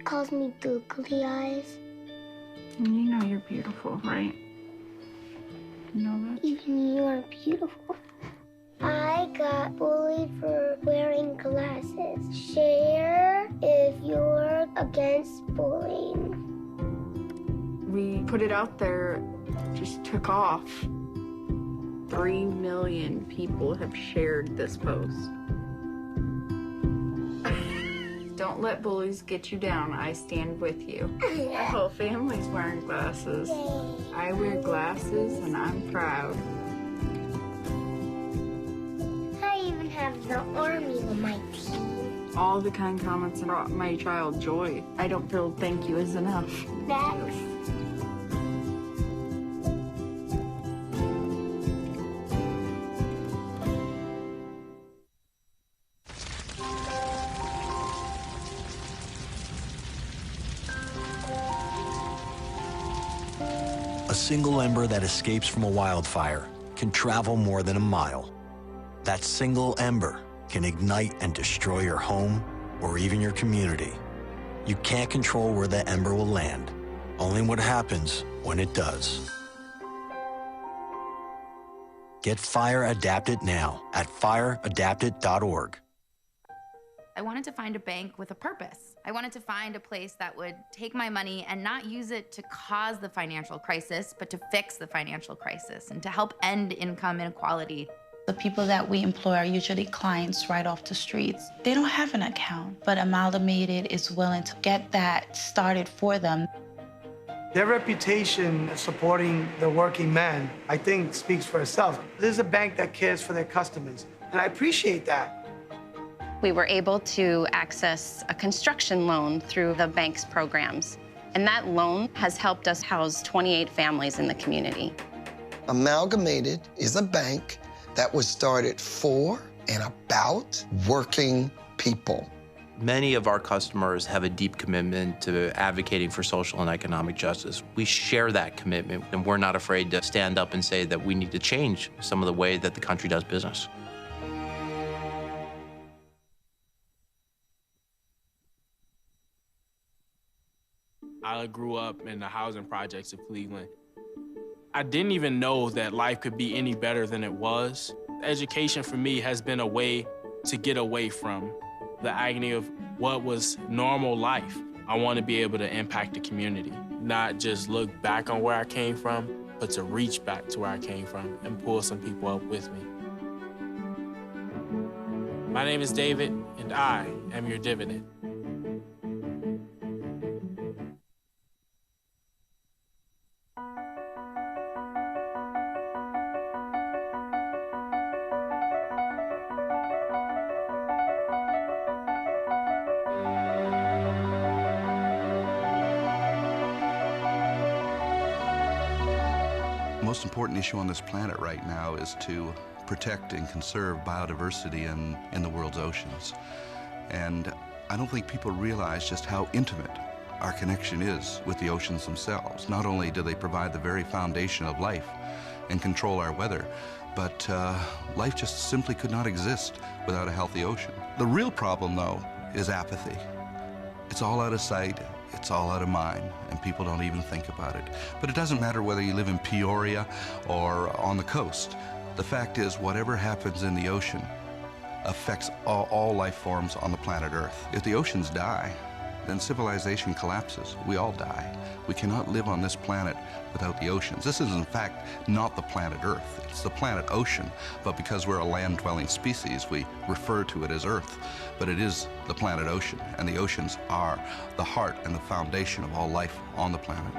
calls me googly eyes. And you know you're beautiful, right? You know that? Even you are beautiful. I got bullied for wearing glasses. Share if you're against bullying. We put it out there, just took off. 3 million people have shared this post. Don't let bullies get you down. I stand with you. My whole family's wearing glasses. I wear glasses and I'm proud. I even have the army on my team. All the kind comments brought my child joy. I don't feel thank you is enough. Thanks. A single ember that escapes from a wildfire can travel more than a mile. That single ember can ignite and destroy your home or even your community. You can't control where that ember will land, only what happens when it does. Get Fire Adapted now at fireadapted.org. I wanted to find a bank with a purpose. I wanted to find a place that would take my money and not use it to cause the financial crisis, but to fix the financial crisis and to help end income inequality. The people that we employ are usually clients right off the streets. They don't have an account, but Amalgamated is willing to get that started for them. Their reputation supporting the working man, I think, speaks for itself. This is a bank that cares for their customers, and I appreciate that. We were able to access a construction loan through the bank's programs, and that loan has helped us house 28 families in the community. Amalgamated is a bank that was started for and about working people. Many of our customers have a deep commitment to advocating for social and economic justice. We share that commitment, and we're not afraid to stand up and say that we need to change some of the way that the country does business. I grew up in the housing projects of Cleveland. I didn't even know that life could be any better than it was. Education for me has been a way to get away from the agony of what was normal life. I want to be able to impact the community, not just look back on where I came from, but to reach back to where I came from and pull some people up with me. My name is David, and I am your dividend. The most important issue on this planet right now is to protect and conserve biodiversity in the world's oceans. And I don't think people realize just how intimate our connection is with the oceans themselves. Not only do they provide the very foundation of life and control our weather, but life just simply could not exist without a healthy ocean. The real problem, though, is apathy. It's all out of sight, it's all out of mind, and people don't even think about it. But it doesn't matter whether you live in Peoria or on the coast. The fact is, whatever happens in the ocean affects all life forms on the planet Earth. If the oceans die, then civilization collapses. We all die. We cannot live on this planet without the oceans. This is, in fact, not the planet Earth. It's the planet ocean, but because we're a land-dwelling species, we refer to it as Earth. But it is the planet ocean, and the oceans are the heart and the foundation of all life on the planet.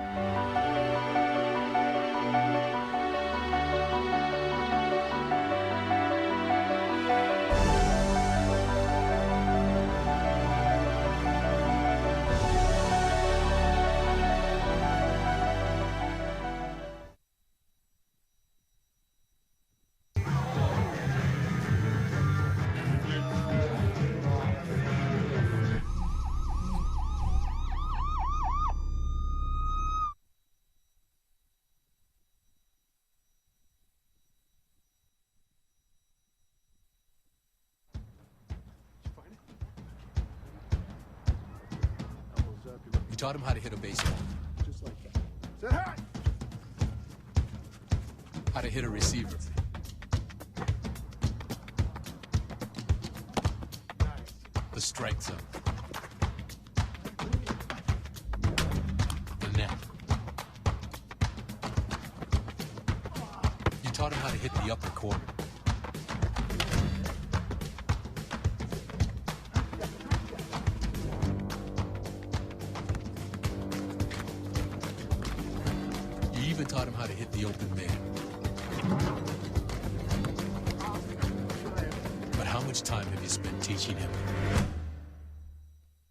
You taught him how to hit a baseball. Just like that. Say hi! How to hit a receiver. The strike zone. The net. You taught him how to hit the upper corner. You even taught him how to hit the open man. But how much time have you spent teaching him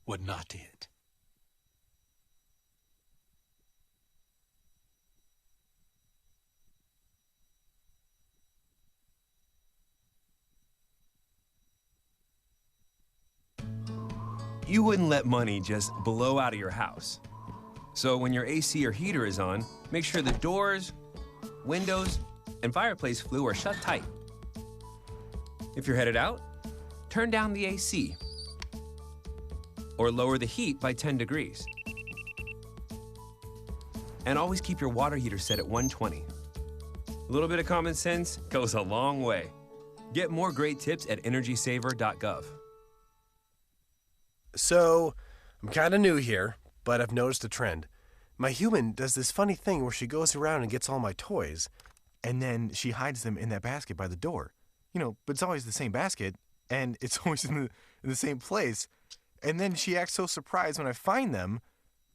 what not to hit? You wouldn't let money just blow out of your house. So when your AC or heater is on, make sure the doors, windows, and fireplace flue are shut tight. If you're headed out, turn down the AC or lower the heat by 10 degrees. And always keep your water heater set at 120. A little bit of common sense goes a long way. Get more great tips at energysaver.gov. So, I'm kind of new here, but I've noticed a trend. My human does this funny thing where she goes around and gets all my toys, and then she hides them in that basket by the door. You know, but it's always the same basket, and it's always in the same place. And then she acts so surprised when I find them,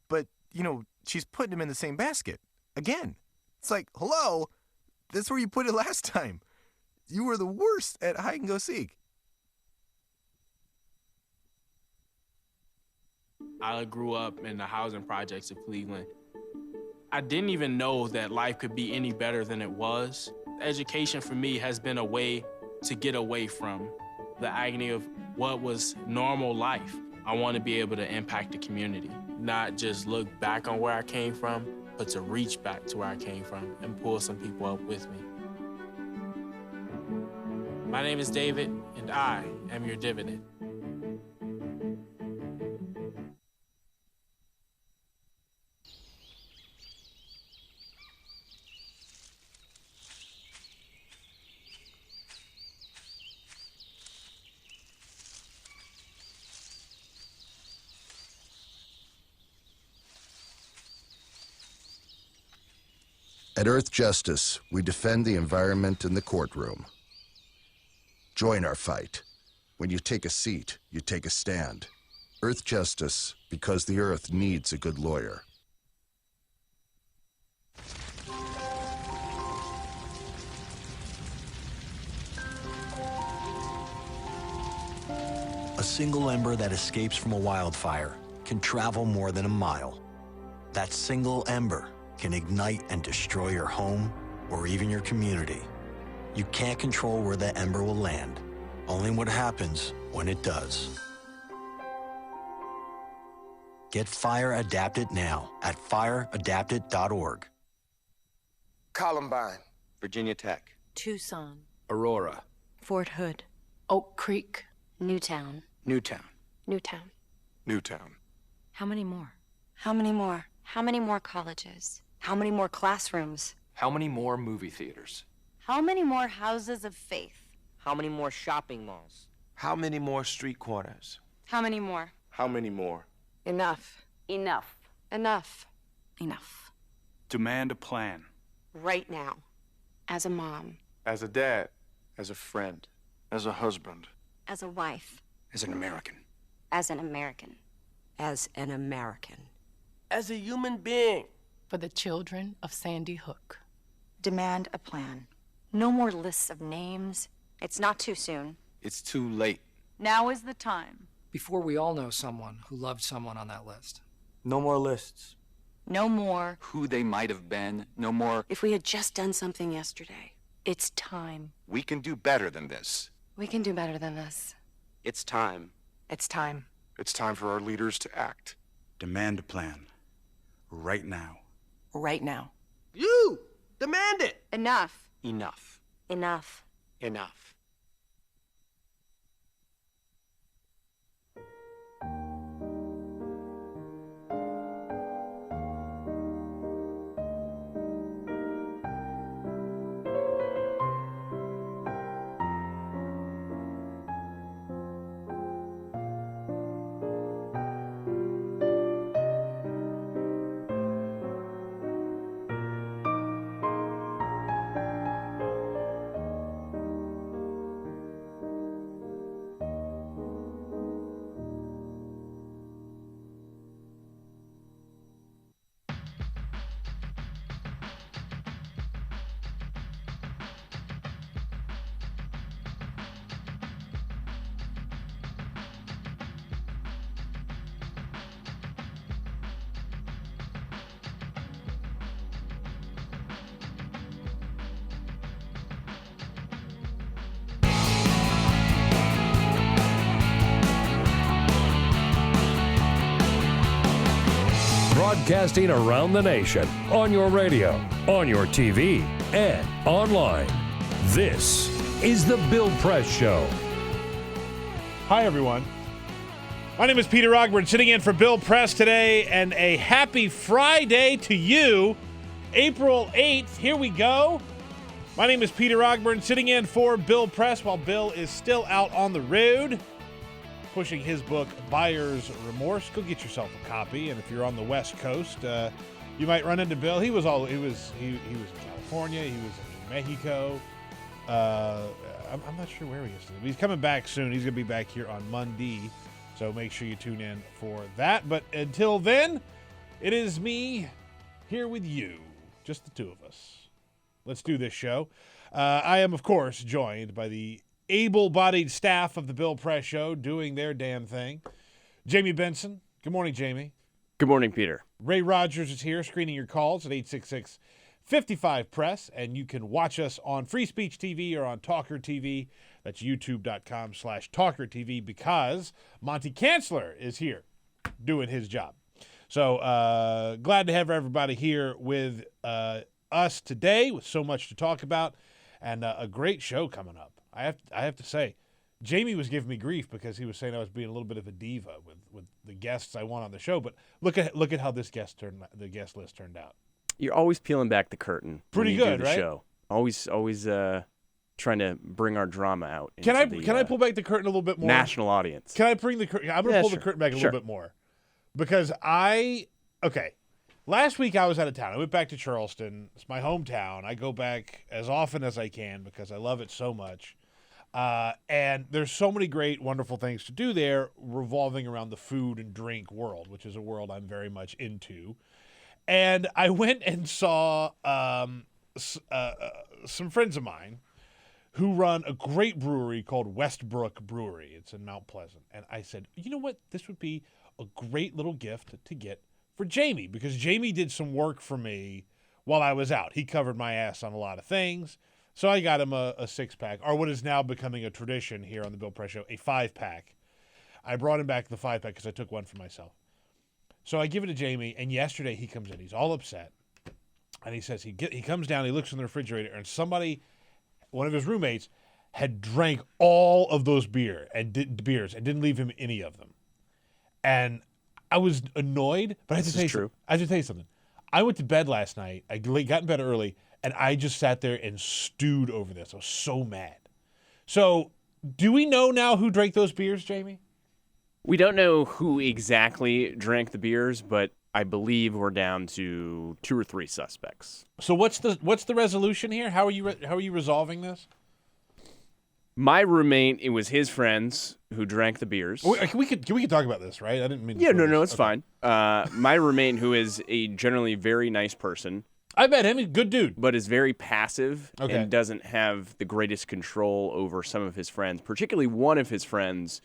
but, you know, she's putting them in the same basket. Again. It's like, hello? That's where you put it last time. You were the worst at hide and go seek. I grew up in the housing projects of Cleveland. I didn't even know that life could be any better than it was. Education for me has been a way to get away from the agony of what was normal life. I want to be able to impact the community, not just look back on where I came from, but to reach back to where I came from and pull some people up with me. My name is David, and I am your dividend. At Earth Justice, we defend the environment in the courtroom. Join our fight. When you take a seat, you take a stand. Earth Justice, because the Earth needs a good lawyer. A single ember that escapes from a wildfire can travel more than a mile. That single ember can ignite and destroy your home or even your community. You can't control where the ember will land, only what happens when it does. Get Fire Adapted now at fireadapted.org. Columbine, Virginia Tech, Tucson, Aurora, Fort Hood, Oak Creek, Newtown. Newtown, Newtown. Newtown. How many more? How many more? How many more colleges? How many more classrooms? How many more movie theaters? How many more houses of faith? How many more shopping malls? How many more street corners? How many more? How many more? Enough. Enough. Enough. Enough. Demand a plan. Right now. As a mom. As a dad. As a friend. As a husband. As a wife. As an American. As an American. As an American. As a human being. For the children of Sandy Hook. Demand a plan. No more lists of names. It's not too soon. It's too late. Now is the time. Before we all know someone who loved someone on that list. No more lists. No more. Who they might have been. No more. If we had just done something yesterday. It's time. We can do better than this. We can do better than this. It's time. It's time. It's time for our leaders to act. Demand a plan. Right now. Right now. You! Demand it! Enough. Enough. Enough. Enough. broadcasting around the nation, on your radio, on your TV, and online. This is The Bill Press Show. Hi, everyone. My name is Peter Ogburn, sitting in for Bill Press today, and a happy Friday to you. April 8th, here we go. My name is Peter Ogburn, sitting in for Bill Press while Bill is still out on the road, pushing his book, Buyer's Remorse. Go get yourself a copy, and if you're on the West Coast, you might run into Bill. He was in California, he was in Mexico. I'm not sure where he is today, but he's coming back soon. He's going to be back here on Monday, so make sure you tune in for that. But until then, it is me here with you, just the two of us. Let's do this show. I am, of course, joined by the able-bodied staff of the Bill Press Show doing their damn thing. Jamie Benson. Good morning, Jamie. Good morning, Peter. Ray Rogers is here screening your calls at 866-55-PRESS, and you can watch us on Free Speech TV or on TawkrTV. That's youtube.com/TawkrTV, because Monty Kanzler is here doing his job. So glad to have everybody here with us today with so much to talk about and a great show coming up. I have to say, Jamie was giving me grief because he was saying I was being a little bit of a diva with the guests I want on the show. But look at how the guest list turned out. You're always peeling back the curtain. Pretty when you good, do the right? Show. Always trying to bring our drama out. Can I pull back the curtain a little bit more? National audience. Can I bring the curtain? I'm going to pull the curtain back a little bit more because last week I was out of town. I went back to Charleston. It's my hometown. I go back as often as I can because I love it so much. And there's so many great, wonderful things to do there revolving around the food and drink world, which is a world I'm very much into. And I went and saw some friends of mine who run a great brewery called Westbrook Brewery. It's in Mount Pleasant. And I said, you know what? This would be a great little gift to get for Jamie, because Jamie did some work for me while I was out. He covered my ass on a lot of things. So I got him a 6-pack, or what is now becoming a tradition here on the Bill Press Show, a 5-pack. I brought him back the 5-pack because I took one for myself. So I give it to Jamie, and yesterday he comes in. He's all upset. And he says he comes down, he looks in the refrigerator, and one of his roommates, had drank all of those beers and didn't leave him any of them. And I was annoyed, but I have to tell you something. I went to bed last night. I got in bed early, and I just sat there and stewed over this. I was so mad. So, do we know now who drank those beers, Jamie? We don't know who exactly drank the beers, but I believe we're down to 2 or 3 suspects. So what's the resolution here? How are you resolving this? My roommate, it was his friends who drank the beers. We could talk about this, right? I didn't mean to. Yeah, no, it's fine. My roommate, who is a generally very nice person. I met him. He's a good dude. But is very passive and doesn't have the greatest control over some of his friends, particularly one of his friends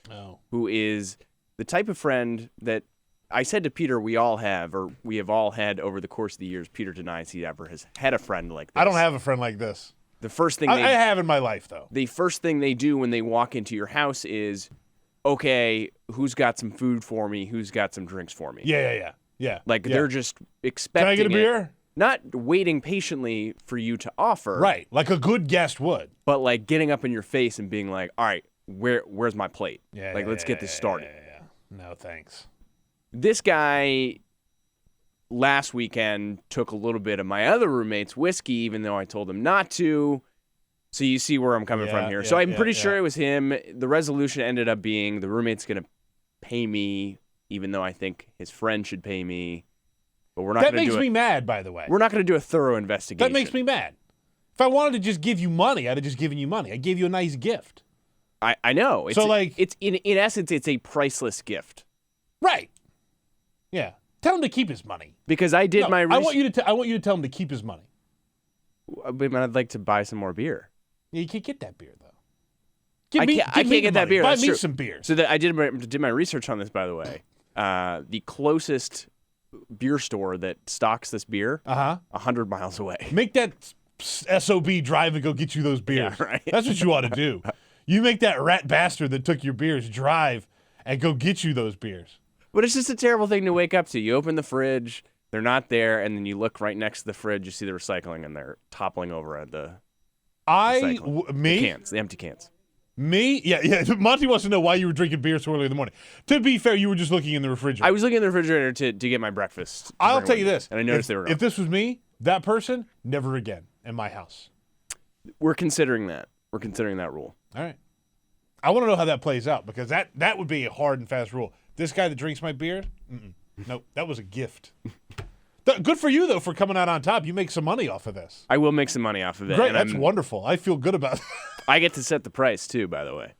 who is the type of friend that I said to Peter we all have, or we have all had over the course of the years. Peter denies he ever has had a friend like this. I don't have a friend like this. The first thing I have in my life, though. The first thing they do when they walk into your house is, okay, who's got some food for me? Who's got some drinks for me? Yeah. Like they're just expecting. Can I get a beer? Not waiting patiently for you to offer. Right, like a good guest would. But like getting up in your face and being like, all right, where's my plate? Let's get this started. No, thanks. This guy last weekend took a little bit of my other roommate's whiskey, even though I told him not to. So you see where I'm coming from here. So I'm pretty sure it was him. The resolution ended up being the roommate's going to pay me, even though I think his friend should pay me. But we're not going to do it. That makes me mad, by the way. We're not going to do a thorough investigation. That makes me mad. If I wanted to just give you money, I'd have just given you money. I gave you a nice gift. I know. It's in essence, it's a priceless gift. Right. Yeah. Tell him to keep his money. Because I did my research. I want you to tell him to keep his money. But I'd like to buy some more beer. Yeah, you can't get that beer, I though. can't get that beer. Buy That's me true. some beer. So I did my research on this, by the way. The closest beer store that stocks this beer, 100 miles away. Make that SOB drive and go get you those beers. Yeah, right. That's what you ought to do. You make that rat bastard that took your beers drive and go get you those beers. But it's just a terrible thing to wake up to. You open the fridge, They're not there, and then you look right next to the fridge, you see the recycling, and they're toppling over at the the empty cans. Me? Yeah. Monty wants to know why you were drinking beer so early in the morning. To be fair, you were just looking in the refrigerator. I was looking in the refrigerator to get my breakfast. I'll tell you this. And I noticed they were gone. If this was me, that person, never again in my house. We're considering that. We're considering that rule. All right. I want to know how that plays out because that would be a hard and fast rule. This guy that drinks my beer? Nope, that was a gift. Good for you, though, for coming out on top. You make some money off of this. I will make some money off of it. Great, that's wonderful. I feel good about that. I get to set the price, too, by the way.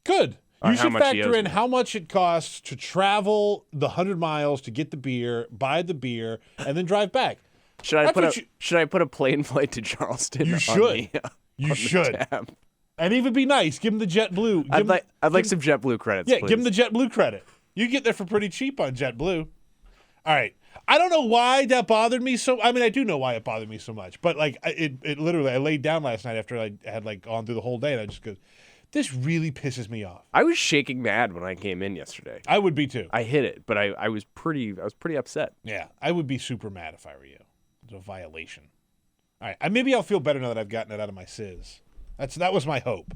Good. You should factor in how much it costs to travel the 100 miles to get the beer, buy the beer, and then drive back. Should I put a plane flight to Charleston? You should. You should. And even be nice. Give him the JetBlue. I'd like some JetBlue credits, Yeah, please. give him the JetBlue credit. You get there for pretty cheap on JetBlue. All right. I don't know why that bothered me so. I mean, I do know why it bothered me so much, but like it literally, I laid down last night after I had like gone through the whole day, and I just go, this really pisses me off. I was shaking mad when I came in yesterday. I would be too. I hit it, but I was pretty upset. Yeah, I would be super mad if I were you. It's a violation. All right, maybe I'll feel better now that I've gotten it out of my sizz. That was my hope.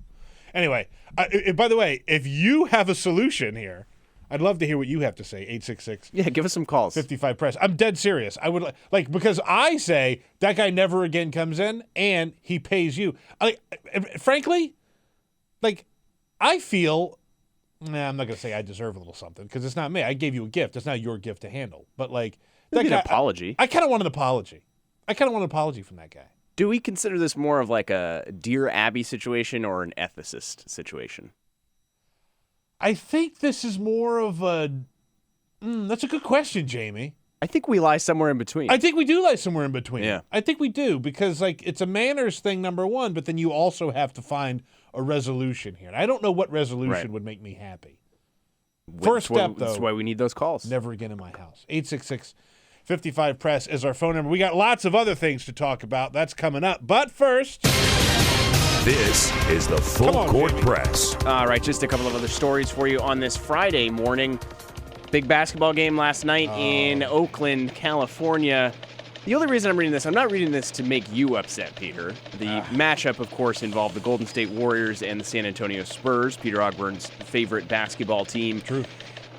Anyway, by the way, if you have a solution here, I'd love to hear what you have to say. 866. Yeah, give us some calls. 55 press. I'm dead serious. I would because I say that guy never again comes in and he pays you. Frankly, I feel. I'm not gonna say I deserve a little something because it's not me. I gave you a gift. It's not your gift to handle. But that guy, an apology. I kind of want an apology. I kind of want an apology from that guy. Do we consider this more of like a Dear Abby situation or an ethicist situation? I think this is more of a. That's a good question, Jamie. I think we lie somewhere in between. I think we do lie somewhere in between. Yeah. I think we do because it's a manners thing, number one, but then you also have to find a resolution here. And I don't know what resolution would make me happy. First step, though. That's why we need those calls. Never again in my house. 866-55 press is our phone number. We got lots of other things to talk about. That's coming up. But first. This is the Full Court Press. All right, just a couple of other stories for you on this Friday morning. Big basketball game last night in Oakland, California. The only reason I'm reading this, I'm not reading this to make you upset, Peter. The matchup, of course, involved the Golden State Warriors and the San Antonio Spurs, Peter Ogburn's favorite basketball team. True.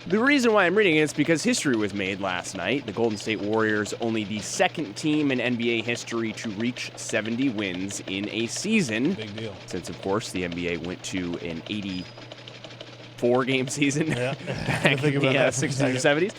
The reason why I'm reading it is because history was made last night. The Golden State Warriors, only the second team in NBA history to reach 70 wins in a season. Big deal. Since, of course, the NBA went to an 84-game season back in the 60s or 70s.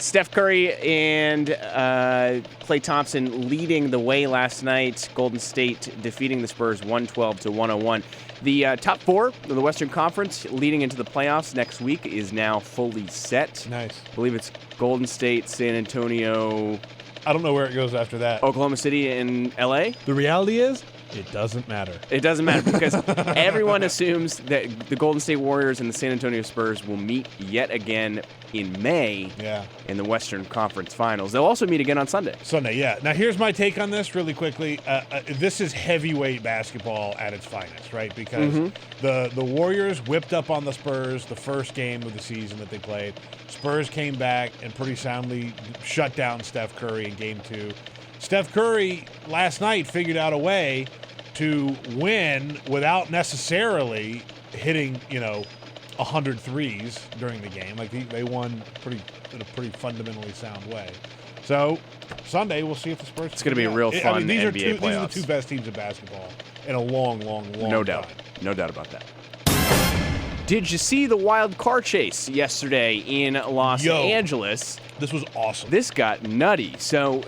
Steph Curry and Klay Thompson leading the way last night. Golden State defeating the Spurs 112-101. The top four of the Western Conference leading into the playoffs next week is now fully set. Nice. I believe it's Golden State, San Antonio. I don't know where it goes after that. Oklahoma City and L.A. The reality is, it doesn't matter. It doesn't matter because everyone assumes that the Golden State Warriors and the San Antonio Spurs will meet yet again in May in the Western Conference Finals. They'll also meet again on Sunday. Yeah. Now, here's my take on this really quickly. This is heavyweight basketball at its finest, right? Because the Warriors whipped up on the Spurs the first game of the season that they played. Spurs came back and pretty soundly shut down Steph Curry in Game 2. Steph Curry last night figured out a way to win without necessarily hitting, 100 threes during the game. They won in a pretty fundamentally sound way. So Sunday we'll see if the Spurs. It's going to be a real fun NBA playoffs. These are the two best teams in basketball in a long No doubt. time. No doubt about that. Did you see the wild car chase yesterday in Los Angeles? This was awesome. This got nutty. So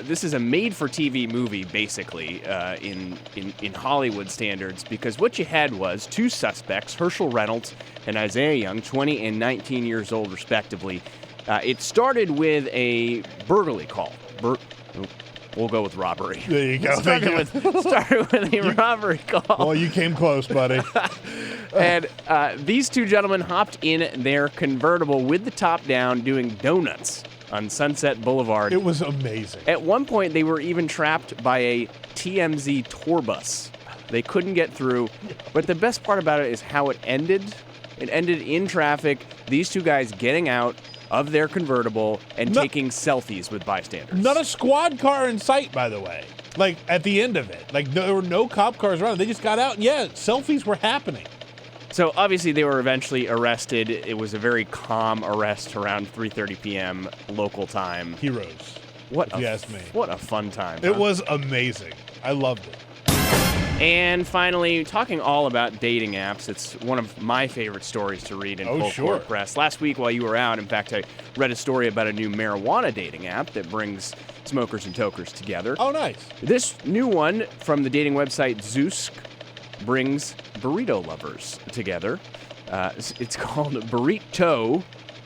this is a made-for-TV movie, basically, in Hollywood standards, because what you had was two suspects, Herschel Reynolds and Isaiah Young, 20 and 19 years old, respectively. It started with a burglary call. We'll go with robbery. There you go. Started with a robbery call. Well, you came close, buddy. And these two gentlemen hopped in their convertible with the top down doing donuts on Sunset Boulevard. It was amazing. At one point, they were even trapped by a TMZ tour bus. They couldn't get through. But the best part about it is how it ended. It ended in traffic, these two guys getting out, of their convertible and taking selfies with bystanders. Not a squad car in sight, by the way. Like, at the end of it. Like, there were no cop cars around. They just got out, and yeah, selfies were happening. So, obviously, they were eventually arrested. It was a very calm arrest around 3:30 p.m. local time. Heroes, if you ask me. What a fun time. It was amazing. I loved it. And finally, talking all about dating apps, it's one of my favorite stories to read in full court press. Last week while you were out, in fact, I read a story about a new marijuana dating app that brings smokers and tokers together. Oh, nice. This new one from the dating website Zoosk brings burrito lovers together. It's called Burrito,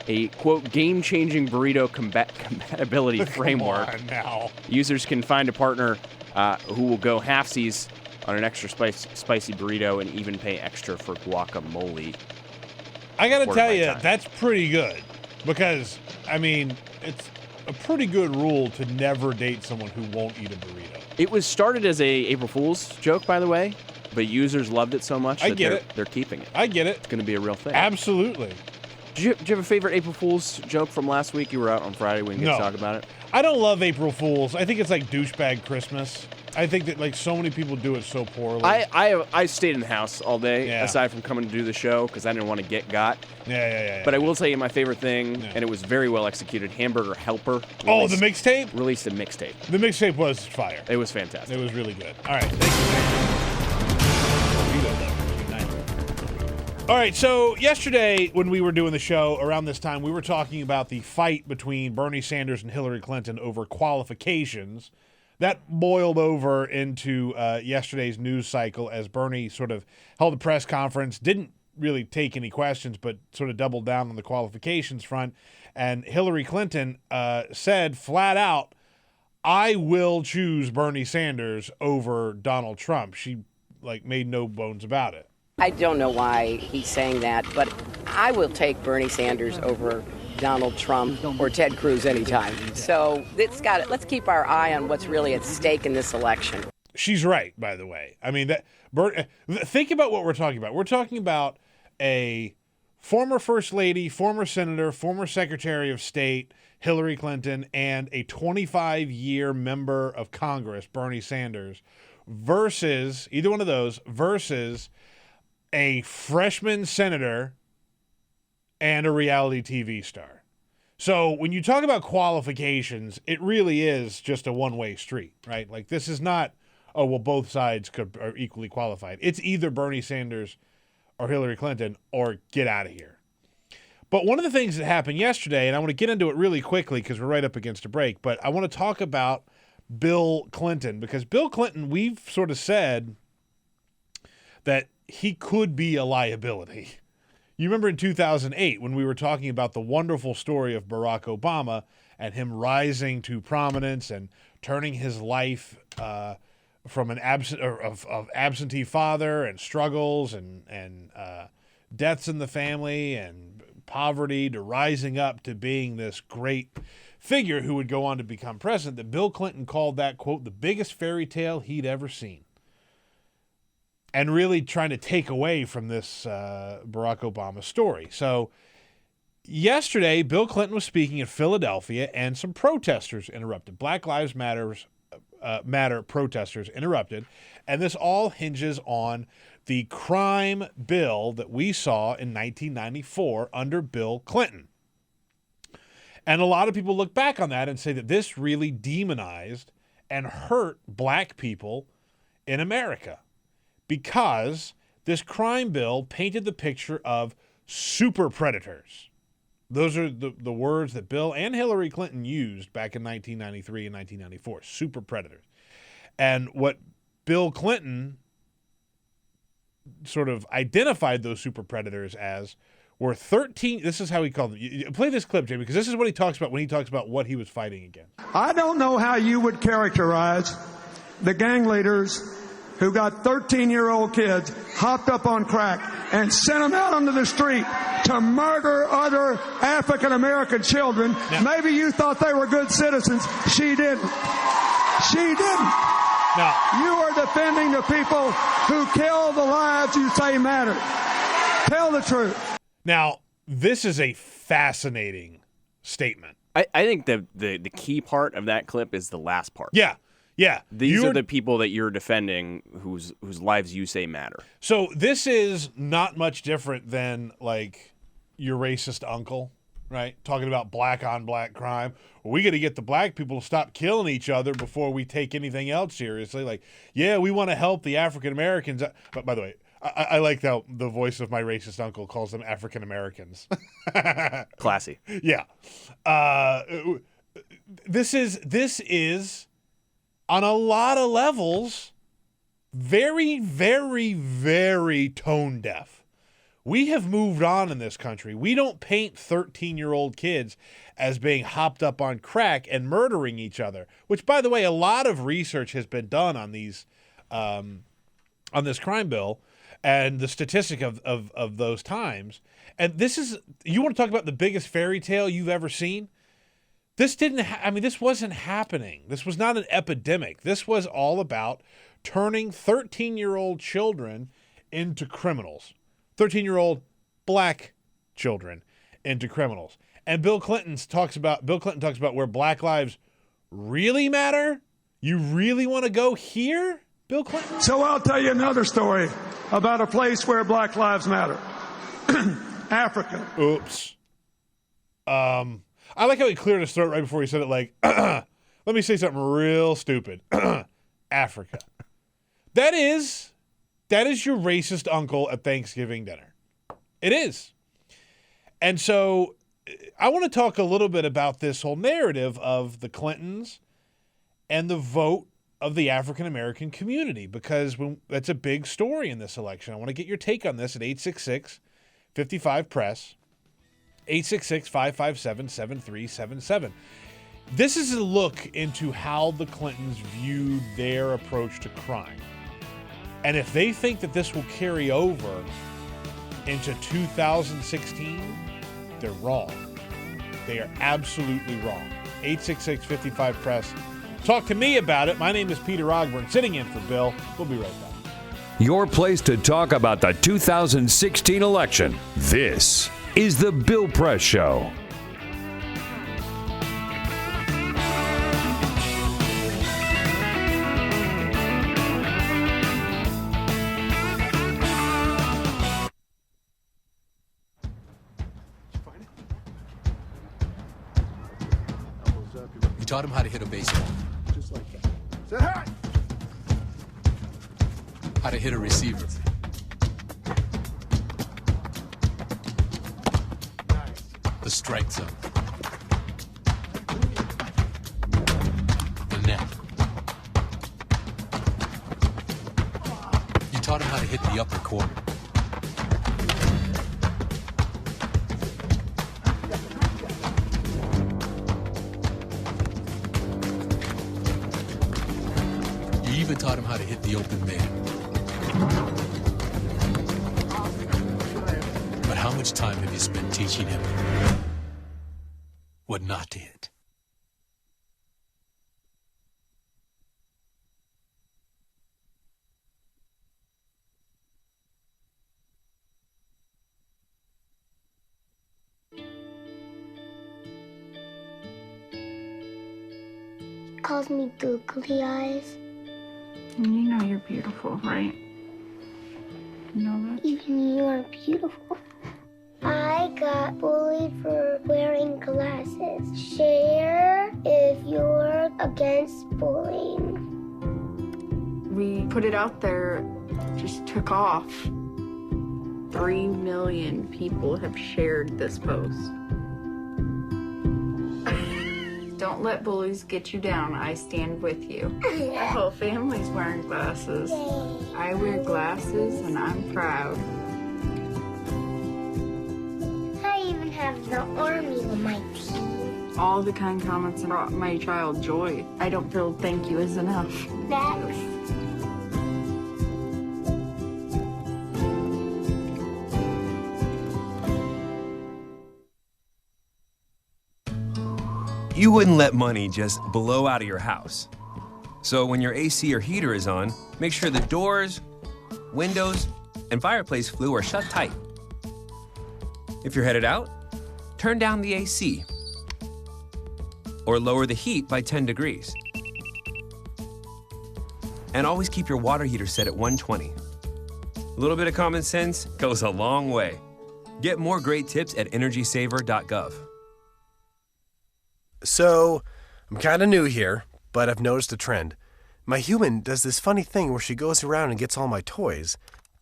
a, quote, game-changing burrito compatibility framework. Come on now. Users can find a partner who will go halfsies on an extra spicy burrito and even pay extra for guacamole. I got to tell you, that's pretty good because, I mean, it's a pretty good rule to never date someone who won't eat a burrito. It was started as a April Fool's joke, by the way, but users loved it so much that they're keeping it. I get it. It's going to be a real thing. Absolutely. Did you have a favorite April Fool's joke from last week? You were out on Friday. We didn't get to talk about it. I don't love April Fools. I think it's like douchebag Christmas. I think that like so many people do it so poorly. I stayed in the house all day, aside from coming to do the show, because I didn't want to get got. Yeah. But I will tell you my favorite thing, and it was very well executed, Hamburger Helper. Oh, the mixtape? Released a mixtape. The mixtape was fire. It was fantastic. It was really good. All right, thank you. All right, so yesterday when we were doing the show around this time, we were talking about the fight between Bernie Sanders and Hillary Clinton over qualifications. That boiled over into yesterday's news cycle as Bernie sort of held a press conference, didn't really take any questions, but sort of doubled down on the qualifications front. And Hillary Clinton said flat out, I will choose Bernie Sanders over Donald Trump. She made no bones about it. I don't know why he's saying that, but I will take Bernie Sanders over Donald Trump or Ted Cruz anytime. So let's keep our eye on what's really at stake in this election. She's right, by the way. I mean, think about what we're talking about. We're talking about a former First Lady, former Senator, former Secretary of State, Hillary Clinton, and a 25-year member of Congress, Bernie Sanders, versus either one of those, versus a freshman senator and a reality TV star. So when you talk about qualifications, it really is just a one-way street, right? Like this is not, oh, well, both sides are equally qualified. It's either Bernie Sanders or Hillary Clinton or get out of here. But one of the things that happened yesterday, and I want to get into it really quickly because we're right up against a break, but I want to talk about Bill Clinton because Bill Clinton, we've sort of said that he could be a liability. You remember in 2008 when we were talking about the wonderful story of Barack Obama and him rising to prominence and turning his life from an absentee father and struggles and deaths in the family and poverty to rising up to being this great figure who would go on to become president, that Bill Clinton called that, quote, the biggest fairy tale he'd ever seen. And really trying to take away from this Barack Obama story. So yesterday, Bill Clinton was speaking in Philadelphia, and some protesters interrupted. Black Lives Matter protesters interrupted. And this all hinges on the crime bill that we saw in 1994 under Bill Clinton. And a lot of people look back on that and say that this really demonized and hurt black people in America. Because this crime bill painted the picture of super predators. Those are the words that Bill and Hillary Clinton used back in 1993 and 1994, super predators. And what Bill Clinton sort of identified those super predators as were 13, this is how he called them. Play this clip, Jamie, because this is what he talks about when he talks about what he was fighting against. I don't know how you would characterize the gang leaders who got 13-year-old kids hopped up on crack and sent them out onto the street to murder other African-American children. Now, maybe you thought they were good citizens. She didn't. She didn't. Now, you are defending the people who kill the lives you say matter. Tell the truth. Now, this is a fascinating statement. I think the key part of that clip is the last part. Yeah. These are the people that you're defending whose lives you say matter. So this is not much different than like your racist uncle, right? Talking about black on black crime. Well, we got to get the black people to stop killing each other before we take anything else seriously. Like, yeah, we want to help the African Americans. But by the way, I like how the voice of my racist uncle calls them African Americans. Classy. Yeah. This is on a lot of levels very, very, very tone deaf. We have moved on in this country. We don't paint 13-year-old kids as being hopped up on crack and murdering each other, which, by the way, a lot of research has been done on these on this crime bill and the statistic of those times. And this is, you want to talk about the biggest fairy tale you've ever seen? This this wasn't happening. This was not an epidemic. This was all about turning 13-year-old children into criminals. 13-year-old black children into criminals. And Bill Clinton talks about where black lives really matter. You really want to go here, Bill Clinton? So I'll tell you another story about a place where black lives matter. Africa. Oops. I like how he cleared his throat right before he said it, like, let me say something real stupid. Africa. That is your racist uncle at Thanksgiving dinner. It is. And so I want to talk a little bit about this whole narrative of the Clintons and the vote of the African American community, because that's a big story in this election. I want to get your take on this at 866-55-PRESS, 866-557-7377. This is a look into how the Clintons viewed their approach to crime. And if they think that this will carry over into 2016, they're wrong. They are absolutely wrong. 866-55-PRESS. Talk to me about it. My name is Peter Ogburn, sitting in for Bill. We'll be right back. Your place to talk about the 2016 election. This is the Bill Press Show. You taught him how to hit a baseball. Just like that. Say hi! How to hit a receiver. The strike zone. The net. You taught him how to hit the upper corner. You even taught him how to hit the open man. But how much time have you spent teaching him what not to hit? He calls me googly eyes. You know you're beautiful, right? You know that? Even you are beautiful. I got bullied for wearing glasses. Share if you're against bullying. We put it out there, just took off. 3 million people have shared this post. Don't let bullies get you down. I stand with you. The whole family's wearing glasses. I wear glasses and I'm proud. I even have the army on my team. All the kind comments brought my child joy. I don't feel thank you is enough. Thanks. You wouldn't let money just blow out of your house. So when your AC or heater is on, make sure the doors, windows, and fireplace flue are shut tight. If you're headed out, turn down the AC. or lower the heat by 10 degrees. And always keep your water heater set at 120. A little bit of common sense goes a long way. Get more great tips at energysaver.gov. So, I'm kind of new here, but I've noticed a trend. My human does this funny thing where she goes around and gets all my toys,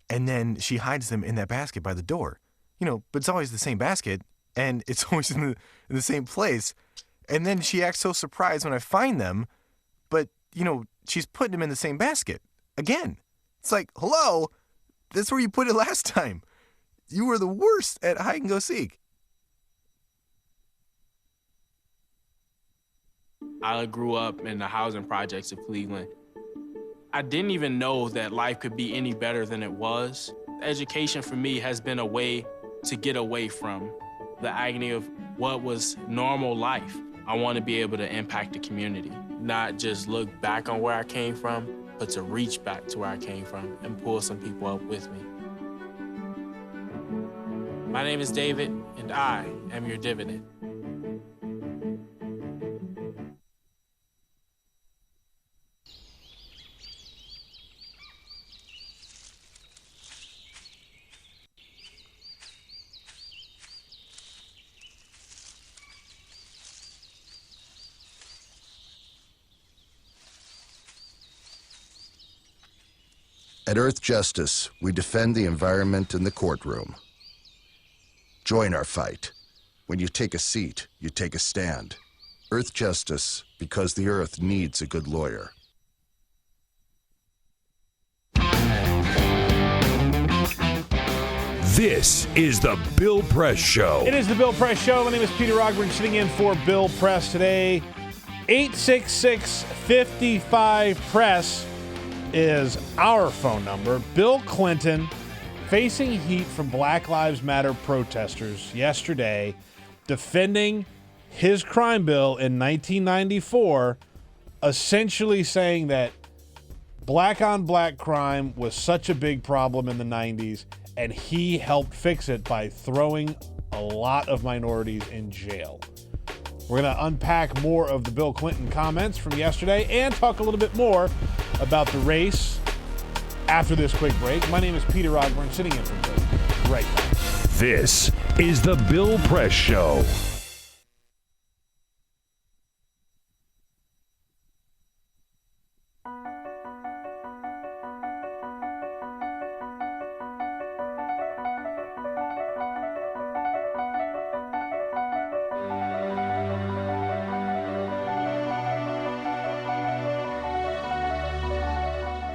and then she hides them in that basket by the door. But it's always the same basket, and it's always in the same place. And then she acts so surprised when I find them, but, she's putting them in the same basket. Again. It's like, hello? That's where you put it last time. You were the worst at hide and go seek. I grew up in the housing projects of Cleveland. I didn't even know that life could be any better than it was. Education for me has been a way to get away from the agony of what was normal life. I want to be able to impact the community, not just look back on where I came from, but to reach back to where I came from and pull some people up with me. My name is David, and I am your dividend. At Earth Justice, we defend the environment in the courtroom. Join our fight. When you take a seat, you take a stand. Earth Justice, because the Earth needs a good lawyer. This is the Bill Press Show. It is the Bill Press Show. My name is Peter Ogburn, sitting in for Bill Press today. 866-55-PRESS is our phone number. Bill Clinton facing heat from Black Lives Matter protesters yesterday, defending his crime bill in 1994, essentially saying that black-on-black crime was such a big problem in the 90s, and he helped fix it by throwing a lot of minorities in jail. We're going to unpack more of the Bill Clinton comments from yesterday and talk a little bit more about the race after this quick break. My name is Peter Ogburn, sitting in for Bill right now. This is the Bill Press Show.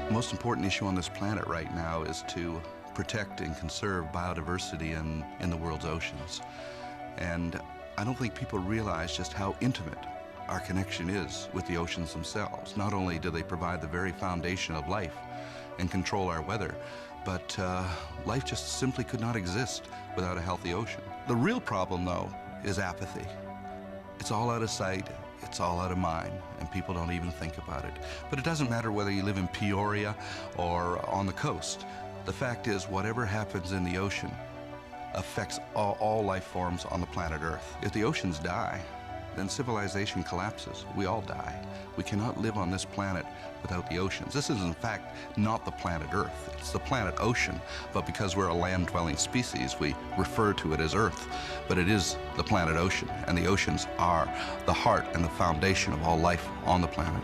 The most important issue on this planet right now is to protect and conserve biodiversity in the world's oceans. And I don't think people realize just how intimate our connection is with the oceans themselves. Not only do they provide the very foundation of life and control our weather, but life just simply could not exist without a healthy ocean. The real problem, though, is apathy. It's all out of sight. It's all out of mind, and people don't even think about it. But it doesn't matter whether you live in Peoria or on the coast. The fact is, whatever happens in the ocean affects all life forms on the planet Earth. If the oceans die, then civilization collapses. We all die. We cannot live on this planet without the oceans. This is, in fact, not the planet Earth. It's the planet ocean, but because we're a land-dwelling species, we refer to it as Earth. But it is the planet ocean, and the oceans are the heart and the foundation of all life on the planet.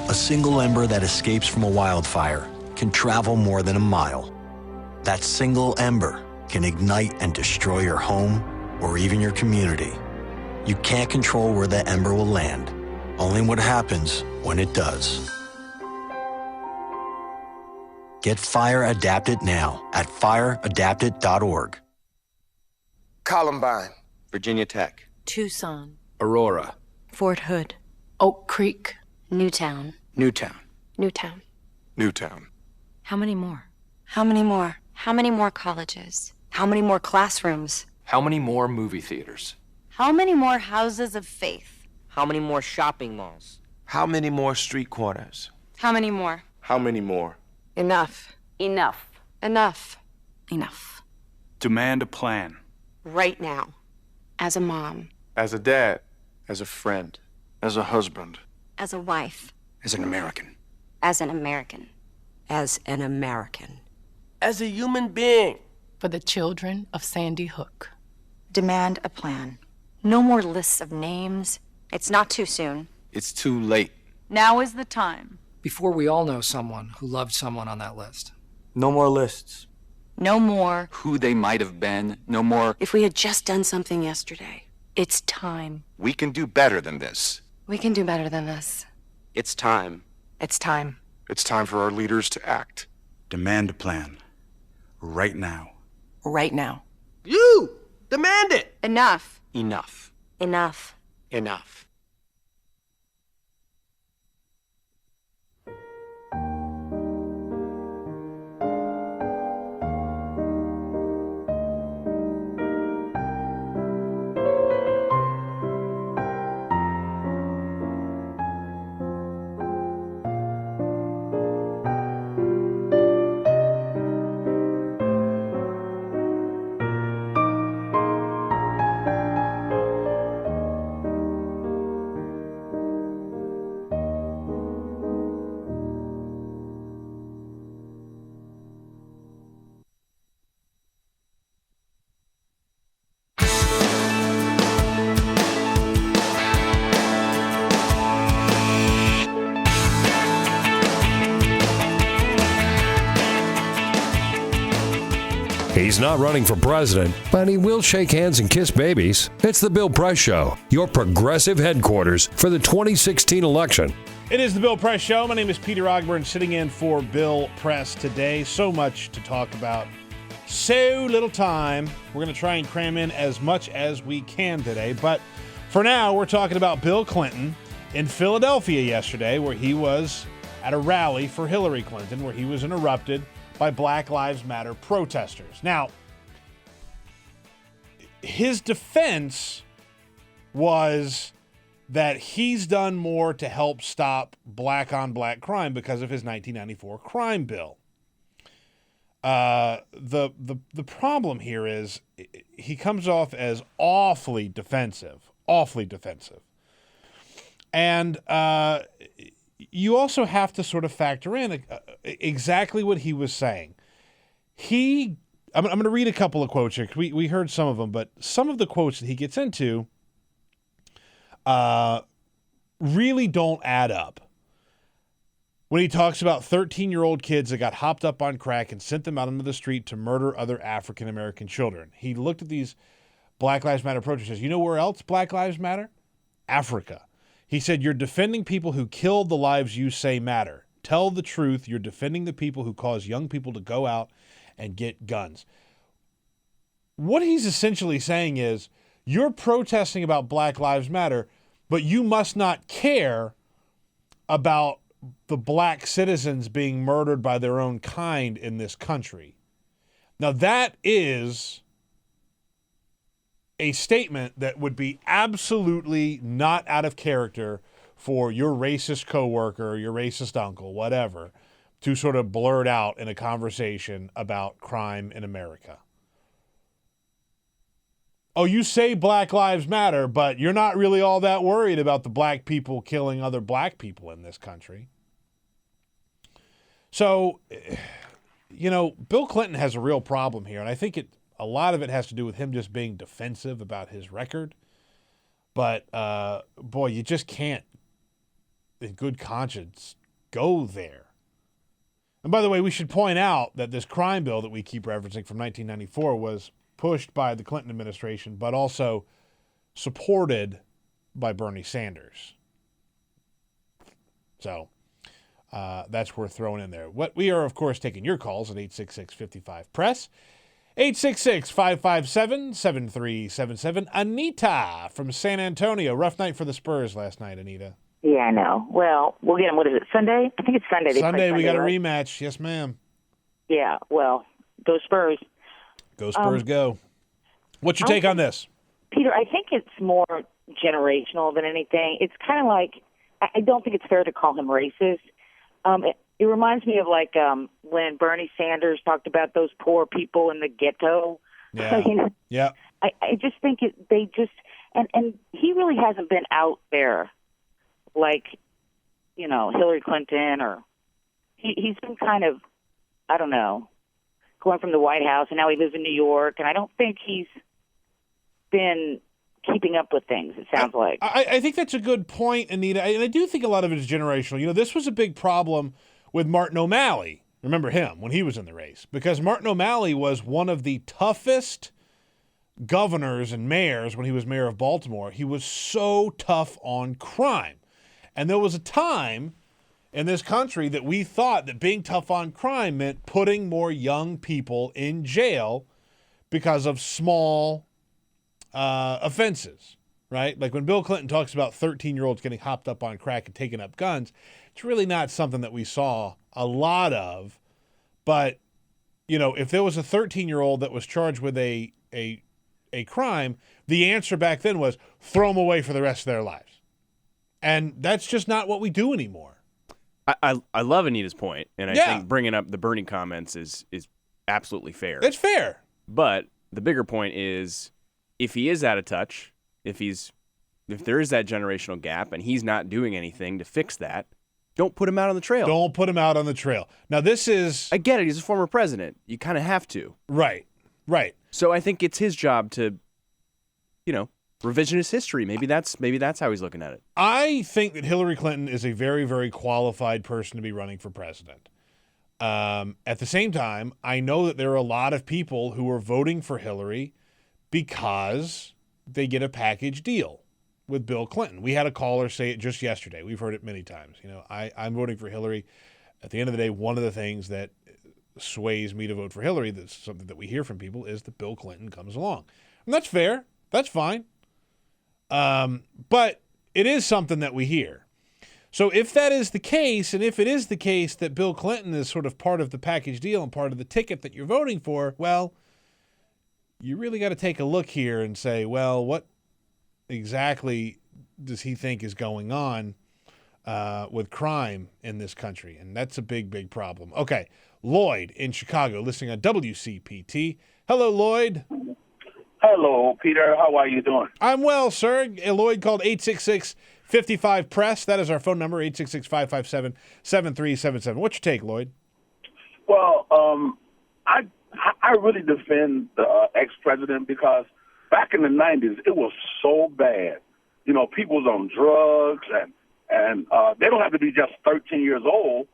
A single ember that escapes from a wildfire can travel more than a mile. That single ember can ignite and destroy your home or even your community. You can't control where that ember will land, only what happens when it does. Get Fire Adapted now at fireadapted.org. Columbine, Virginia Tech. Tucson, Aurora, Fort Hood, Oak Creek, Newtown. Newtown. Newtown. Newtown. How many more? How many more? How many more colleges? How many more classrooms? How many more movie theaters? How many more houses of faith? How many more shopping malls? How many more street corners? How many more? How many more? Enough. Enough. Enough. Enough. Demand a plan. Right now. As a mom. As a dad. As a friend. As a husband. As a wife. As an American. As an American. As an American. As a human being. For the children of Sandy Hook. Demand a plan. No more lists of names. It's not too soon. It's too late. Now is the time. Before we all know someone who loved someone on that list. No more lists. No more. Who they might have been. No more. If we had just done something yesterday. It's time. We can do better than this. We can do better than this. It's time. It's time. It's time for our leaders to act. Demand a plan. Right now. Right now. You! Demand it! Enough. Enough. Enough. Enough. He's not running for president, but he will shake hands and kiss babies. It's the Bill Press Show, your progressive headquarters for the 2016 election. It is the Bill Press Show. My name is Peter Ogburn, sitting in for Bill Press today. So much to talk about. So little time. We're going to try and cram in as much as we can today. But for now, we're talking about Bill Clinton in Philadelphia yesterday, where he was at a rally for Hillary Clinton, where he was interrupted by Black Lives Matter protesters. Now, his defense was that he's done more to help stop black-on-black crime because of his 1994 crime bill. The problem here is he comes off as awfully defensive. And you also have to sort of factor in exactly what he was saying. I'm going to read a couple of quotes here. We heard some of them, but some of the quotes that he gets into really don't add up. When he talks about 13-year-old kids that got hopped up on crack and sent them out into the street to murder other African-American children. He looked at these Black Lives Matter protesters. You know where else Black Lives Matter? Africa. He said, you're defending people who killed the lives you say matter. Tell the truth. You're defending the people who cause young people to go out and get guns. What he's essentially saying is, you're protesting about Black Lives Matter, but you must not care about the black citizens being murdered by their own kind in this country. Now, that is a statement that would be absolutely not out of character for your racist coworker, your racist uncle, whatever, to sort of blurt out in a conversation about crime in America. Oh, you say Black Lives Matter, but you're not really all that worried about the black people killing other black people in this country. So, you know, Bill Clinton has a real problem here, and I think a lot of it has to do with him just being defensive about his record. But, boy, you just can't, in good conscience, go there. And by the way, we should point out that this crime bill that we keep referencing from 1994 was pushed by the Clinton administration, but also supported by Bernie Sanders. So that's worth throwing in there. What we are, of course, taking your calls at 866-55-PRESS. 866-557-7377. Anita from San Antonio. Rough night for the Spurs last night, Anita. Yeah, I know. Well, we'll get them. What is it, Sunday? I think it's Sunday. They play Sunday, we got a right? rematch. Yes, ma'am. Yeah, well, go Spurs. Go Spurs, go. What's your take on this? Peter, I think it's more generational than anything. It's kind of like, I don't think it's fair to call him racist. It reminds me of when Bernie Sanders talked about those poor people in the ghetto. Yeah. Yeah. I just think they just, and he really hasn't been out there like, Hillary Clinton, or he's been kind of, I don't know, going from the White House, and now he lives in New York, and I don't think he's been keeping up with things, it sounds like. I think that's a good point, Anita, and I do think a lot of it is generational. This was a big problem with Martin O'Malley. Remember him when he was in the race, because Martin O'Malley was one of the toughest governors and mayors when he was mayor of Baltimore. He was so tough on crime. And there was a time in this country that we thought that being tough on crime meant putting more young people in jail because of small offenses, right? Like when Bill Clinton talks about 13-year-olds getting hopped up on crack and taking up guns, it's really not something that we saw a lot of. But, if there was a 13-year-old that was charged with a crime, the answer back then was throw them away for the rest of their lives. And that's just not what we do anymore. I love Anita's point, and I think bringing up the Bernie comments is absolutely fair. It's fair. But the bigger point is, if he is out of touch, if there is that generational gap and he's not doing anything to fix that, don't put him out on the trail. Don't put him out on the trail. Now this is... I get it. He's a former president. You kind of have to. Right. So I think it's his job to, revisionist history. Maybe that's how he's looking at it. I think that Hillary Clinton is a very, very qualified person to be running for president. At the same time, I know that there are a lot of people who are voting for Hillary because they get a package deal with Bill Clinton. We had a caller say it just yesterday. We've heard it many times. I'm voting for Hillary. At the end of the day, one of the things that sways me to vote for Hillary, that's something that we hear from people, is that Bill Clinton comes along. And that's fair. That's fine. But it is something that we hear. So if that is the case, and if it is the case that Bill Clinton is sort of part of the package deal and part of the ticket that you're voting for, well, you really got to take a look here and say, well, what exactly does he think is going on with crime in this country? And that's a big, big problem. Okay, Lloyd in Chicago, listening on WCPT. Hello, Lloyd. Hello, Peter. How are you doing? I'm well, sir. Lloyd called 866-55-PRESS. That is our phone number, 866-557-7377. What's your take, Lloyd? Well, I really defend the ex-president because back in the 90s, it was so bad. People was on drugs, and they don't have to be just 13 years old,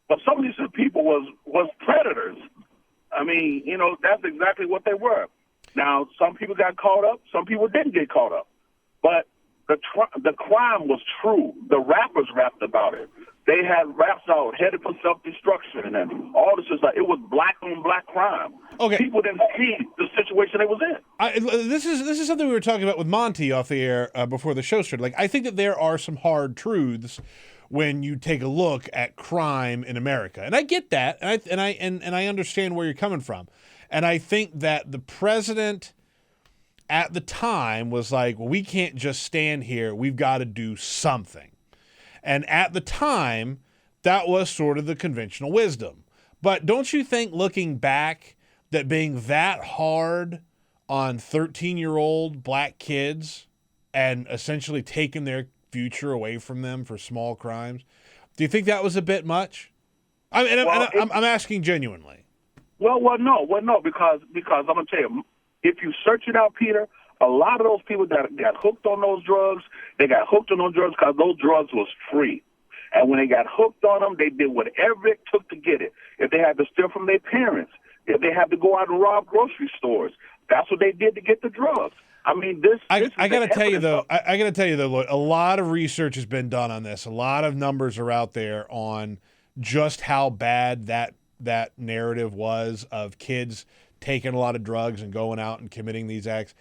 but some of these people was predators. I mean, that's exactly what they were. Now, some people got caught up, some people didn't get caught up. But the crime was true. The rappers rapped about it. They had raps out, headed for self-destruction and all this stuff. It was black-on-black crime. Okay. People didn't see the situation they was in. This is something we were talking about with Monty off the air before the show started. I think that there are some hard truths when you take a look at crime in America, and I get that, and I understand where you're coming from, and I think that the president at the time was like, well, we can't just stand here. We've got to do something. And at the time, that was sort of the conventional wisdom. But don't you think, looking back, that being that hard on 13-year-old black kids and essentially taking their future away from them for small crimes, do you think that was a bit much? I'm asking genuinely. No, because I'm gonna tell you, if you search it out, Peter, a lot of those people that got hooked on those drugs, they got hooked on those drugs because those drugs was free. And when they got hooked on them, they did whatever it took to get it. If they had to steal from their parents, if they had to go out and rob grocery stores, that's what they did to get the drugs. I mean, I got to tell you though, Lloyd, a lot of research has been done on this. A lot of numbers are out there on just how bad that narrative was of kids taking a lot of drugs and going out and committing these acts.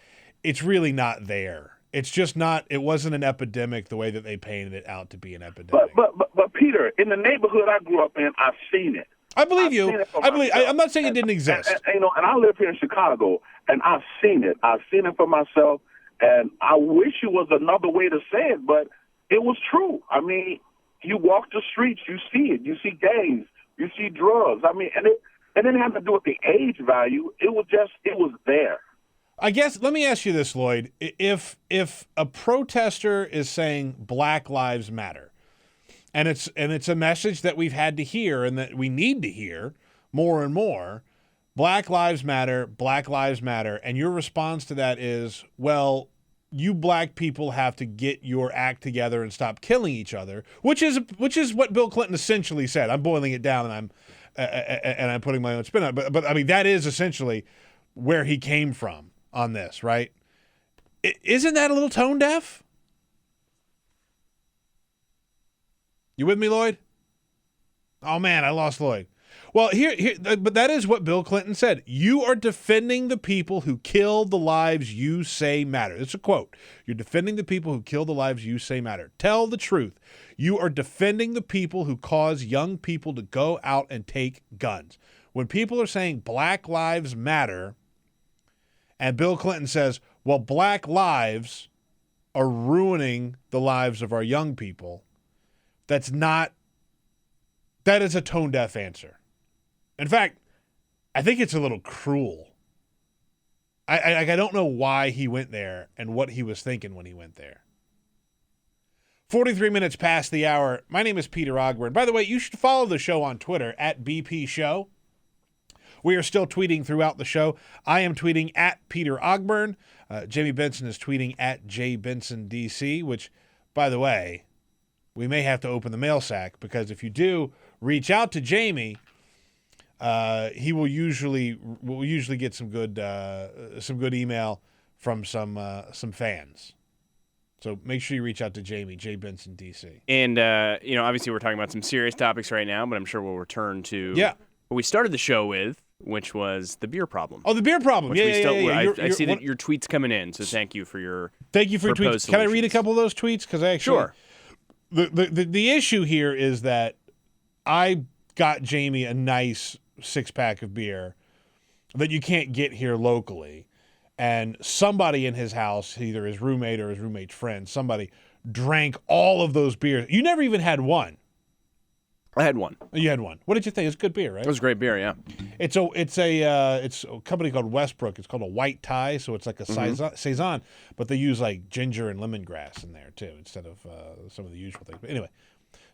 It's really not there. It's just not. It wasn't an epidemic the way that they painted it out to be an epidemic. But Peter, in the neighborhood I grew up in, I've seen it. I believe you. I believe. I'm not saying it didn't exist. And I live here in Chicago, and I've seen it. I've seen it for myself, and I wish it was another way to say it, but it was true. I mean, you walk the streets, you see it. You see gangs, you see drugs. I mean, and it didn't have to do with the age value. It was there. I guess, let me ask you this, Lloyd. If a protester is saying Black Lives Matter, and it's a message that we've had to hear and that we need to hear more and more, Black Lives Matter, and your response to that is, well, you black people have to get your act together and stop killing each other, which is what Bill Clinton essentially said. I'm boiling it down and I'm putting my own spin on it, but I mean that is essentially where he came from on this, right? Isn't that a little tone deaf? You with me, Lloyd? Oh man, I lost Lloyd. Well, but that is what Bill Clinton said. You are defending the people who kill the lives you say matter. It's a quote. You're defending the people who kill the lives you say matter. Tell the truth. You are defending the people who cause young people to go out and take guns. When people are saying Black Lives Matter, and Bill Clinton says, well, black lives are ruining the lives of our young people, that is a tone-deaf answer. In fact, I think it's a little cruel. I don't know why he went there and what he was thinking when he went there. 43 minutes past the hour. My name is Peter Ogburn. By the way, you should follow the show on Twitter at BP Show. We are still tweeting throughout the show. I am tweeting at Peter Ogburn. Jamie Benson is tweeting at JBensonDC, which, by the way, we may have to open the mail sack because if you do reach out to Jamie, he will usually get some good email from some fans. So make sure you reach out to Jamie, J Benson DC. And obviously we're talking about some serious topics right now, but I'm sure we'll return to what we started the show with, which was the beer problem. Oh, the beer problem. I see that your tweets coming in, so thank you for your tweets. Can I read a couple of those tweets? Because I actually sure. The issue here is that I got Jamie a nice 6-pack of beer that you can't get here locally, and somebody in his house, either his roommate or his roommate's friend, somebody drank all of those beers. You never even had one. I had one. You had one. What did you think? It's good beer, right? It was great beer, yeah. It's a company called Westbrook. It's called a white tie, so it's like a saison, but they use like ginger and lemongrass in there too instead of some of the usual things. But anyway,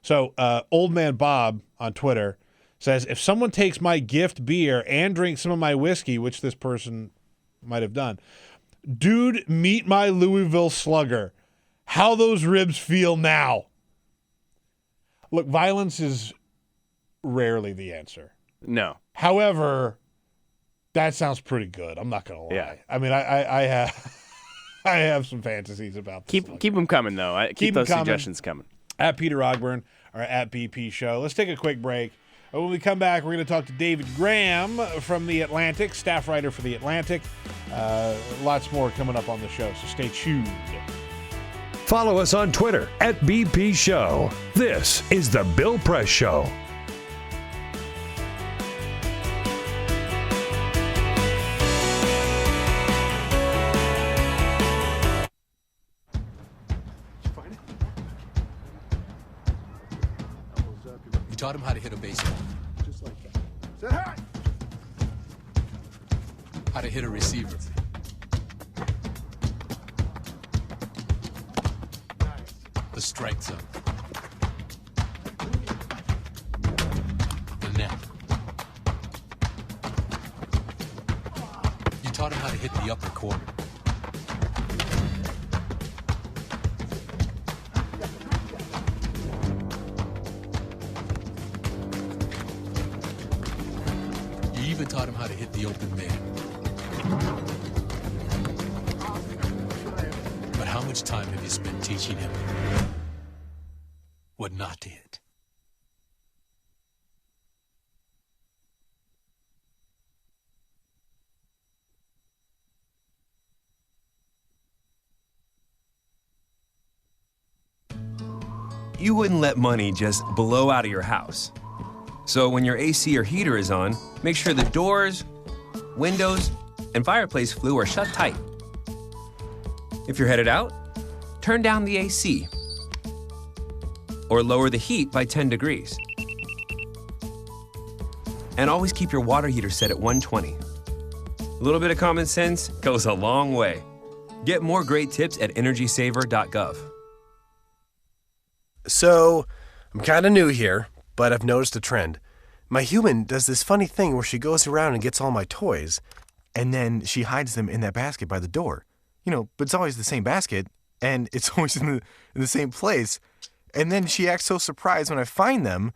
so Old Man Bob on Twitter says, if someone takes my gift beer and drinks some of my whiskey, which this person might have done, dude, meet my Louisville Slugger. How those ribs feel now. Look, violence is rarely the answer. No. However, that sounds pretty good. I'm not going to lie. Yeah. I mean, I have some fantasies about this. Keep them coming, though. Keep those suggestions coming. At Peter Ogburn or at BP Show. Let's take a quick break. When we come back, we're going to talk to David Graham from The Atlantic, staff writer for The Atlantic. Lots more coming up on the show, so stay tuned. Follow us on Twitter at BP Show. This is The Bill Press Show. You taught him how to hit a baseball. Just like that. Say hi! How to hit a receiver. The strike zone. The net. You taught him how to hit the upper corner. You even taught him how to hit the open man. But how much time have you spent teaching him what not to hit? You wouldn't let money just blow out of your house. So when your AC or heater is on, make sure the doors, windows, and fireplace flue are shut tight. If you're headed out, turn down the AC or lower the heat by 10 degrees. And always keep your water heater set at 120. A little bit of common sense goes a long way. Get more great tips at energysaver.gov. So, I'm kind of new here, but I've noticed a trend. My human does this funny thing where she goes around and gets all my toys, and then she hides them in that basket by the door. But it's always the same basket, and it's always in the same place. And then she acts so surprised when I find them,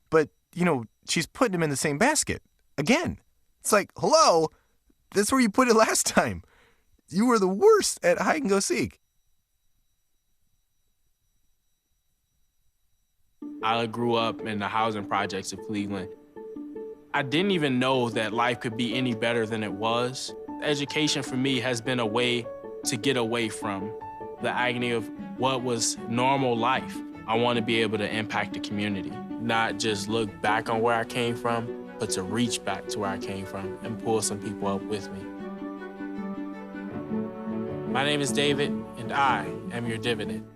but, she's putting them in the same basket. Again. It's like, hello, that's where you put it last time. You were the worst at hide and go seek. I grew up in the housing projects of Cleveland. I didn't even know that life could be any better than it was. Education for me has been a way to get away from the agony of what was normal life. I want to be able to impact the community, not just look back on where I came from, but to reach back to where I came from and pull some people up with me. My name is David, and I am your dividend.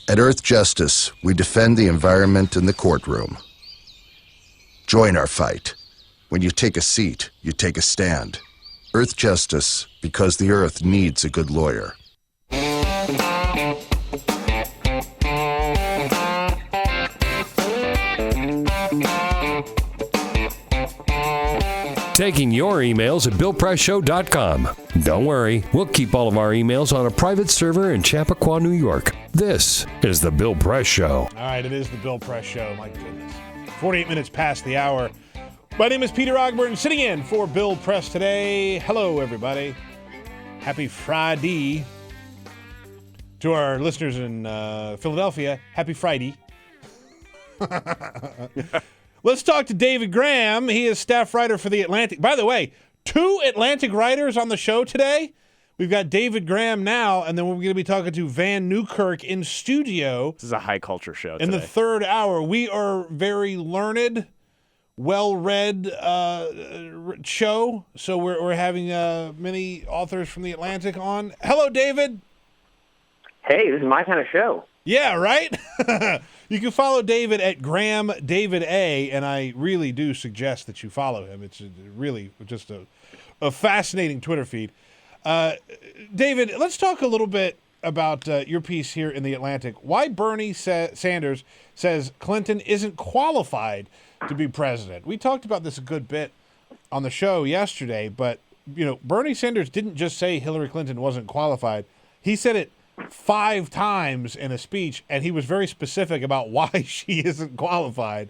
At Earth Justice, we defend the environment in the courtroom. Join our fight. When you take a seat, you take a stand. Earth Justice, because the Earth needs a good lawyer. Taking your emails at BillPressShow.com. Don't worry, we'll keep all of our emails on a private server in Chappaqua, New York. This is The Bill Press Show. All right, it is The Bill Press Show. My goodness. 48 minutes past the hour. My name is Peter Ogburn, sitting in for Bill Press today. Hello, everybody. Happy Friday. To our listeners in Philadelphia, happy Friday. Let's talk to David Graham. He is staff writer for The Atlantic. By the way, 2 Atlantic writers on the show today. We've got David Graham now, and then we're going to be talking to Van Newkirk in studio. This is a high culture show in today. the third hour. We are very learned, well-read show, so we're having many authors from The Atlantic on. Hello, David. Hey, this is my kind of show. Yeah, right? You can follow David at Graham David A, and I really do suggest that you follow him. It's really just a fascinating Twitter feed. David, let's talk a little bit about your piece here in The Atlantic. Why Bernie Sanders says Clinton isn't qualified to be president. We talked about this a good bit on the show yesterday, but Bernie Sanders didn't just say Hillary Clinton wasn't qualified. He said it 5 times in a speech, and he was very specific about why she isn't qualified.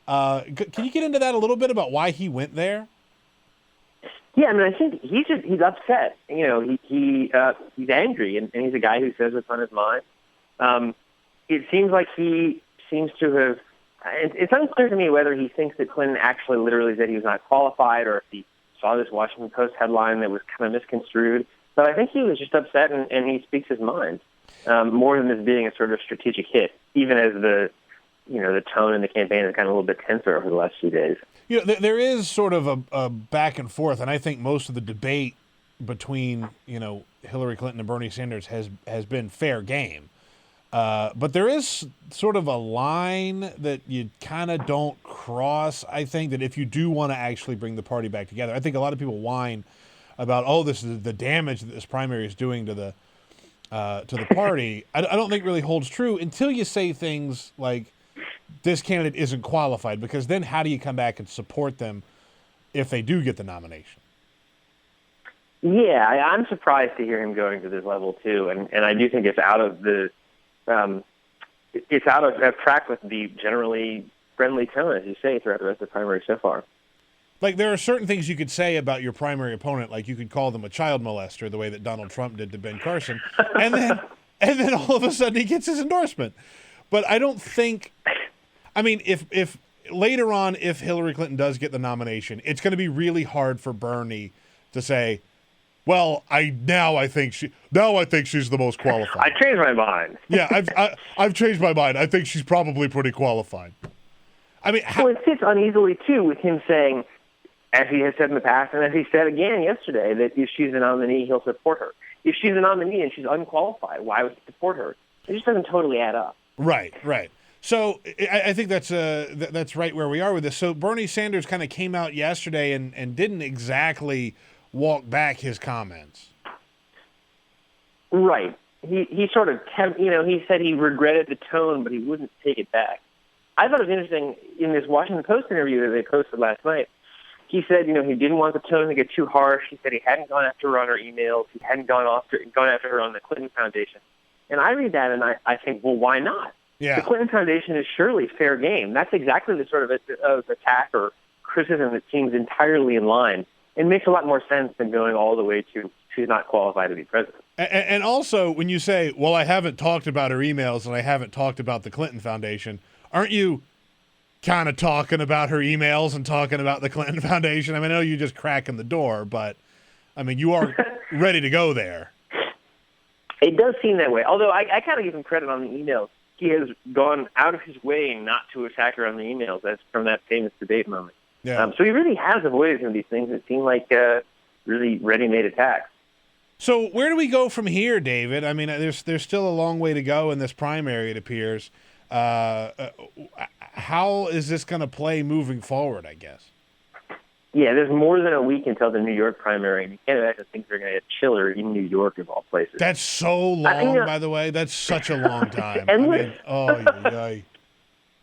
Can you get into that a little bit about why he went there? Yeah, I mean, I think he's upset. He's angry, and he's a guy who says what's on his mind. It seems like he seems to have. It's unclear to me whether he thinks that Clinton actually literally said he was not qualified, or if he saw this Washington Post headline that was kind of misconstrued. But I think he was just upset, and he speaks his mind more than this being a sort of strategic hit, even as the tone in the campaign is kind of a little bit tenser over the last few days. There is sort of a back and forth, and I think most of the debate between Hillary Clinton and Bernie Sanders has been fair game. But there is sort of a line that you kind of don't cross, I think, that if you do want to actually bring the party back together. I think a lot of people whine about, this is the damage that this primary is doing to the party. I don't think really holds true until you say things like this candidate isn't qualified, because then how do you come back and support them if they do get the nomination? Yeah, I'm surprised to hear him going to this level too, and I do think it's out of track with the generally friendly tone, as you say, throughout the rest of the primary so far. Like, there are certain things you could say about your primary opponent, like you could call them a child molester, the way that Donald Trump did to Ben Carson, and then all of a sudden he gets his endorsement. But I don't think, I mean, if later on, if Hillary Clinton does get the nomination, it's going to be really hard for Bernie to say, well, I think she's the most qualified. I changed my mind. Yeah, I've changed my mind. I think she's probably pretty qualified. I mean, well, it fits uneasily too with him saying, as he has said in the past, and as he said again yesterday, that if she's a nominee, he'll support her. If she's a nominee and she's unqualified, why would he support her? It just doesn't totally add up. Right. So I think that's right where we are with this. So Bernie Sanders kind of came out yesterday and didn't exactly walk back his comments. Right. He sort of, he said he regretted the tone, but he wouldn't take it back. I thought it was interesting in this Washington Post interview that they posted last night. He said, he didn't want the tone to get too harsh. He said he hadn't gone after her on her emails. He hadn't gone after her on the Clinton Foundation. And I read that and I think, well, why not? Yeah. The Clinton Foundation is surely fair game. That's exactly the sort of attack or criticism that seems entirely in line and makes a lot more sense than going all the way to she's not qualified to be president. And also, when you say, well, I haven't talked about her emails and I haven't talked about the Clinton Foundation, aren't you kind of talking about her emails and talking about the Clinton Foundation? I mean, I know you're just cracking the door, but, I mean, you are ready to go there. It does seem that way, although I kind of give him credit on the emails. He has gone out of his way not to attack her on the emails. That's from that famous debate moment. Yeah. So he really has avoided some of these things that seem like really ready-made attacks. So where do we go from here, David? I mean, there's still a long way to go in this primary, it appears. How is this going to play moving forward, I guess? Yeah, there's more than a week until the New York primary, and you can't imagine things are going to get chiller in New York of all places. That's so long, by the way. That's such a long time.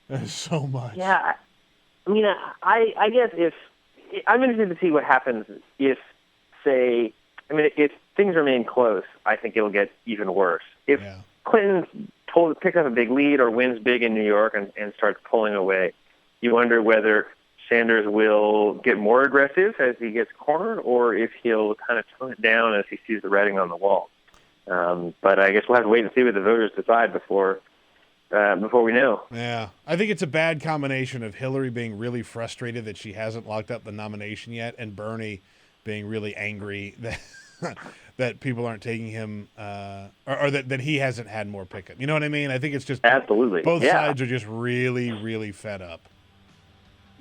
That's so much. Yeah, I mean, I guess if I'm interested to see what happens if, say, if things remain close, I think it'll get even worse. If Clinton picks up a big lead or wins big in New York and starts pulling away, you wonder whether Sanders will get more aggressive as he gets cornered, or if he'll kind of tone it down as he sees the writing on the wall. But I guess we'll have to wait and see what the voters decide before we know. Yeah, I think it's a bad combination of Hillary being really frustrated that she hasn't locked up the nomination yet, and Bernie being really angry that people aren't taking him, or that he hasn't had more pickup. You know what I mean? I think it's just absolutely both sides are just really, really fed up.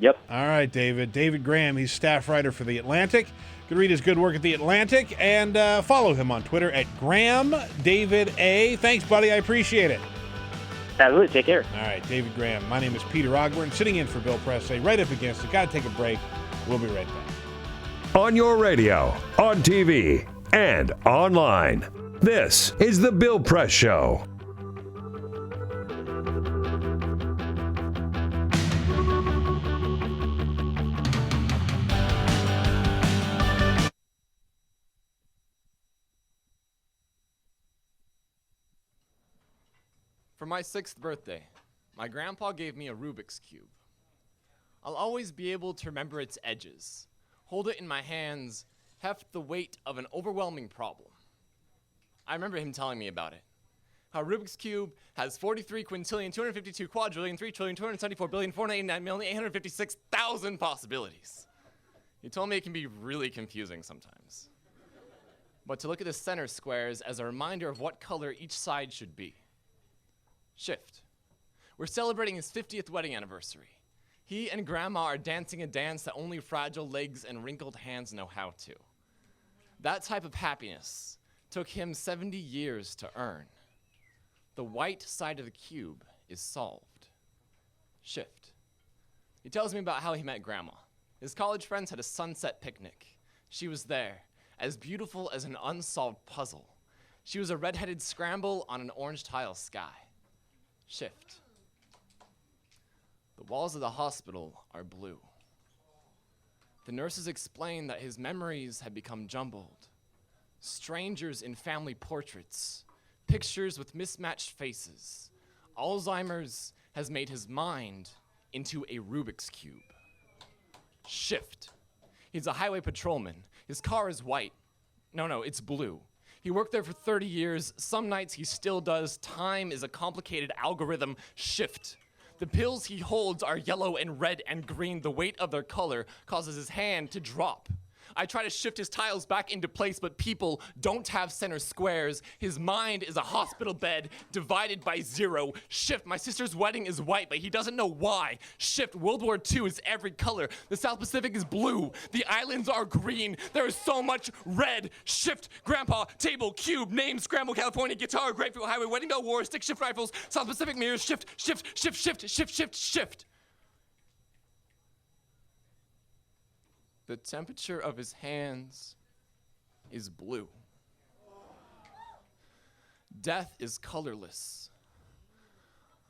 Yep. All right, David. David Graham, he's staff writer for The Atlantic. You can read his good work at The Atlantic and follow him on Twitter at GrahamDavidA. Thanks, buddy. I appreciate it. Absolutely. Take care. All right, David Graham. My name is Peter Ogburn, sitting in for Bill Pressey, right up against it. Got to take a break. We'll be right back. On your radio, on TV, and online. This is The Bill Press Show. For my 6th birthday, my grandpa gave me a Rubik's Cube. I'll always be able to remember its edges, hold it in my hands, heft the weight of an overwhelming problem. I remember him telling me about it. How Rubik's Cube has 43 quintillion, 252 quadrillion, 3 trillion, 274 billion, 489,856,000 possibilities. He told me it can be really confusing sometimes. But to look at the center squares as a reminder of what color each side should be. Shift. We're celebrating his 50th wedding anniversary. He and Grandma are dancing a dance that only fragile legs and wrinkled hands know how to. That type of happiness took him 70 years to earn. The white side of the cube is solved. Shift. He tells me about how he met Grandma. His college friends had a sunset picnic. She was there, as beautiful as an unsolved puzzle. She was a red-headed scramble on an orange tile sky. Shift. The walls of the hospital are blue. The nurses explain that his memories had become jumbled. Strangers in family portraits, pictures with mismatched faces. Alzheimer's has made his mind into a Rubik's Cube. Shift. He's a highway patrolman. His car is white. No, it's blue. He worked there for 30 years. Some nights he still does. Time is a complicated algorithm shift. The pills he holds are yellow and red and green. The weight of their color causes his hand to drop. I try to shift his tiles back into place, but people don't have center squares. His mind is a hospital bed divided by zero. Shift, my sister's wedding is white, but he doesn't know why. Shift, World War II is every color. The South Pacific is blue. The islands are green. There is so much red. Shift, grandpa, table, cube, name, scramble, California, guitar, grapefruit, highway, wedding bell, war, stick shift rifles, South Pacific mirrors, shift, shift, shift, shift, shift, shift, shift. The temperature of his hands is blue. Death is colorless.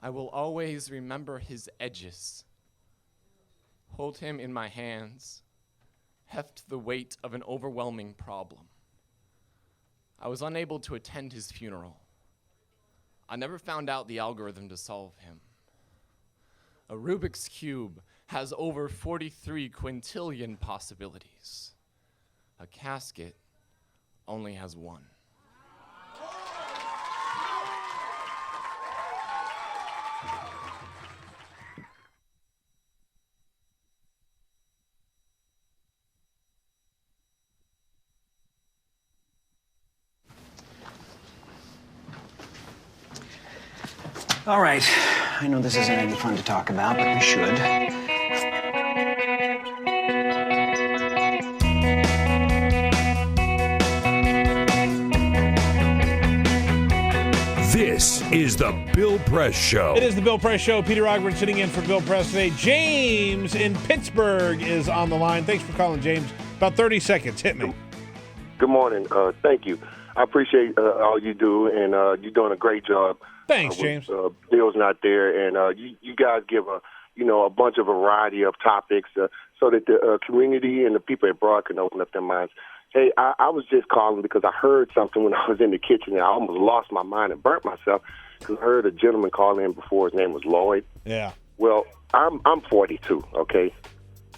I will always remember his edges. Hold him in my hands. Heft the weight of an overwhelming problem. I was unable to attend his funeral. I never found out the algorithm to solve him. A Rubik's Cube has over 43 quintillion possibilities. A casket only has one. All right. I know this isn't any fun to talk about, but we should. This is the Bill Press Show. It is the Bill Press Show. Peter Ogburn sitting in for Bill Press today. James in Pittsburgh is on the line. Thanks for calling, James. About 30 seconds. Hit me. Good morning. Thank you. I appreciate all you do, and you're doing a great job. Thanks, James. Bill's not there, and you guys give a bunch of variety of topics so that the community and the people abroad can open up their minds. Hey, I was just calling because I heard something when I was in the kitchen, and I almost lost my mind and burnt myself because I heard a gentleman call in before. His name was Lloyd. Yeah. Well, I'm 42, okay?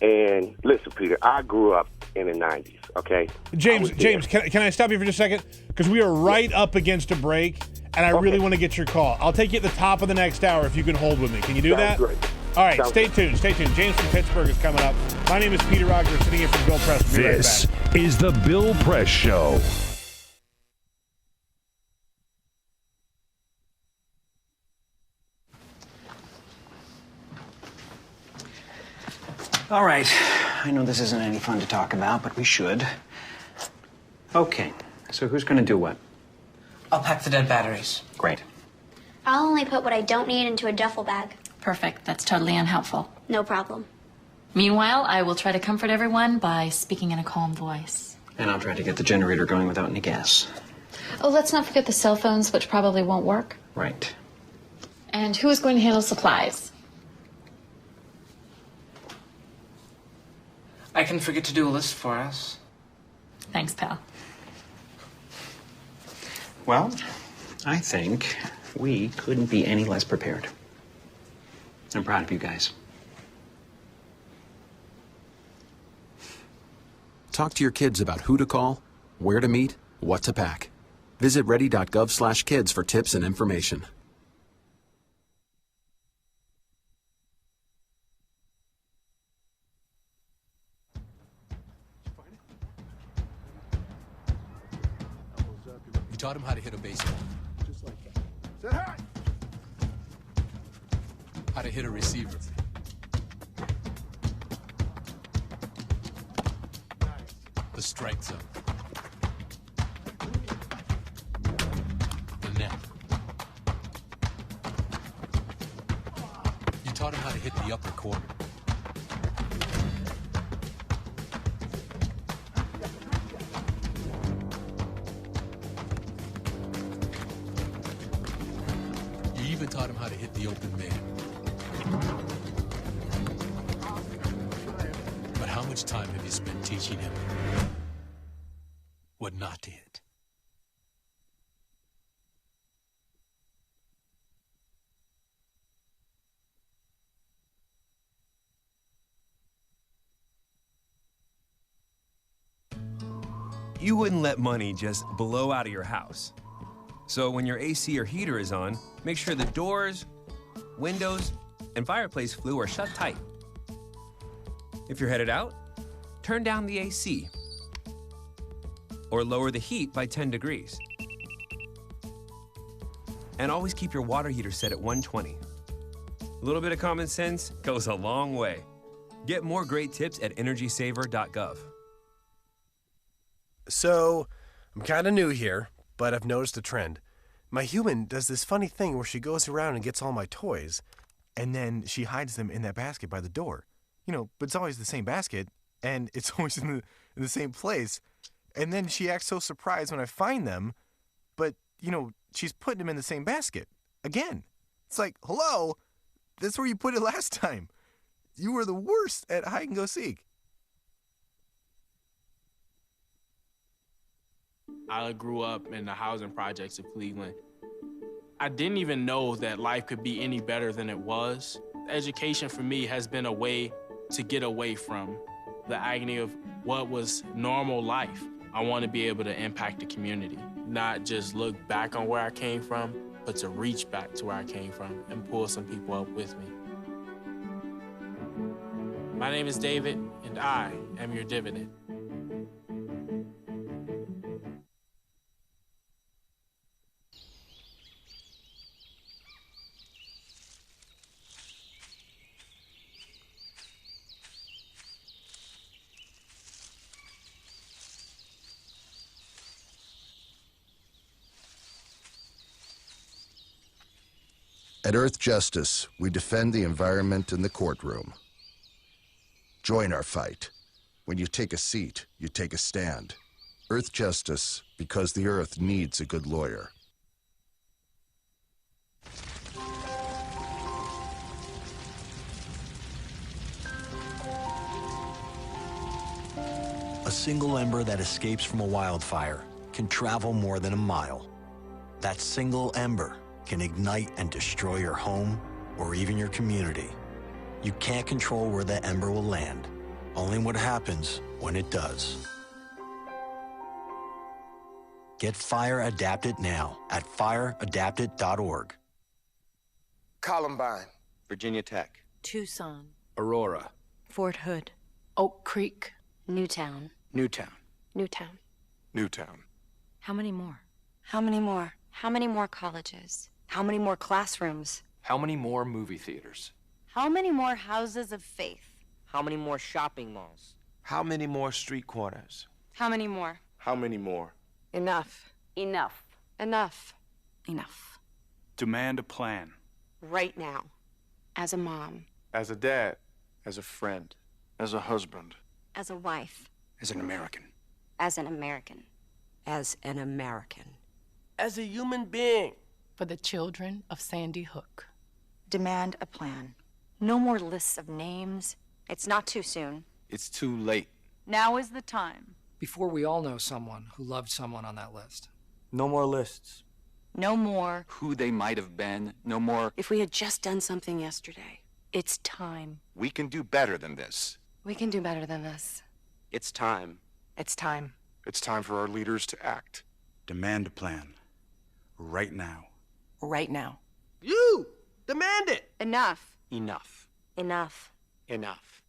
And listen, Peter, I grew up in the 90s, okay? James, can I stop you for just a second? Because we are right up against a break, and I really want to get your call. I'll take you at the top of the next hour if you can hold with me. Can you do that? Great. All right, Sounds stay tuned. James from Pittsburgh is coming up. My name is Peter Ogburn, sitting in for Bill Press. We'll be right This back. is the Bill Press Show. All right. I know this isn't any fun to talk about, but we should. Okay. So who's going to do what? I'll pack the dead batteries. Great. I'll only put what I don't need into a duffel bag. Perfect. That's totally unhelpful. No problem. Meanwhile, I will try to comfort everyone by speaking in a calm voice. And I'll try to get the generator going without any gas. Oh, let's not forget the cell phones, which probably won't work. Right. And who is going to handle supplies? I can forget to do a list for us. Thanks, pal. Well, I think we couldn't be any less prepared. I'm proud of you guys. Talk to your kids about who to call, where to meet, what to pack. Visit ready.gov/kids for tips and information. You taught him how to hit a baseball. Just like that. Say hi. How to hit a receiver. The strike zone. The net. You taught him how to hit the upper corner. You even taught him how to hit the open man. But how much time have you spent teaching him what not to hit? You wouldn't let money just blow out of your house. So when your AC or heater is on, make sure the doors, windows, and fireplace flue are shut tight. If you're headed out, turn down the AC or lower the heat by 10 degrees. And always keep your water heater set at 120. A little bit of common sense goes a long way. Get more great tips at energysaver.gov. So, I'm kind of new here, but I've noticed a trend. My human does this funny thing where she goes around and gets all my toys, and then she hides them in that basket by the door. But it's always the same basket, and it's always in the same place. And then she acts so surprised when I find them, but, she's putting them in the same basket. Again. It's like, hello? That's where you put it last time. You were the worst at hide and go seek. I grew up in the housing projects of Cleveland. I didn't even know that life could be any better than it was. Education for me has been a way to get away from the agony of what was normal life. I want to be able to impact the community, not just look back on where I came from, but to reach back to where I came from and pull some people up with me. My name is David, and I am your dividend. At Earth Justice, we defend the environment in the courtroom. Join our fight. When you take a seat, you take a stand. Earth Justice, because the Earth needs a good lawyer. A single ember that escapes from a wildfire can travel more than a mile. That single ember can ignite and destroy your home or even your community. You can't control where that ember will land, only what happens when it does. Get Fire Adapted now at fireadapted.org. Columbine, Virginia Tech, Tucson, Aurora, Fort Hood, Oak Creek, Newtown. Newtown, Newtown. Newtown. How many more? How many more? How many more colleges? How many more classrooms? How many more movie theaters? How many more houses of faith? How many more shopping malls? How many more street corners? How many more? How many more? Enough. Enough. Enough. Enough. Demand a plan. Right now. As a mom. As a dad, as a friend, as a husband, As a wife. as an American. As an American. As an American. As a human being. For the children of Sandy Hook. Demand a plan. No more lists of names. It's not too soon. It's too late. Now is the time. Before we all know someone who loved someone on that list. No more lists. No more. Who they might have been. No more. If we had just done something yesterday. It's time. We can do better than this. We can do better than this. It's time. It's time. It's time for our leaders to act. Demand a plan. Right now. Right now. You! Demand it! Enough. Enough. Enough. Enough.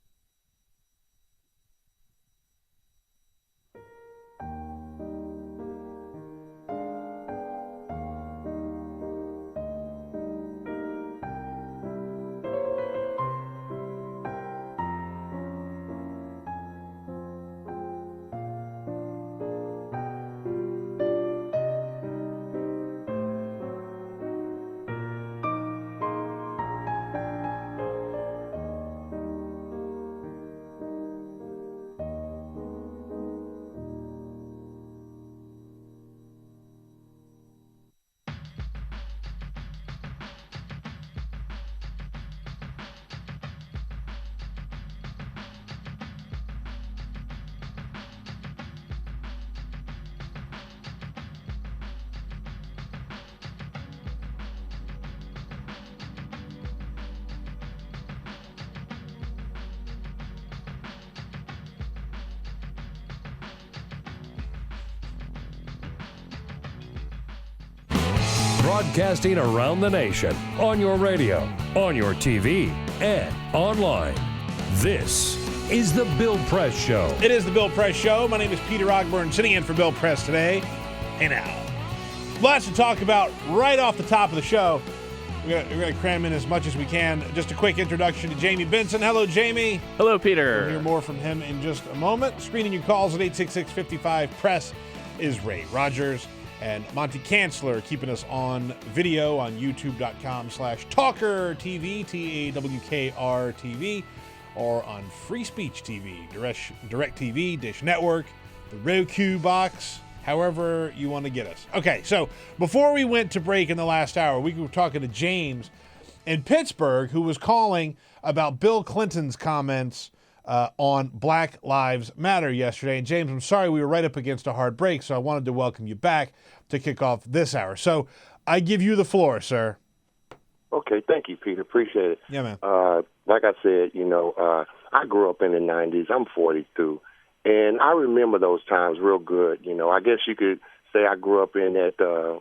broadcasting around the nation, on your radio, on your TV, and online. This is The Bill Press Show. It is The Bill Press Show. My name is Peter Ogburn, sitting in for Bill Press today. Hey now. Lots to talk about right off the top of the show. We're going to cram in as much as we can. Just a quick introduction to Jamie Benson. Hello, Jamie. Hello, Peter. We'll hear more from him in just a moment. Screening your calls at 866-55-PRESS is Ray Rogers and Monty Kanzler, keeping us on video on youtube.com/TawkrTV, TAWKR-TV, or on Free Speech TV, Direct TV, Dish Network, the Roku box, however you want to get us. Okay, so before we went to break in the last hour, we were talking to James in Pittsburgh, who was calling about Bill Clinton's comments on Black Lives Matter yesterday. And James, I'm sorry we were right up against a hard break, so I wanted to welcome you back to kick off this hour. So I give you the floor, sir. Okay, thank you, Peter. Appreciate it. Yeah, man. Like I said, I grew up in the 90s. I'm 42. And I remember those times real good. I guess you could say I grew up in that,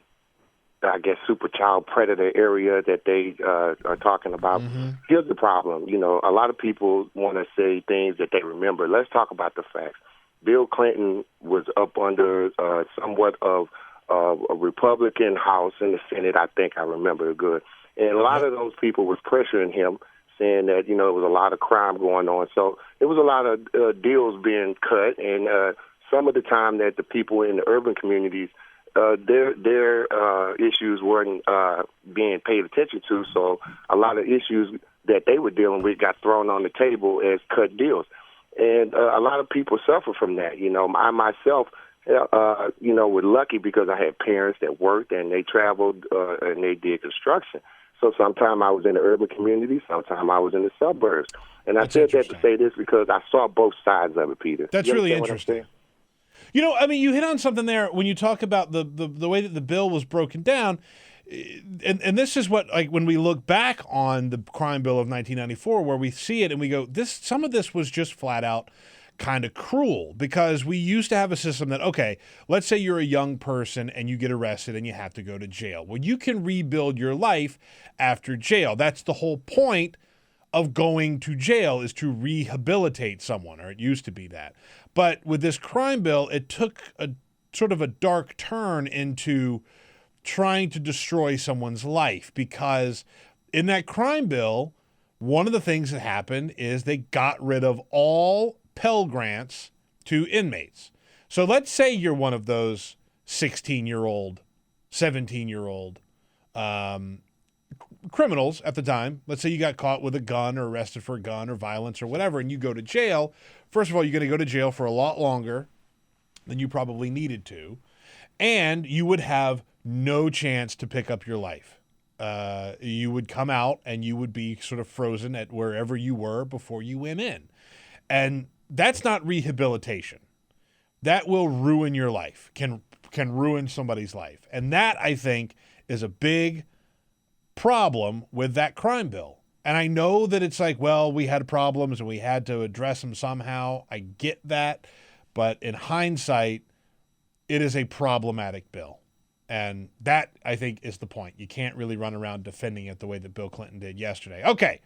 super child predator area that they are talking about. Mm-hmm. Here's the problem. A lot of people want to say things that they remember. Let's talk about the facts. Bill Clinton was up under somewhat of a Republican House in the Senate. I think I remember it good. And a lot of those people was pressuring him, saying that, there was a lot of crime going on. So it was a lot of deals being cut. And some of the time that the people in the urban communities, their issues weren't being paid attention to. So a lot of issues that they were dealing with got thrown on the table as cut deals. And a lot of people suffer from that. I myself, was lucky because I had parents that worked and they traveled and they did construction. So sometimes I was in the urban community, sometimes I was in the suburbs. And I said that to say this because I saw both sides of it, Peter. That's really interesting. You hit on something there when you talk about the way that the bill was broken down. And this is what, like, when we look back on the crime bill of 1994, where we see it and we go, some of this was just flat out kind of cruel, because we used to have a system that, okay, let's say you're a young person and you get arrested and you have to go to jail. Well, you can rebuild your life after jail. That's the whole point of going to jail, is to rehabilitate someone, or it used to be that. But with this crime bill, it took a sort of a dark turn into trying to destroy someone's life, because in that crime bill, one of the things that happened is they got rid of all Pell Grants to inmates. So let's say you're one of those 16-year-old, 17-year-old criminals at the time. Let's say you got caught with a gun or arrested for a gun or violence or whatever, and you go to jail. First of all, you're going to go to jail for a lot longer than you probably needed to, and you would have no chance to pick up your life. You would come out and you would be sort of frozen at wherever you were before you went in. And that's not rehabilitation. That will ruin your life, can ruin somebody's life. And that, I think, is a big problem with that crime bill. And I know that it's like, well, we had problems and we had to address them somehow. I get that. But in hindsight, it is a problematic bill. And that, I think, is the point. You can't really run around defending it the way that Bill Clinton did yesterday. Okay.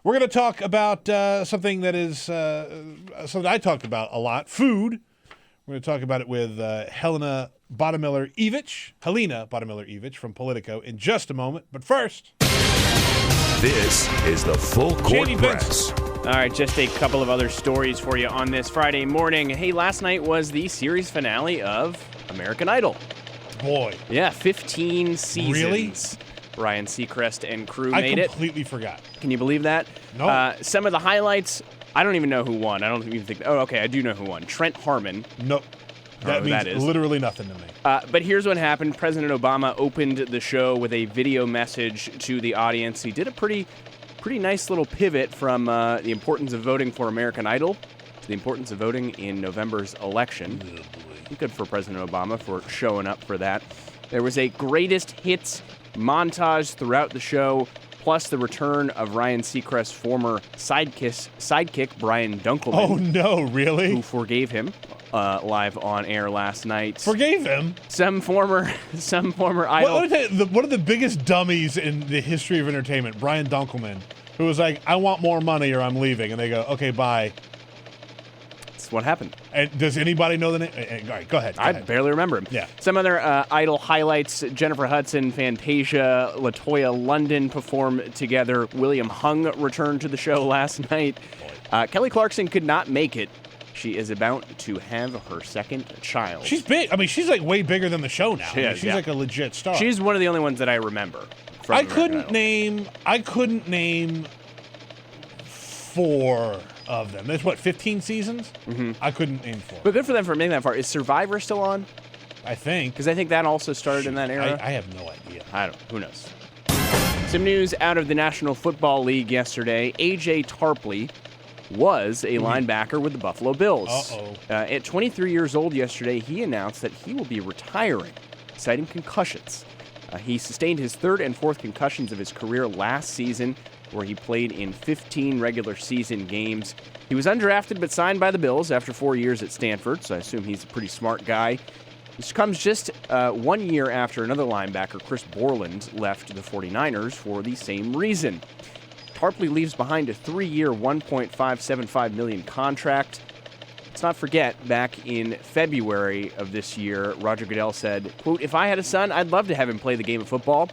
We're going to talk about something that is something I talk about a lot, food. We're going to talk about it with Helena Bodemiller-Evich from Politico in just a moment. But first, this is the Full Court Press. All right, just a couple of other stories for you on this Friday morning. Hey, last night was the series finale of American Idol. Boy. Yeah, 15 seasons. Really? Ryan Seacrest and crew made it. I completely forgot. Can you believe that? No. Some of the highlights, I don't even know who won. I don't even think. Oh, okay, I do know who won. Trent Harmon. Nope. That means literally nothing to me. But here's what happened. President Obama opened the show with a video message to the audience. He did a pretty nice little pivot from the importance of voting for American Idol to the importance of voting in November's election. Good for President Obama for showing up for that. There was a greatest hits montage throughout the show. plus the return of Ryan Seacrest's former sidekick Brian Dunkelman. Oh, no, really? Who forgave him live on air last night. Forgave him? Some former idol. One of the biggest dummies in the history of entertainment, Brian Dunkelman, who was like, I want more money or I'm leaving. And they go, okay, bye. That's what happened. And does anybody know the name? All right, go ahead. I barely remember him. Yeah. Some other idol highlights: Jennifer Hudson, Fantasia, LaToya London perform together. William Hung returned to the show last night. Kelly Clarkson could not make it. She is about to have her second child. She's big. I mean, she's like way bigger than the show now. She's like a legit star. She's one of the only ones that I remember. I couldn't name 4 of them. There's 15 seasons? Mm-hmm. I couldn't name 4. But good for them for making that far. Is Survivor still on? I think. Because I think that also started in that era. I have no idea. Who knows? Some news out of the National Football League yesterday. A.J. Tarpley was a linebacker with the Buffalo Bills. At 23 years old yesterday, he announced that he will be retiring, citing concussions. He sustained his 3rd and 4th concussions of his career last season, where he played in 15 regular season games. He was undrafted but signed by the Bills after 4 years at Stanford, so I assume he's a pretty smart guy. This comes just 1 year after another linebacker, Chris Borland, left the 49ers for the same reason. Tarpley leaves behind a 3-year, $1.575 million contract. Let's not forget, back in February of this year, Roger Goodell said, quote, "If I had a son, I'd love to have him play the game of football.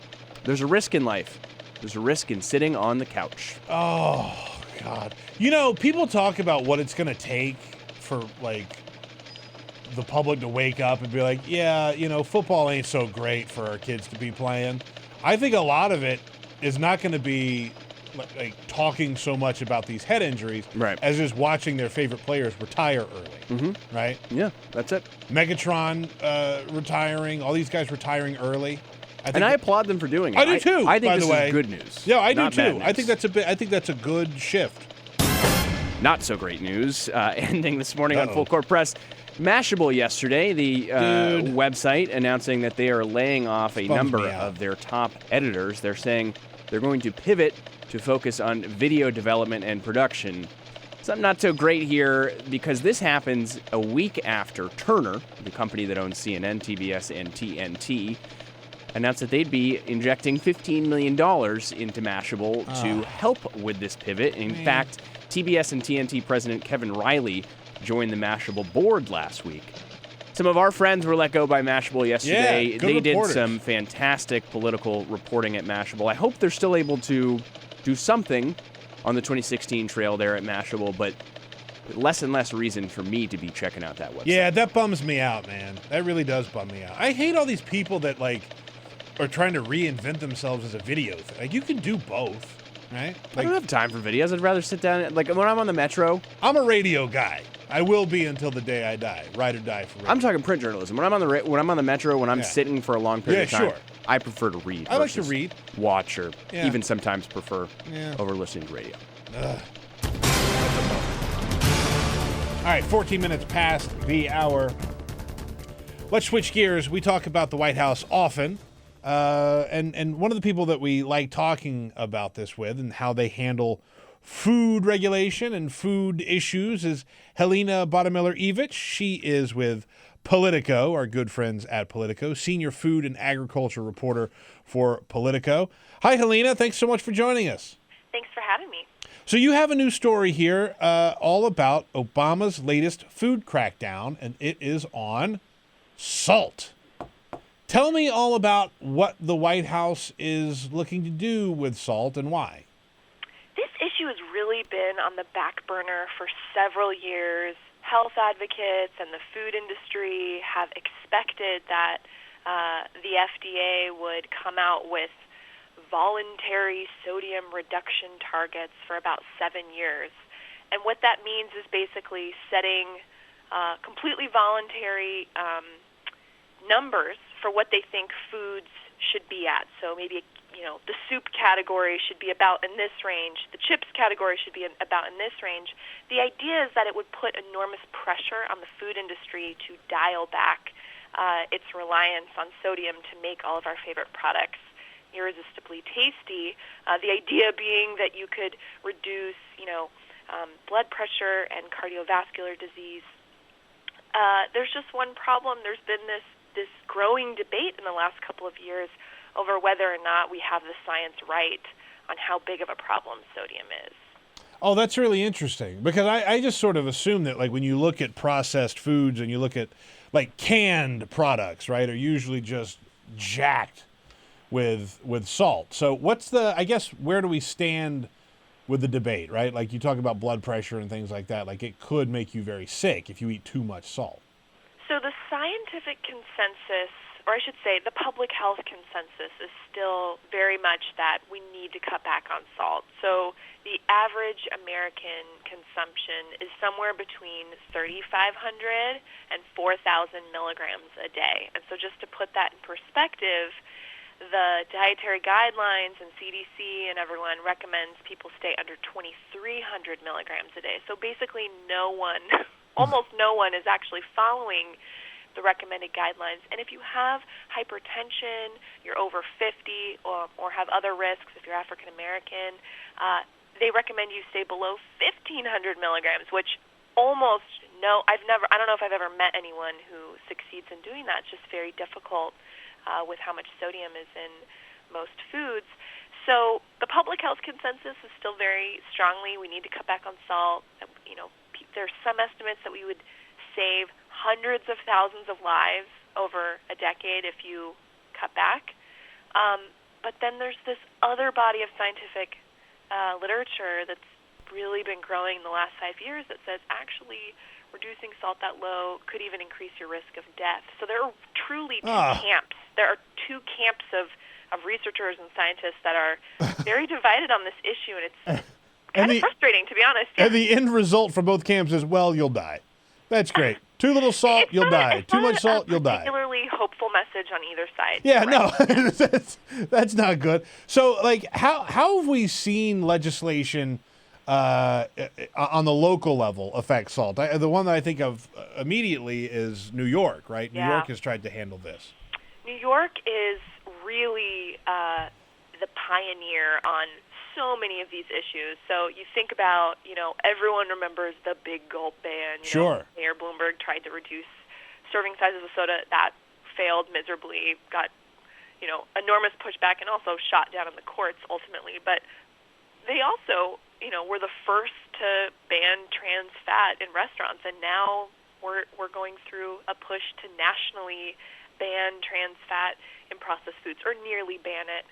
There's a risk in life. There's a risk in sitting on the couch." Oh, God. You know, people talk about what it's going to take for, like, the public to wake up and be like, yeah, you know, football ain't so great for our kids to be playing. I think a lot of it is not going to be like talking so much about these head injuries as just watching their favorite players retire early, right? Yeah, that's it. Megatron retiring, all these guys retiring early. I applaud them for doing it. I do too. I think by this the way. is good news. Yeah, I do not too. bad news. I think that's a good shift. Not so great news. Ending this morning on Full Court Press. Mashable yesterday, the website announcing that they are laying off a number of their top editors. They're saying they're going to pivot to focus on video development and production. Something not so great here because this happens a week after Turner, the company that owns CNN, TBS, and TNT, announced that they'd be injecting $15 million into Mashable to help with this pivot. In fact, TBS and TNT president Kevin Riley joined the Mashable board last week. Some of our friends were let go by Mashable yesterday. Yeah, they reporters. did some fantastic political reporting at Mashable. I hope they're still able to do something on the 2016 trail there at Mashable, but less and less reason for me to be checking out that website. Yeah, that bums me out, man. That really does bum me out. I hate all these people that, like, are trying to reinvent themselves as a video thing. Like, you can do both, right? I Like, don't have time for videos. I'd rather sit down. Like, when I'm on the Metro. I'm a radio guy. I will be until the day I die. Ride or die for radio. I'm talking print journalism. When I'm on the Metro, when I'm sitting for a long period of time, sure. I prefer to read. I like to versus read. watch, or Yeah. even sometimes prefer Yeah. over listening to radio. All right, 14 minutes past the hour. Let's switch gears. We talk about the White House often. And one of the people that we like talking about this with and how they handle food regulation and food issues is Helena Bottomiller-Evich. She is with Politico, our good friends at Politico, senior food and agriculture reporter for Politico. Hi, Helena. Thanks so much for joining us. Thanks for having me. So you have a new story here all about Obama's latest food crackdown, and it is on salt. Tell me all about what the White House is looking to do with salt and why. This issue has really been on the back burner for several years. Health advocates and the food industry have expected that the FDA would come out with voluntary sodium reduction targets for about 7 years. And what that means is basically setting completely voluntary numbers for what they think foods should be at. So maybe, the soup category should be about in this range. The chips category should be about in this range. The idea is that it would put enormous pressure on the food industry to dial back its reliance on sodium to make all of our favorite products. irresistibly tasty. The idea being that you could reduce, blood pressure and cardiovascular disease. There's just one problem. There's been this growing debate in the last couple of years over whether or not we have the science right on how big of a problem sodium is. Oh, that's really interesting, because I just sort of assume that, like, when you look at processed foods and you look at, like, canned products, right, are usually just jacked with salt. So where do we stand with the debate, right? Like, you talk about blood pressure and things like that. Like, it could make you very sick if you eat too much salt. So the scientific consensus, or I should say the public health consensus, is still very much that we need to cut back on salt. So the average American consumption is somewhere between 3,500 and 4,000 milligrams a day. And so just to put that in perspective, the dietary guidelines and CDC and everyone recommends people stay under 2,300 milligrams a day. So basically almost no one is actually following the recommended guidelines. And if you have hypertension, you're over 50, or have other risks, if you're African American, they recommend you stay below 1,500 milligrams, which I don't know if I've ever met anyone who succeeds in doing that. It's just very difficult with how much sodium is in most foods. So the public health consensus is still very strongly, we need to cut back on salt. There's some estimates that we would save hundreds of thousands of lives over a decade if you cut back. But then there's this other body of scientific literature that's really been growing in the last 5 years that says actually reducing salt that low could even increase your risk of death. So there are truly two camps. There are two camps of researchers and scientists that are very divided on this issue, and it's kind of frustrating, to be honest. And the end result for both camps is, well, you'll die. That's great. Too little salt, you'll die. Too much salt, you'll die. Particularly hopeful message on either side. Yeah, no, that's not good. So, like, how have we seen legislation on the local level affect salt? The one that I think of immediately is New York, right? Yeah. New York has tried to handle this. New York is really the pioneer on so many of these issues. So you think about, everyone remembers the big gulp ban. Sure. Mayor Bloomberg tried to reduce serving sizes of soda. That failed miserably, got, enormous pushback, and also shot down in the courts ultimately. But they also, were the first to ban trans fat in restaurants, and now we're going through a push to nationally ban trans fat in processed foods, or nearly ban it.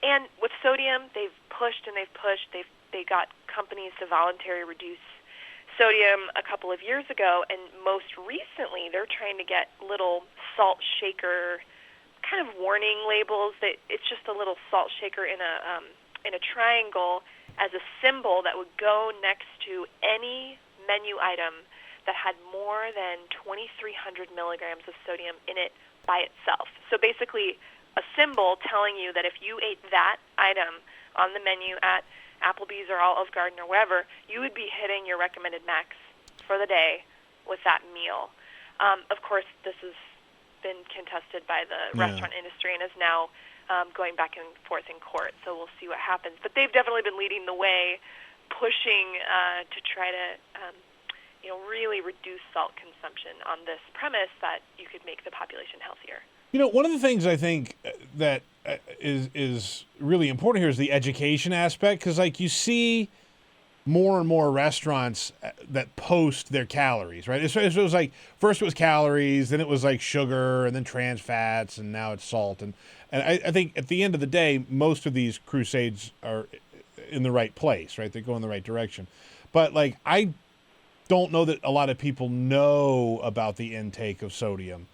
And with sodium, they've pushed and they've pushed. They got companies to voluntarily reduce sodium a couple of years ago, and most recently they're trying to get little salt shaker kind of warning labels. It's just a little salt shaker in a triangle as a symbol that would go next to any menu item that had more than 2,300 milligrams of sodium in it by itself. So basically, a symbol telling you that if you ate that item on the menu at Applebee's or Olive Garden or wherever, you would be hitting your recommended max for the day with that meal. Of course, this has been contested by the restaurant industry and is now going back and forth in court, so we'll see what happens. But they've definitely been leading the way, pushing to try to really reduce salt consumption on this premise that you could make the population healthier. One of the things I think that is really important here is the education aspect, because, like, you see more and more restaurants that post their calories, right? It was like, first it was calories, then it was like sugar, and then trans fats, and now it's salt. And I think at the end of the day, most of these crusades are in the right place, right? They go in the right direction. But, like, I don't know that a lot of people know about the intake of sodium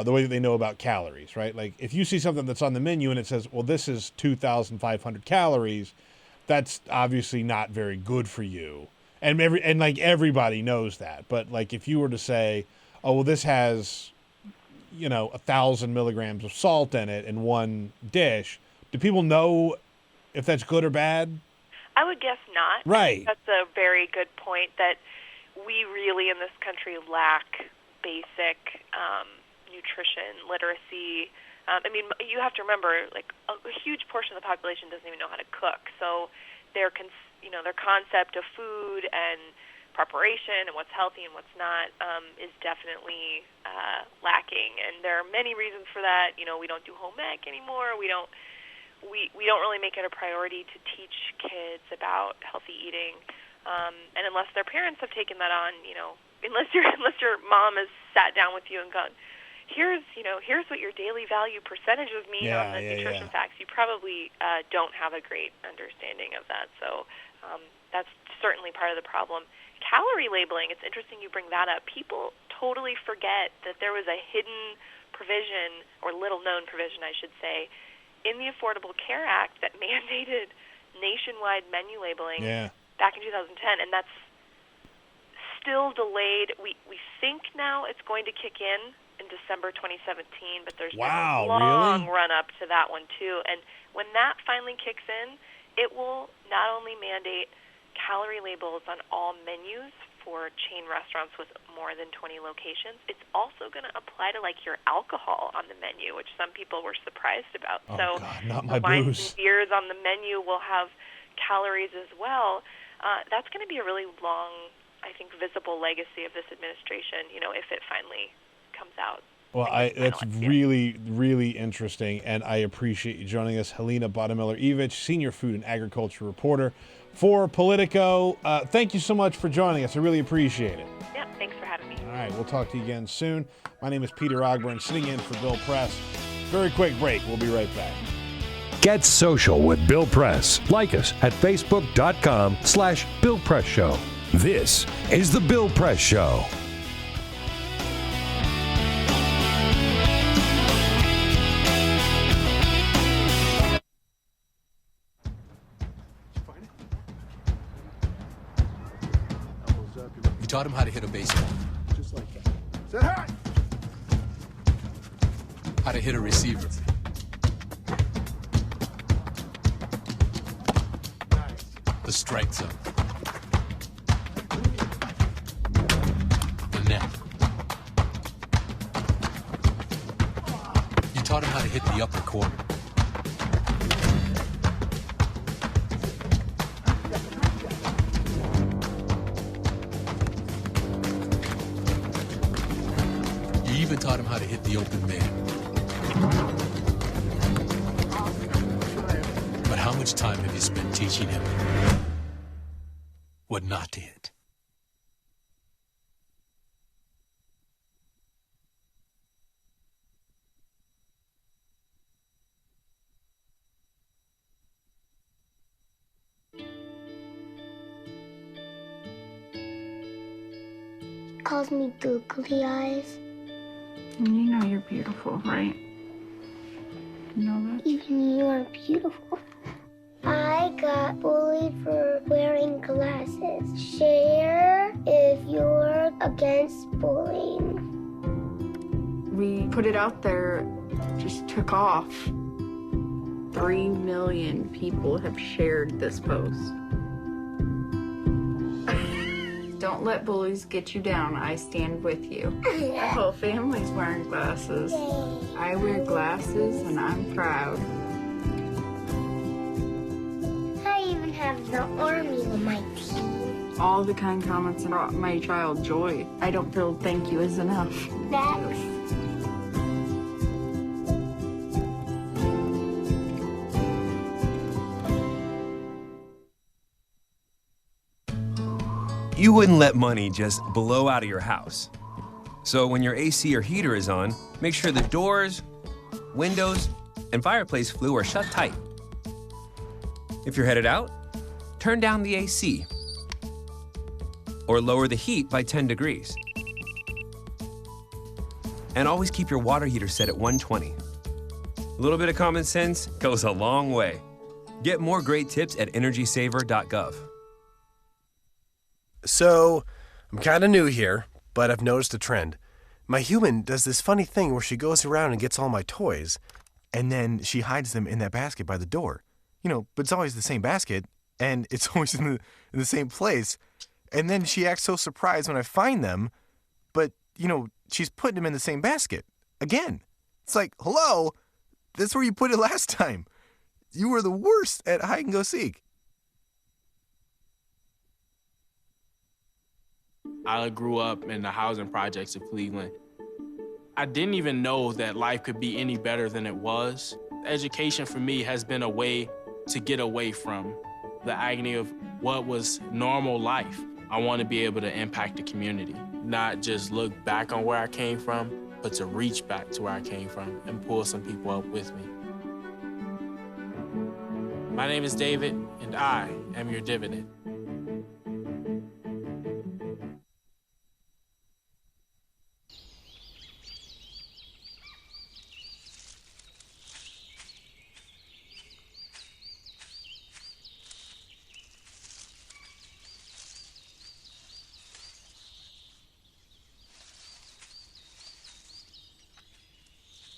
the way that they know about calories, right? Like, if you see something that's on the menu and it says, well, this is 2,500 calories, that's obviously not very good for you. And everybody knows that. But, like, if you were to say, oh, well, this has, 1,000 milligrams of salt in it in one dish, do people know if that's good or bad? I would guess not. Right. That's a very good point, that we really in this country lack basic nutrition literacy. I mean, you have to remember, like, a huge portion of the population doesn't even know how to cook. So their concept of food and preparation and what's healthy and what's not is definitely lacking. And there are many reasons for that. You know, we don't do home ec anymore. We don't really make it a priority to teach kids about healthy eating. And unless their parents have taken that on, you know, unless your mom has sat down with you and gone, here's what your daily value percentages mean on the nutrition facts, you probably don't have a great understanding of that. So that's certainly part of the problem. Calorie labeling, it's interesting you bring that up. People totally forget that there was a hidden provision, or little-known provision, I should say, in the Affordable Care Act that mandated nationwide menu labeling back in 2010, and that's still delayed. We think now it's going to kick in December 2017, but there's been a long run-up to that one, too. And when that finally kicks in, it will not only mandate calorie labels on all menus for chain restaurants with more than 20 locations, it's also going to apply to, like, your alcohol on the menu, which some people were surprised about. Oh, God, not my wines booze. and beers on the menu will have calories as well. That's going to be a really long, I think, visible legacy of this administration, you know, if it finally comes out. Well, that's really, really interesting, and I appreciate you joining us. Helena Bottomiller-Evich, Senior Food and Agriculture Reporter for Politico. Thank you so much for joining us. I really appreciate it. Yeah, thanks for having me. All right, we'll talk to you again soon. My name is Peter Ogburn, sitting in for Bill Press. Very quick break. We'll be right back. Get social with Bill Press. Like us at facebook.com/Bill Press Show. This is The Bill Press Show. You taught him how to hit a baseball. Just like that. Say hi! How to hit a receiver. The strike zone. The net. You taught him how to hit the upper corner. You even taught him how to hit the open man. But how much time have you spent teaching him what not to hit? Calls me googly eyes. You know you're beautiful, right? You know that? Even you are beautiful. I got bullied for wearing glasses. Share if you're against bullying. We put it out there, just took off. 3 million people have shared this post. Don't let bullies get you down. I stand with you. The whole family's wearing glasses. I wear glasses and I'm proud. I even have the army on my team. All the kind comments brought my child joy. I don't feel thank you is enough. Thanks. You wouldn't let money just blow out of your house. So when your AC or heater is on, make sure the doors, windows, and fireplace flue are shut tight. If you're headed out, turn down the AC or lower the heat by 10 degrees. And always keep your water heater set at 120. A little bit of common sense goes a long way. Get more great tips at energysaver.gov. So, I'm kind of new here, but I've noticed a trend. My human does this funny thing where she goes around and gets all my toys, and then she hides them in that basket by the door. You know, but it's always the same basket, and it's always in the same place. And then she acts so surprised when I find them, but, you know, she's putting them in the same basket. Again. It's like, hello? That's where you put it last time. You were the worst at hide and go seek. I grew up in the housing projects of Cleveland. I didn't even know that life could be any better than it was. Education for me has been a way to get away from the agony of what was normal life. I want to be able to impact the community, not just look back on where I came from, but to reach back to where I came from and pull some people up with me. My name is David, and I am your dividend.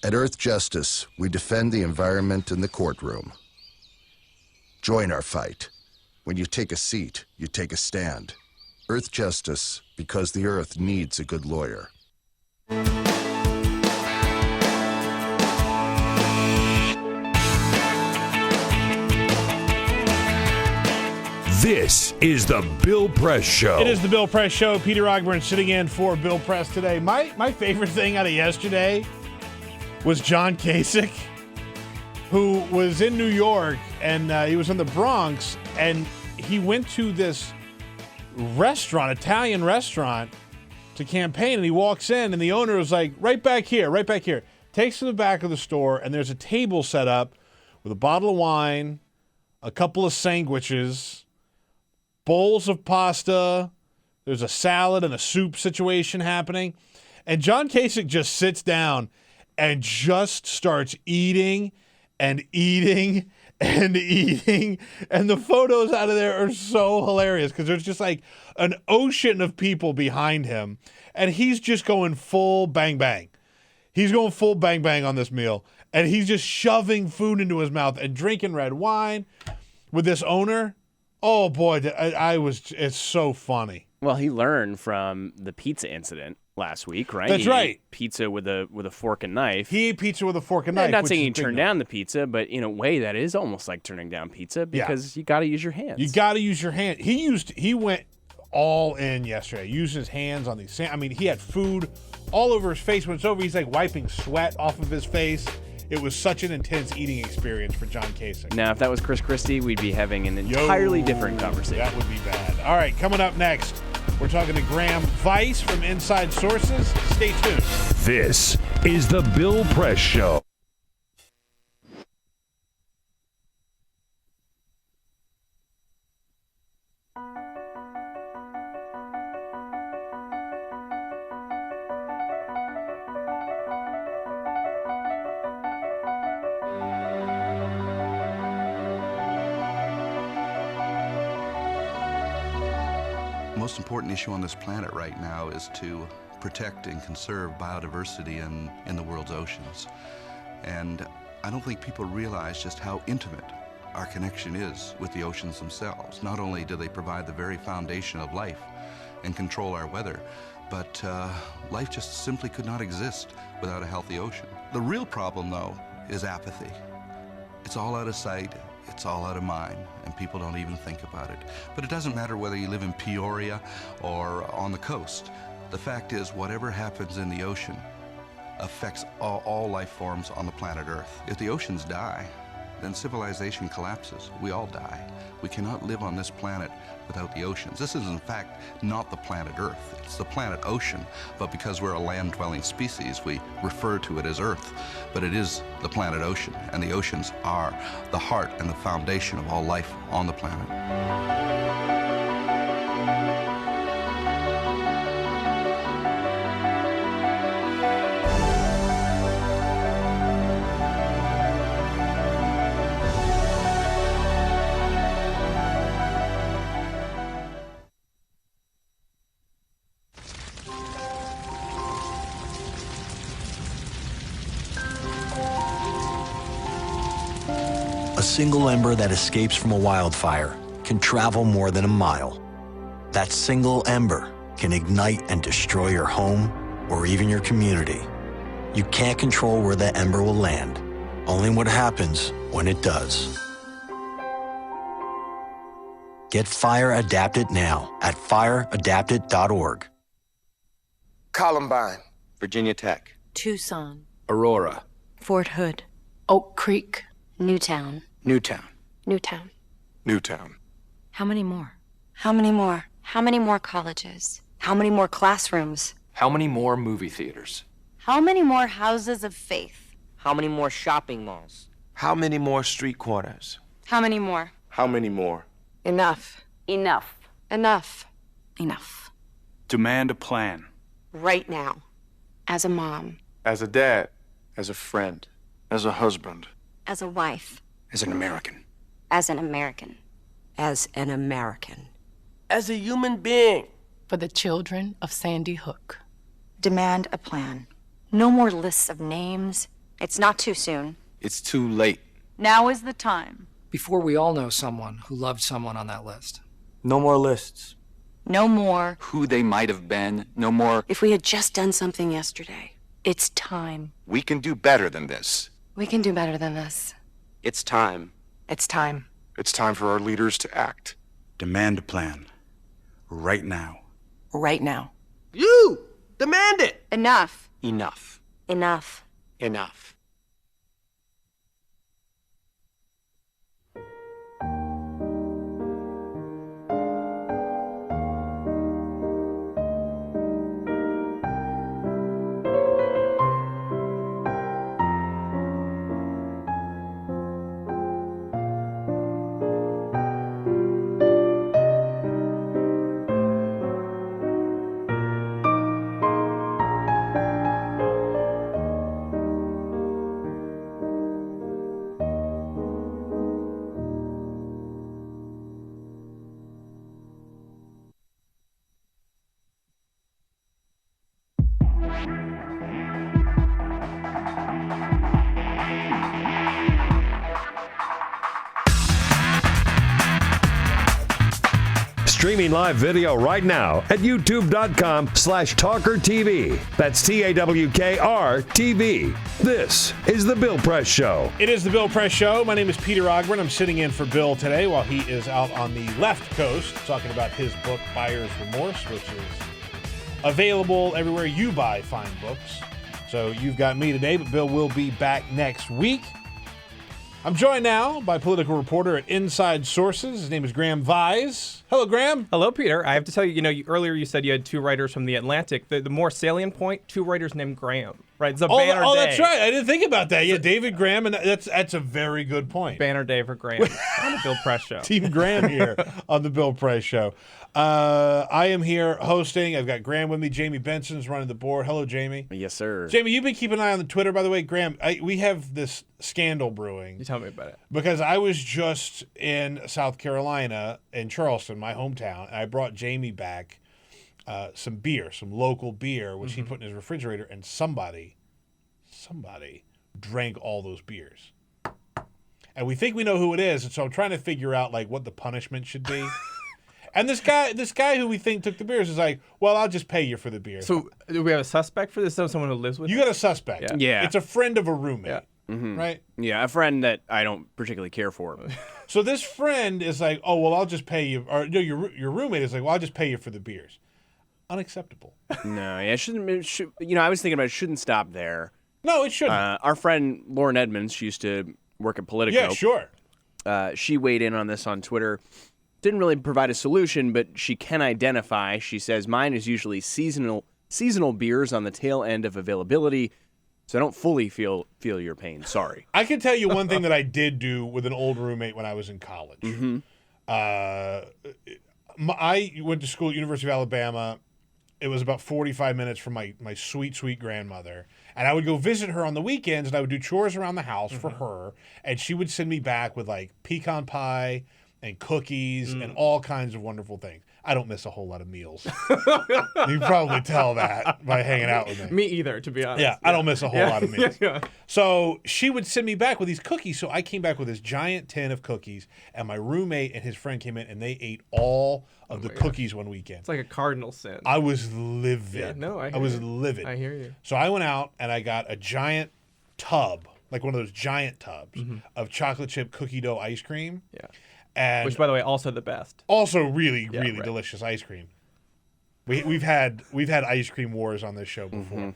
At Earth Justice, we defend the environment in the courtroom. Join our fight. When you take a seat, you take a stand. Earth Justice, because the earth needs a good lawyer. This is the Bill Press Show. It is the Bill Press Show. Peter Ogburn sitting in for Bill Press today. My favorite thing out of yesterday was John Kasich, who was in New York, and he was in the Bronx, and he went to this restaurant, Italian restaurant, to campaign, and he walks in, and the owner was like, right back here. Takes to the back of the store, and there's a table set up with a bottle of wine, a couple of sandwiches, bowls of pasta, there's a salad and a soup situation happening, and John Kasich just sits down and just starts eating and eating and eating. And the photos out of there are so hilarious because there's just like an ocean of people behind him. And he's just going full bang bang. He's going full bang bang on this meal. And he's just shoving food into his mouth and drinking red wine with this owner. Oh boy, it's so funny. Well, he learned from the pizza incident last week, right? That's right. Ate pizza with a fork and knife. He ate pizza with a fork and knife. I'm not saying he turned down the pizza, but in a way that is almost like turning down pizza because you got to use your hands. You got to use your hand. He went all in yesterday. Used his hands on these. I mean, he had food all over his face. When it's over, he's like wiping sweat off of his face. It was such an intense eating experience for John Kasich. Now, if that was Chris Christie, we'd be having an entirely different conversation. That would be bad. All right, coming up next, we're talking to Graham Weiss from Inside Sources. Stay tuned. This is the Bill Press Show. The most important issue on this planet right now is to protect and conserve biodiversity in the world's oceans. And I don't think people realize just how intimate our connection is with the oceans themselves. Not only do they provide the very foundation of life and control our weather, but life just simply could not exist without a healthy ocean. The real problem, though, is apathy. It's all out of sight. It's all out of mind, and people don't even think about it. But it doesn't matter whether you live in Peoria or on the coast. The fact is, whatever happens in the ocean affects all life forms on the planet Earth. If the oceans die, then civilization collapses. We all die. We cannot live on this planet without the oceans. This is, in fact, not the planet Earth. It's the planet ocean, but because we're a land-dwelling species, we refer to it as Earth. But it is the planet ocean, and the oceans are the heart and the foundation of all life on the planet. A single ember that escapes from a wildfire can travel more than a mile. That single ember can ignite and destroy your home or even your community. You can't control where the ember will land, only what happens when it does. Get Fire Adapted now at fireadapted.org. Columbine, Virginia Tech, Tucson, Aurora, Fort Hood, Oak Creek, Newtown, Newtown, Newtown. Newtown. How many more? How many more? How many more colleges? How many more classrooms? How many more movie theaters? How many more houses of faith? How many more shopping malls? How many more street corners? How many more? How many more? Enough. Enough. Enough. Enough. Demand a plan. Right now. As a mom. As a dad. As a friend. As a husband. As a wife. As an American. As an American. As an American. As a human being. For the children of Sandy Hook. Demand a plan. No more lists of names. It's not too soon. It's too late. Now is the time. Before we all know someone who loved someone on that list. No more lists. No more. Who they might have been. No more. If we had just done something yesterday. It's time. We can do better than this. We can do better than this. It's time. It's time. It's time for our leaders to act. Demand a plan. Right now. Right now. You! Demand it! Enough. Enough. Enough. Enough. Streaming live video right now at youtube.com/TawkrTV. That's TAWKR-TV. This is The Bill Press Show. It is the Bill Press Show. My name is Peter Ogburn. I'm sitting in for Bill today while he is out on the left coast talking about his book, Buyer's Remorse, which is available everywhere you buy fine books. So you've got me today, but Bill will be back next week. I'm joined now by political reporter at Inside Sources. His name is Graham Vise. Hello, Graham. Hello, Peter. I have to tell you, earlier you said you had two writers from The Atlantic. The more salient point, two writers named Graham, right? It's a banner day. That's right. I didn't think about that. Yeah, David Graham, and that's a very good point. Banner day for Graham on the Bill Press Show. Team Graham here on the Bill Press Show. I am here hosting. I've got Graham with me. Jamie Benson's running the board. Hello, Jamie. Yes, sir. Jamie, you've been keeping an eye on the Twitter, by the way. Graham, we have this scandal brewing. You tell me about it. Because I was just in South Carolina, in Charleston, my hometown, and I brought Jamie back some beer, some local beer, which he put in his refrigerator, and somebody drank all those beers. And we think we know who it is, and so I'm trying to figure out what the punishment should be. And this guy who we think took the beers is like, well, I'll just pay you for the beer. So do we have a suspect for this? Someone who lives with you? You got a suspect. Yeah. It's a friend of a roommate, right? Yeah, a friend that I don't particularly care for. So this friend is like, oh, well, I'll just pay you. Or no, your roommate is like, well, I'll just pay you for the beers. Unacceptable. No, yeah, I was thinking about it shouldn't stop there. No, it shouldn't. Our friend Lauren Edmonds, she used to work at Politico. Yeah, sure. She weighed in on this on Twitter. Didn't really provide a solution, but she can identify. She says, mine is usually seasonal beers on the tail end of availability, so I don't fully feel your pain. Sorry. I can tell you one thing that I did do with an old roommate when I was in college. I went to school at University of Alabama. It was about 45 minutes from my sweet, sweet grandmother. And I would go visit her on the weekends, and I would do chores around the house for her, and she would send me back with pecan pie and cookies and all kinds of wonderful things. I don't miss a whole lot of meals. You can probably tell that by hanging out with me. Me either, to be honest. Yeah, I don't miss a whole lot of meals. So she would send me back with these cookies. So I came back with this giant tin of cookies, and my roommate and his friend came in, and they ate all of the cookies one weekend. It's like a cardinal sin. I was livid. Yeah, no, I was livid. I hear you. So I went out, and I got a giant tub like one of those giant tubs of chocolate chip cookie dough ice cream. Yeah. And which, by the way, also the best. Also really delicious ice cream. We've had ice cream wars on this show before.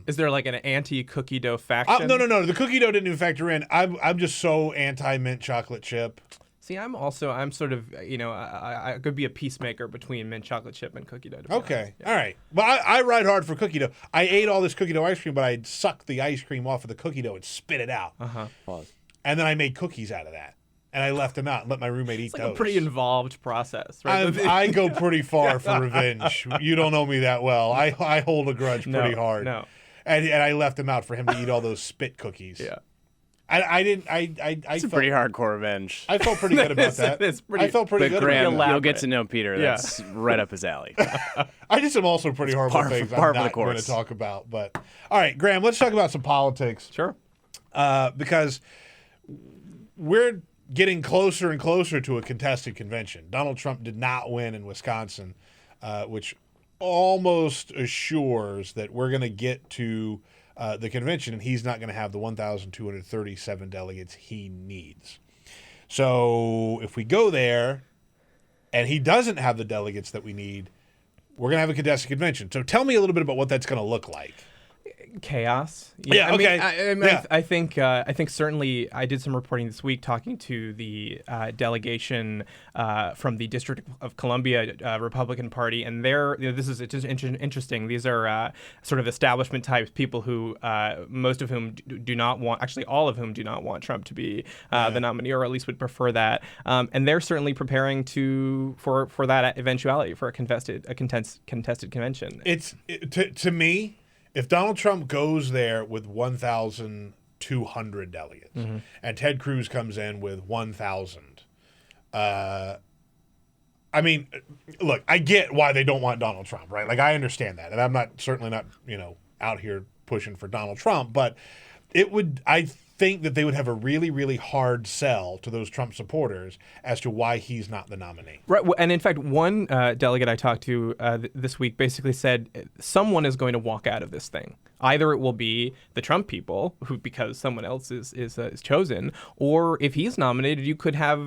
Is there like an anti-cookie dough faction? No. The cookie dough didn't even factor in. I'm just so anti mint chocolate chip. See, I'm sort of, I could be a peacemaker between mint chocolate chip and cookie dough. Okay, all right. Well, I ride hard for cookie dough. I ate all this cookie dough ice cream, but I'd suck the ice cream off of the cookie dough and spit it out. Pause. And then I made cookies out of that. And I left them out and let my roommate eat it's like those. a pretty involved process, right? I go pretty far for revenge. You don't know me that well. I hold a grudge pretty hard. No. And I left them out for him to eat all those spit cookies. Yeah. It's a pretty hardcore revenge. I felt pretty good about that. I felt pretty good Graham, about it. you'll get to know Peter. That's right up his alley. I did some also pretty horrible things I'm not going to talk about. But all right, Graham, let's talk about some politics. Sure. Because we're getting closer and closer to a contested convention. Donald Trump did not win in Wisconsin, which almost assures that we're going to get to the convention and he's not going to have the 1,237 delegates he needs. So if we go there and he doesn't have the delegates that we need, we're going to have a contested convention. So tell me a little bit about what that's going to look like. Chaos. Yeah, okay. I think certainly I did some reporting this week talking to the delegation from the District of Columbia Republican Party, and this is just interesting. These are sort of establishment types, people who most of whom do not want, actually all of whom do not want Trump to be the nominee, or at least would prefer that. And they're certainly preparing for that eventuality, for a contested convention. To me, if Donald Trump goes there with 1,200 delegates and Ted Cruz comes in with 1,000, I mean, look, I get why they don't want Donald Trump, right? Like, I understand that. And I'm certainly not, out here pushing for Donald Trump, but I think that they would have a really, really hard sell to those Trump supporters as to why he's not the nominee. Right. And in fact, one delegate I talked to this week basically said someone is going to walk out of this thing. Either it will be the Trump people, because someone else is chosen, or if he's nominated, you could have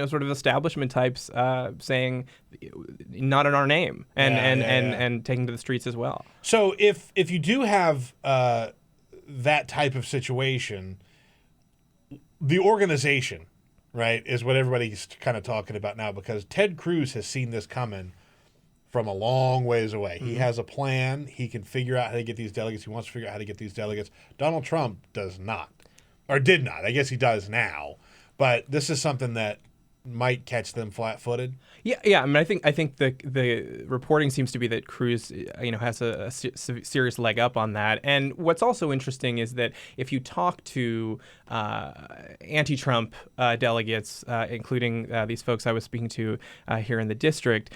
sort of establishment types saying not in our name and taking to the streets as well. So if you do have that type of situation, the organization, right, is what everybody's kind of talking about now, because Ted Cruz has seen this coming from a long ways away. He has a plan. He can figure out how to get these delegates. He wants to figure out how to get these delegates. Donald Trump does not, or did not. I guess he does now. But this is something that might catch them flat-footed. Yeah. I mean, I think the reporting seems to be that Cruz, has a serious leg up on that. And what's also interesting is that if you talk to anti-Trump delegates, including these folks I was speaking to here in the district,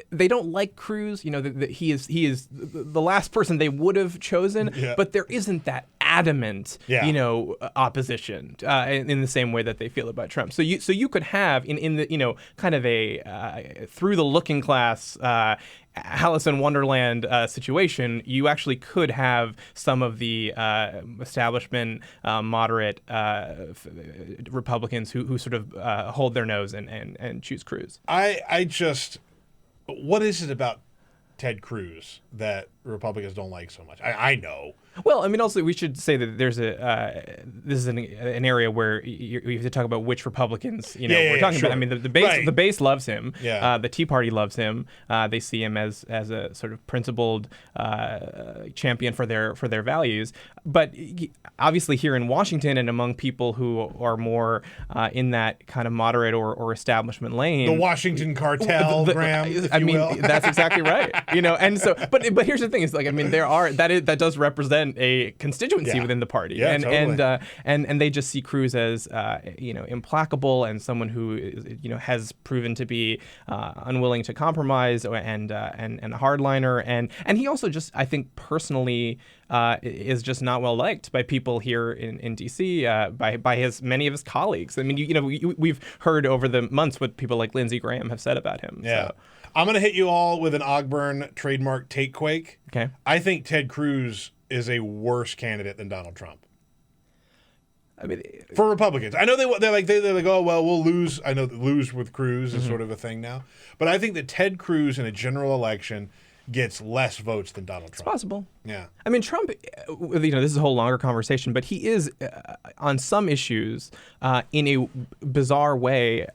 they don't like Cruz. He is the last person they would have chosen, but there isn't that adamant, opposition in the same way that they feel about Trump. So you could have in the kind of a through the looking glass Alice in Wonderland situation, you actually could have some of the establishment moderate Republicans who sort of hold their nose and choose Cruz. What is it about Ted Cruz that Republicans don't like so much? I know. Well, I mean, also we should say that there's this is an area where you have to talk about which Republicans we're talking about. I mean, the base loves him. Yeah. The Tea Party loves him. They see him as a sort of principled champion for their values. But obviously here in Washington and among people who are more in that kind of moderate or establishment lane, the Washington cartel, Graham. I mean, that's exactly right. And so, but here's the thing: is like, I mean, that does represent a constituency within the party, totally. and they just see Cruz as implacable and someone who has proven to be unwilling to compromise and a hardliner, and he also just, I think, personally is just not well liked by people here in D.C. By many of his colleagues. I mean, we've heard over the months what people like Lindsey Graham have said about him. Yeah. So. I'm going to hit you all with an Ogburn trademark takequake. Okay. I think Ted Cruz is a worse candidate than Donald Trump. I mean, for Republicans, I know they're like, oh well, we'll lose. I know that lose with Cruz is sort of a thing now, but I think that Ted Cruz in a general election gets less votes than Donald Trump. It's possible. Yeah. I mean, Trump, this is a whole longer conversation, but he is, on some issues, in a bizarre way,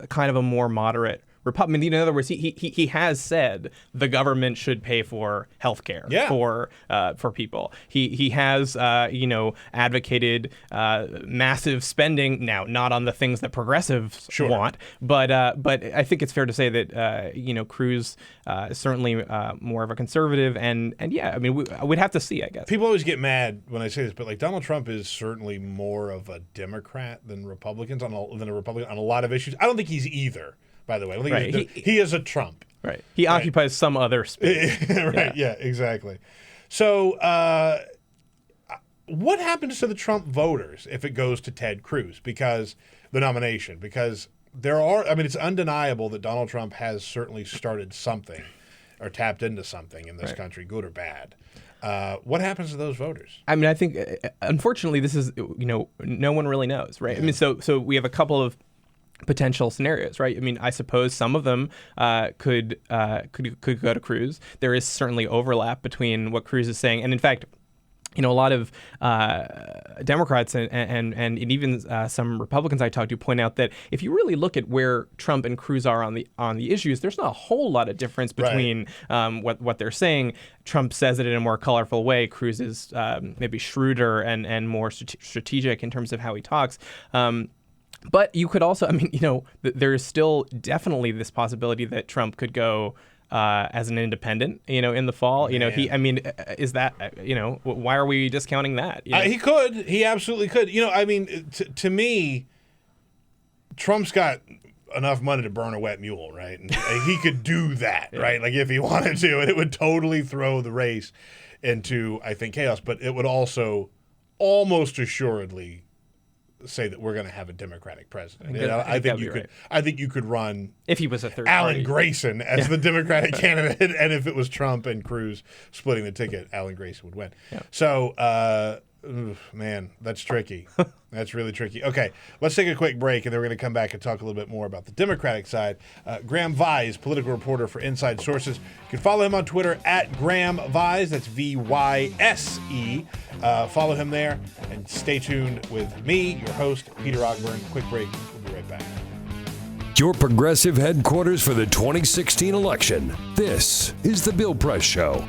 kind of a more moderate Republican. In other words, he has said the government should pay for health care for people. He has advocated massive spending, now not on the things that progressives want, but I think it's fair to say that Cruz is certainly more of a conservative, and yeah, I mean we'd have to see, I guess. People always get mad when I say this, but like Donald Trump is certainly more of a Democrat than Republicans on a lot of issues. I don't think he's either. By the way, I don't think he is a Trump. Right. He occupies some other space. Right. Yeah, exactly. So what happens to the Trump voters if it goes to Ted Cruz because the nomination? Because it's undeniable that Donald Trump has certainly started something or tapped into something in this country, good or bad. What happens to those voters? I mean, I think, unfortunately, this is, no one really knows, right? Yeah. I mean, so we have a couple of potential scenarios, right? I mean, I suppose some of them could go to Cruz. There is certainly overlap between what Cruz is saying, and in fact, a lot of Democrats and even some Republicans I talked to point out that if you really look at where Trump and Cruz are on the issues, there's not a whole lot of difference between what they're saying. Trump says it in a more colorful way. Cruz is maybe shrewder and more strategic in terms of how he talks. But you could also, there is still definitely this possibility that Trump could go as an independent, in the fall. Is that, why are we discounting that? He could. He absolutely could. To me, Trump's got enough money to burn a wet mule, right? And he could do that, right? Like if he wanted to, and it would totally throw the race into, I think, chaos. But it would also almost assuredly say that we're going to have a Democratic president. I think you could run if he was a third Alan party. Grayson as the Democratic candidate, and if it was Trump and Cruz splitting the ticket, Alan Grayson would win. Yeah. So, man, that's tricky. That's really tricky. Okay, let's take a quick break, and then we're going to come back and talk a little bit more about the Democratic side. Graham Vyse, political reporter for Inside Sources. You can follow him on Twitter at Graham Vyse. That's VYSE. Follow him there, and stay tuned with me, your host, Peter Ogburn. Quick break. We'll be right back. Your progressive headquarters for the 2016 election. This is The Bill Press Show.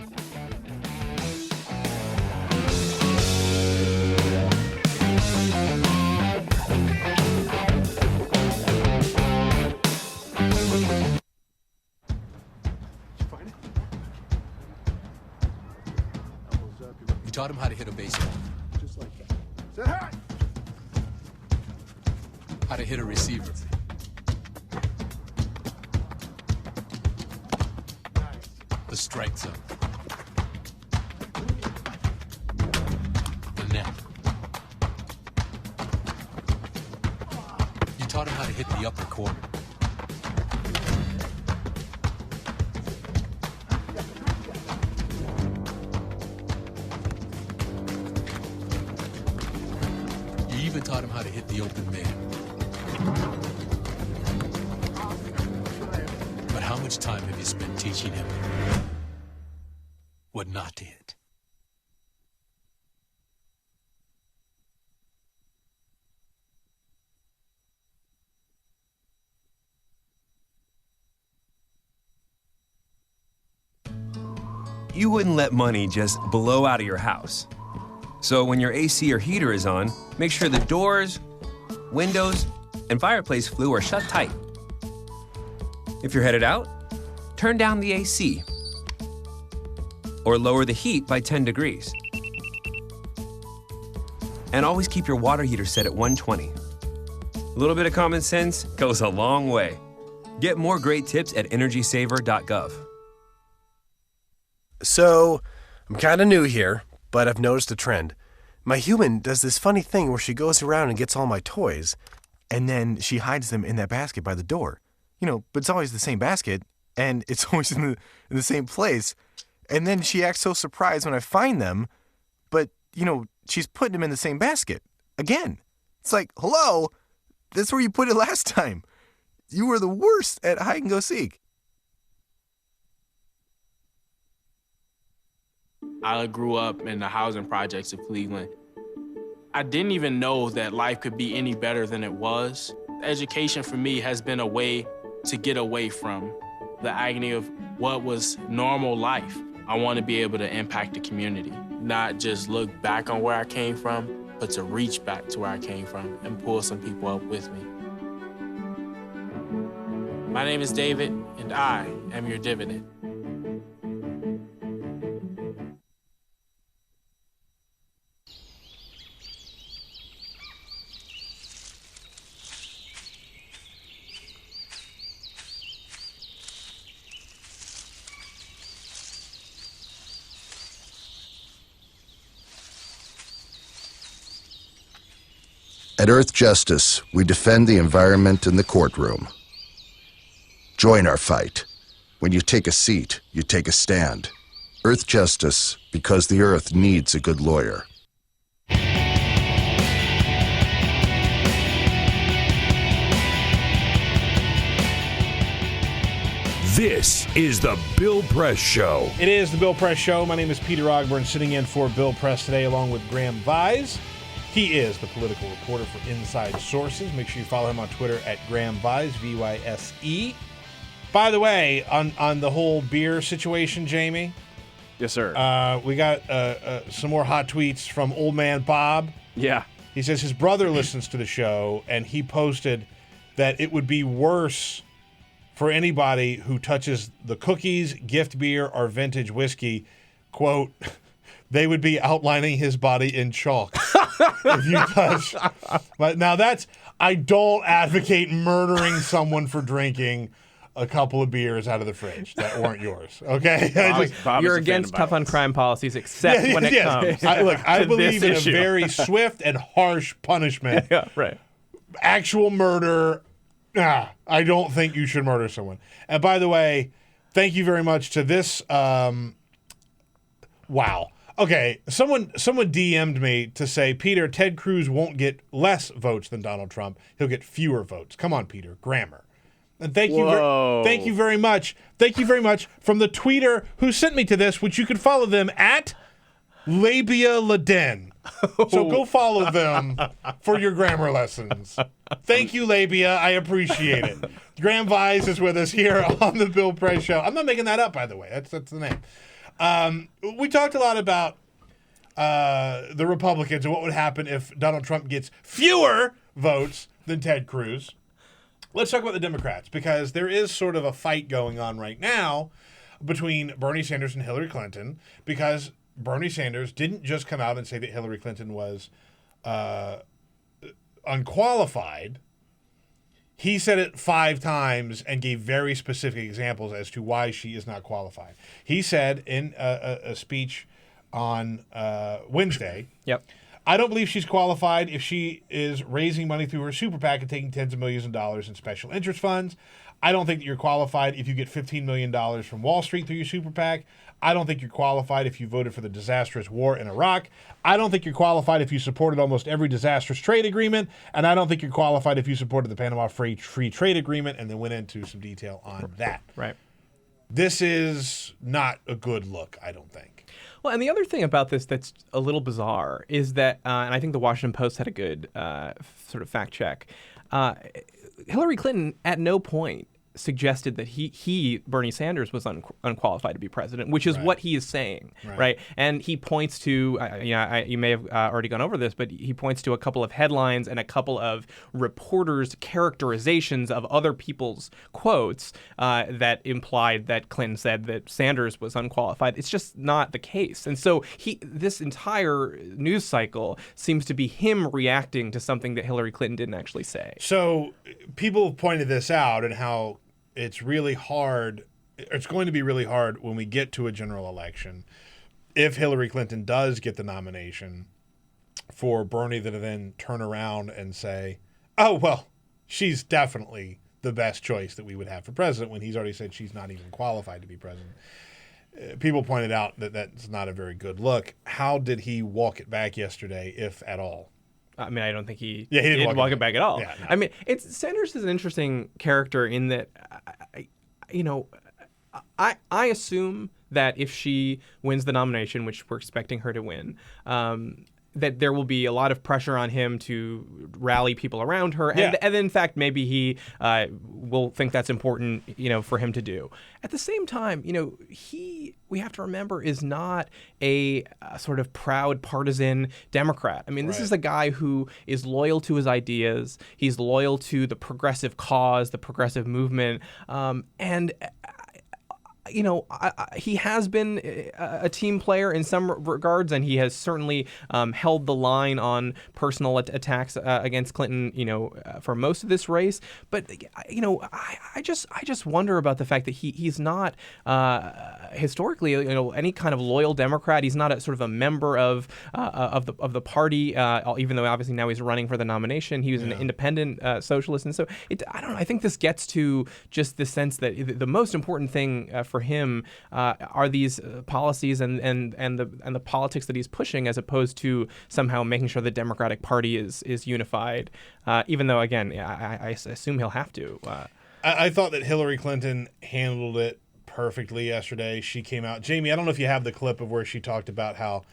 Taught him how to hit a baseball. Just like that. Say hi. How to hit a receiver. The strike zone. The net. You taught him how to hit the upper corner. Taught him how to hit the open man. But how much time have you spent teaching him what not to hit? You wouldn't let money just blow out of your house. So when your AC or heater is on, make sure the doors, windows, and fireplace flue are shut tight. If you're headed out, turn down the AC or lower the heat by 10 degrees. And always keep your water heater set at 120. A little bit of common sense goes a long way. Get more great tips at energysaver.gov. So, I'm kind of new here, but I've noticed a trend. My human does this funny thing where she goes around and gets all my toys, and then she hides them in that basket by the door. But it's always the same basket, and it's always in the same place. And then she acts so surprised when I find them, but, she's putting them in the same basket again. It's like, hello, that's where you put it last time. You were the worst at hide and go seek. I grew up in the housing projects of Cleveland. I didn't even know that life could be any better than it was. Education for me has been a way to get away from the agony of what was normal life. I want to be able to impact the community, not just look back on where I came from, but to reach back to where I came from and pull some people up with me. My name is David, and I am your dividend. At Earth Justice, we defend the environment in the courtroom. Join our fight. When you take a seat, you take a stand. Earth Justice, because the Earth needs a good lawyer. This is the Bill Press Show. It is the Bill Press Show. My name is Peter Ogburn, sitting in for Bill Press today, along with Graham Vise. He is the political reporter for Inside Sources. Make sure you follow him on Twitter at Graham Vise, V-Y-S-E. By the way, on the whole beer situation, Jamie. Yes, sir. We got some more hot tweets from Old Man Bob. Yeah. He says his brother listens to the show, and he posted that it would be worse for anybody who touches the cookies, gift beer, or vintage whiskey. Quote, they would be outlining his body in chalk if you touch. But now I don't advocate murdering someone for drinking a couple of beers out of the fridge that weren't yours. Okay, you're against tough on crime policies, except when it comes. I believe in issue. a very swift and harsh punishment. Yeah, right. Actual murder. I don't think you should murder someone. And by the way, thank you very much to this. Wow. Okay, someone DM'd me to say, Peter, Ted Cruz won't get less votes than Donald Trump. He'll get fewer votes. Come on, Peter. Grammar. And thank you very much. Thank you very much from the tweeter who sent me to this, which you can follow them at Labia Laden. So go follow them for your grammar lessons. Thank you, Labia. I appreciate it. Graham Vise is with us here on the Bill Press Show. I'm not making that up, by the way. That's the name. We talked a lot about the Republicans and what would happen if Donald Trump gets fewer votes than Ted Cruz. Let's talk about the Democrats, because there is sort of a fight going on right now between Bernie Sanders and Hillary Clinton, because Bernie Sanders didn't just come out and say that Hillary Clinton was unqualified. He said it 5 times and gave very specific examples as to why she is not qualified. He said in a speech on Wednesday, I don't believe she's qualified if she is raising money through her super PAC and taking tens of millions of dollars in special interest funds. I don't think that you're qualified if you get $15 million from Wall Street through your super PAC. I don't think you're qualified if you voted for the disastrous war in Iraq. I don't think you're qualified if you supported almost every disastrous trade agreement. And I don't think you're qualified if you supported the Panama Free Trade Agreement, and then went into some detail on that. Right. This is not a good look, I don't think. Well, and the other thing about this that's a little bizarre is that, and I think the Washington Post had a good sort of fact check, Hillary Clinton at no point suggested that he Bernie Sanders, was unqualified to be president, which is what he is saying, right? And he points to, you may have already gone over this, but he points to a couple of headlines and a couple of reporters' characterizations of other people's quotes that implied that Clinton said that Sanders was unqualified. It's just not the case. And so this entire news cycle seems to be him reacting to something that Hillary Clinton didn't actually say. So people have pointed this out, and how it's really hard. It's going to be really hard when we get to a general election, if Hillary Clinton does get the nomination, for Bernie to then turn around and say, oh, well, she's definitely the best choice that we would have for president, when he's already said she's not even qualified to be president. People pointed out that that's not a very good look. How did he walk it back yesterday, if at all? I mean, I don't think he didn't walk it back at all. Yeah, no. I mean, Sanders is an interesting character in that, I assume that if she wins the nomination, which we're expecting her to win, that there will be a lot of pressure on him to rally people around her, and in fact, maybe he will think that's important, for him to do. At the same time, we have to remember, is not a sort of proud partisan Democrat. I mean, this is a guy who is loyal to his ideas. He's loyal to the progressive cause, the progressive movement, and he has been a team player in some regards, and he has certainly held the line on personal attacks against Clinton, for most of this race. But I just wonder about the fact that he's not historically, any kind of loyal Democrat. He's not a sort of a member of the party, even though obviously now he's running for the nomination. He was an independent socialist, and so I don't know. I think this gets to just the sense that the most important thing for him are these policies and the politics that he's pushing, as opposed to somehow making sure the Democratic Party is unified. Even though, again, I assume he'll have to. I thought that Hillary Clinton handled it perfectly yesterday. She came out. Jamie, I don't know if you have the clip of where she talked about how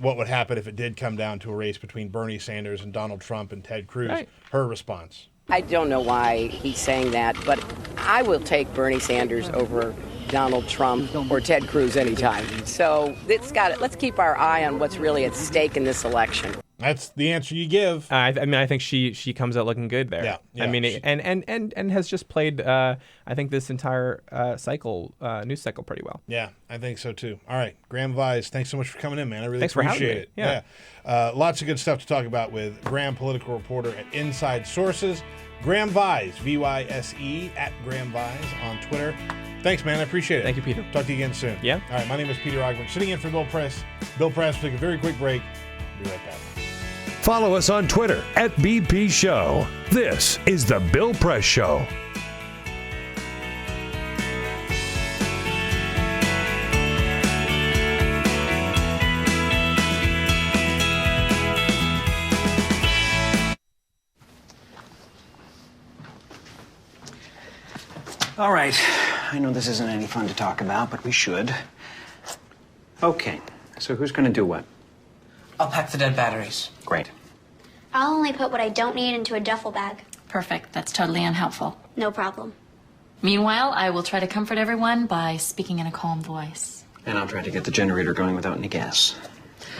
what would happen if it did come down to a race between Bernie Sanders and Donald Trump and Ted Cruz. Right. Her response. I don't know why he's saying that, but I will take Bernie Sanders over Donald Trump or Ted Cruz anytime. So let's keep our eye on what's really at stake in this election. That's the answer you give. I mean, I think she comes out looking good there. Yeah. I mean, and has just played, I think, this entire news cycle pretty well. Yeah, I think so too. All right, Graham Vise, thanks so much for coming in, man. I really Thanks appreciate it. For having me. Yeah. Lots of good stuff to talk about with Graham, political reporter at Inside Sources. Graham Vise, VYSE, at Graham Vise on Twitter. Thanks, man. I appreciate it. Thank you, Peter. Talk to you again soon. Yeah. All right, my name is Peter Ogburn, sitting in for Bill Press. Bill Press, take a very quick break. Be right back. Follow us on Twitter at BP Show. This is The Bill Press Show. All right. I know this isn't any fun to talk about, but we should. Okay. So who's going to do what? I'll pack the dead batteries. Great. I'll only put what I don't need into a duffel bag. Perfect. That's totally unhelpful. No problem. Meanwhile, I will try to comfort everyone by speaking in a calm voice. And I'll try to get the generator going without any gas.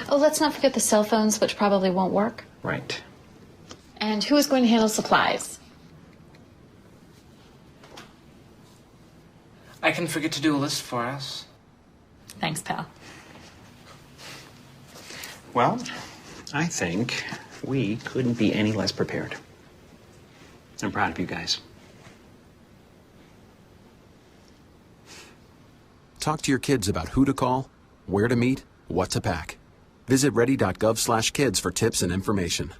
Oh, let's not forget the cell phones, which probably won't work. Right. And who is going to handle supplies? I can forget to do a list for us. Thanks, pal. Well, I think we couldn't be any less prepared. I'm proud of you guys. Talk to your kids about who to call, where to meet, what to pack. Visit ready.gov/kids for tips and information.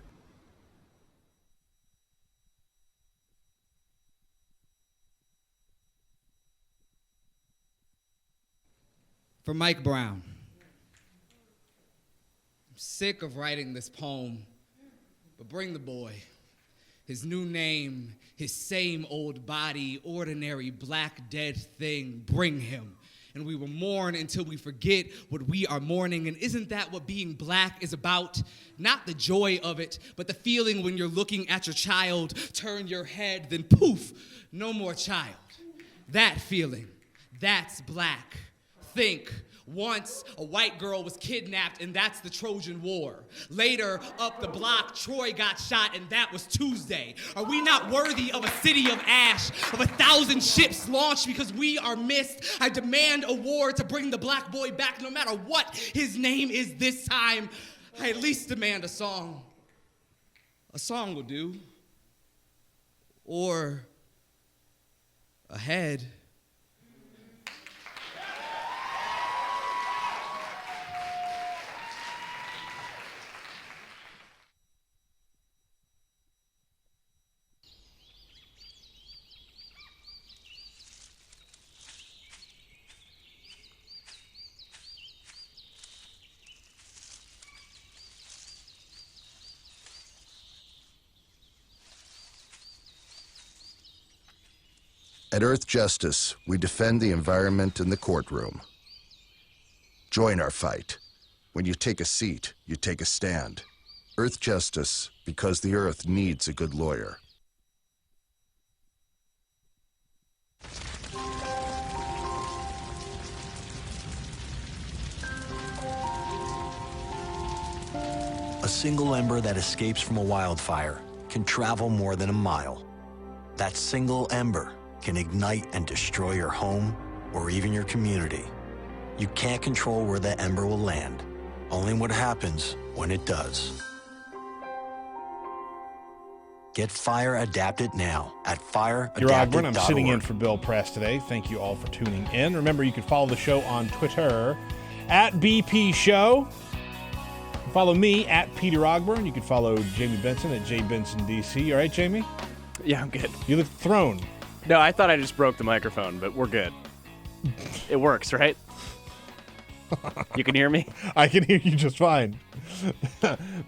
For Mike Brown. I'm sick of writing this poem, but bring the boy. His new name, his same old body, ordinary black dead thing, bring him. And we will mourn until we forget what we are mourning. And isn't that what being black is about? Not the joy of it, but the feeling when you're looking at your child, turn your head, then poof, no more child. That feeling, that's black. Think, once a white girl was kidnapped, and that's the Trojan War. Later, up the block, Troy got shot, and that was Tuesday. Are we not worthy of a city of ash, of 1,000 ships launched because we are missed? I demand a war to bring the black boy back, no matter what his name is this time. I at least demand a song. A song will do. Or a head. At Earth Justice, we defend the environment in the courtroom. Join our fight. When you take a seat, you take a stand. Earth Justice, because the Earth needs a good lawyer. A single ember that escapes from a wildfire can travel more than a mile. That single ember can ignite and destroy your home or even your community. You can't control where that ember will land, only what happens when it does. Get Fire Adapted now at fireadapted.org. I'm sitting in for Bill Press today. Thank you all for tuning in. Remember, you can follow the show on Twitter at BP Show. Follow me at Peter Ogburn. You can follow Jamie Benson at JBensonDC. All right, Jamie? Yeah, I'm good. You look thrown. No, I thought I just broke the microphone, but we're good. It works, right? You can hear me? I can hear you just fine.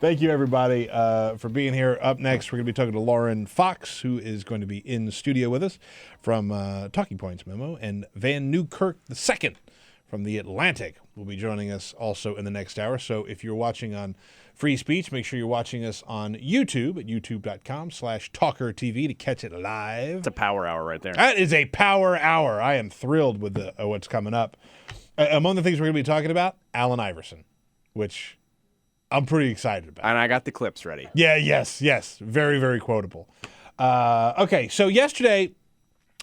Thank you, everybody, for being here. Up next, we're going to be talking to Lauren Fox, who is going to be in the studio with us from Talking Points Memo, and Van Newkirk II from The Atlantic will be joining us also in the next hour. So if you're watching on Free Speech, make sure you're watching us on YouTube at youtube.com/TawkrTV to catch it live. It's a power hour right there. That is a power hour. I am thrilled with what's coming up. Among the things we're going to be talking about, Allen Iverson, which I'm pretty excited about. And I got the clips ready. Yeah, yes. Very, very quotable. Okay, so yesterday,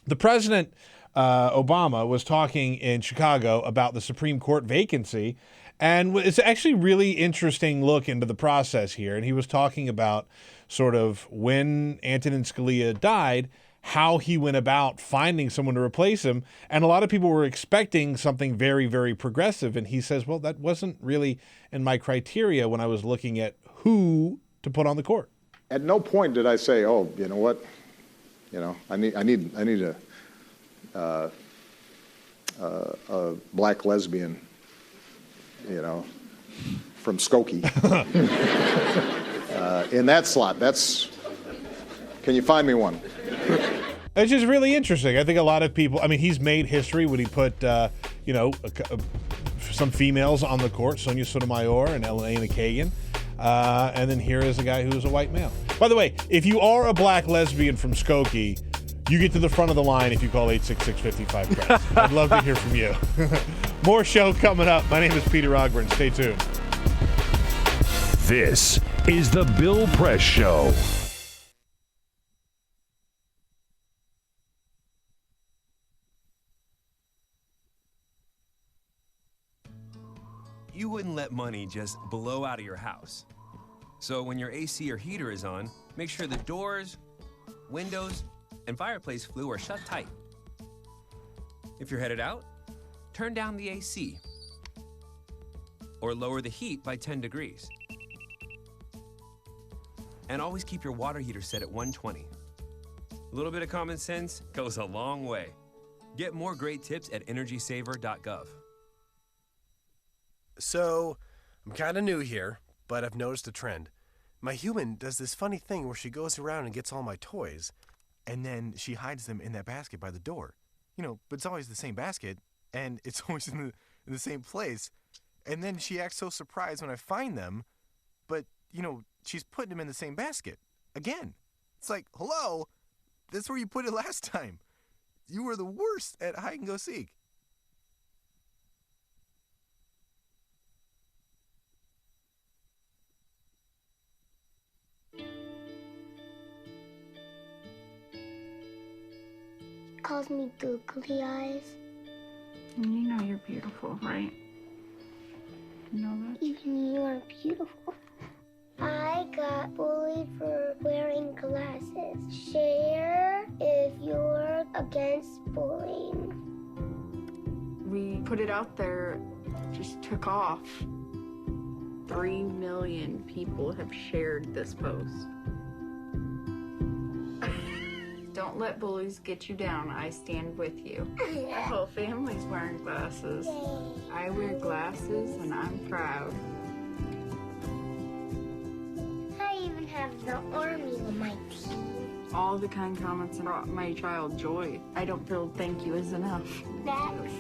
the president, Obama, was talking in Chicago about the Supreme Court vacancy, and it's actually really interesting look into the process here. And he was talking about sort of when Antonin Scalia died, how he went about finding someone to replace him. And a lot of people were expecting something very, very progressive. And he says, well, that wasn't really in my criteria when I was looking at who to put on the court. At no point did I say, oh, you know what, I need a black lesbian, from Skokie. In that slot, can you find me one? It's just really interesting. I think a lot of people, he's made history when he put, some females on the court, Sonia Sotomayor and Elena Kagan. And then here is a guy who is a white male. By the way, if you are a black lesbian from Skokie, you get to the front of the line if you call 866-55-PRESS. I'd love to hear from you. More show coming up. My name is Peter Ogburn. Stay tuned. This is the Bill Press Show. You wouldn't let money just blow out of your house. So when your AC or heater is on, make sure the doors, windows, and fireplace flue are shut tight. If you're headed out, turn down the AC or lower the heat by 10 degrees. And always keep your water heater set at 120. A little bit of common sense goes a long way. Get more great tips at energysaver.gov. So, I'm kind of new here, but I've noticed a trend. My human does this funny thing where she goes around and gets all my toys, and then she hides them in that basket by the door. But it's always the same basket, and it's always in the same place. And then she acts so surprised when I find them, but, she's putting them in the same basket. Again. It's like, hello? That's where you put it last time. You were the worst at hide and go seek. Calls me googly eyes. You know you're beautiful, right? You know that? Even you are beautiful. I got bullied for wearing glasses. Share if you're against bullying. We put it out there, it just took off. 3 million people have shared this post. Don't let bullies get you down. I stand with you. The whole family's wearing glasses. I wear glasses and I'm proud. I even have the army on my team. All the kind comments brought my child joy. I don't feel thank you is enough. Thanks.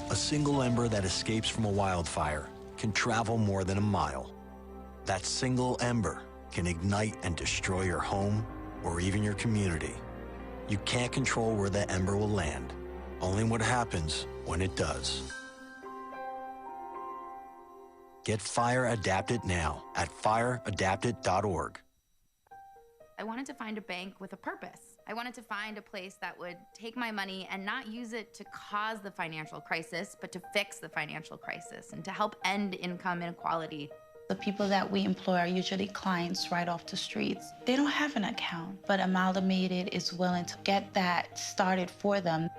A single ember that escapes from a wildfire can travel more than a mile. That single ember can ignite and destroy your home or even your community. You can't control where that ember will land, only what happens when it does. Get Fire Adapted now at fireadapted.org. I wanted to find a bank with a purpose. I wanted to find a place that would take my money and not use it to cause the financial crisis, but to fix the financial crisis and to help end income inequality. The people that we employ are usually clients right off the streets. They don't have an account, but Amalgamated is willing to get that started for them.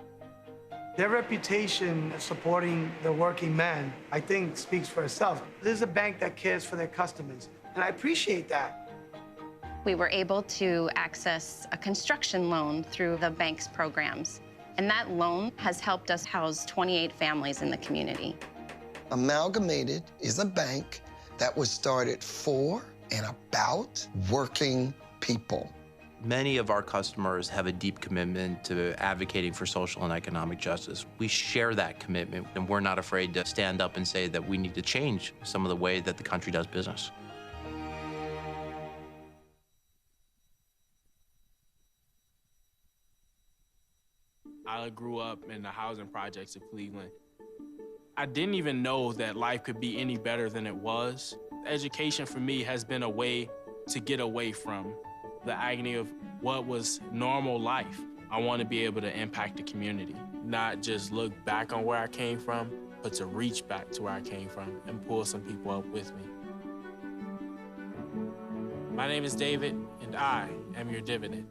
Their reputation of supporting the working man, I think, speaks for itself. This is a bank that cares for their customers, and I appreciate that. We were able to access a construction loan through the bank's programs, and that loan has helped us house 28 families in the community. Amalgamated is a bank that was started for and about working people. Many of our customers have a deep commitment to advocating for social and economic justice. We share that commitment, and we're not afraid to stand up and say that we need to change some of the way that the country does business. I grew up in the housing projects of Cleveland. I didn't even know that life could be any better than it was. Education for me has been a way to get away from the agony of what was normal life. I want to be able to impact the community, not just look back on where I came from, but to reach back to where I came from and pull some people up with me. My name is David, and I am your dividend.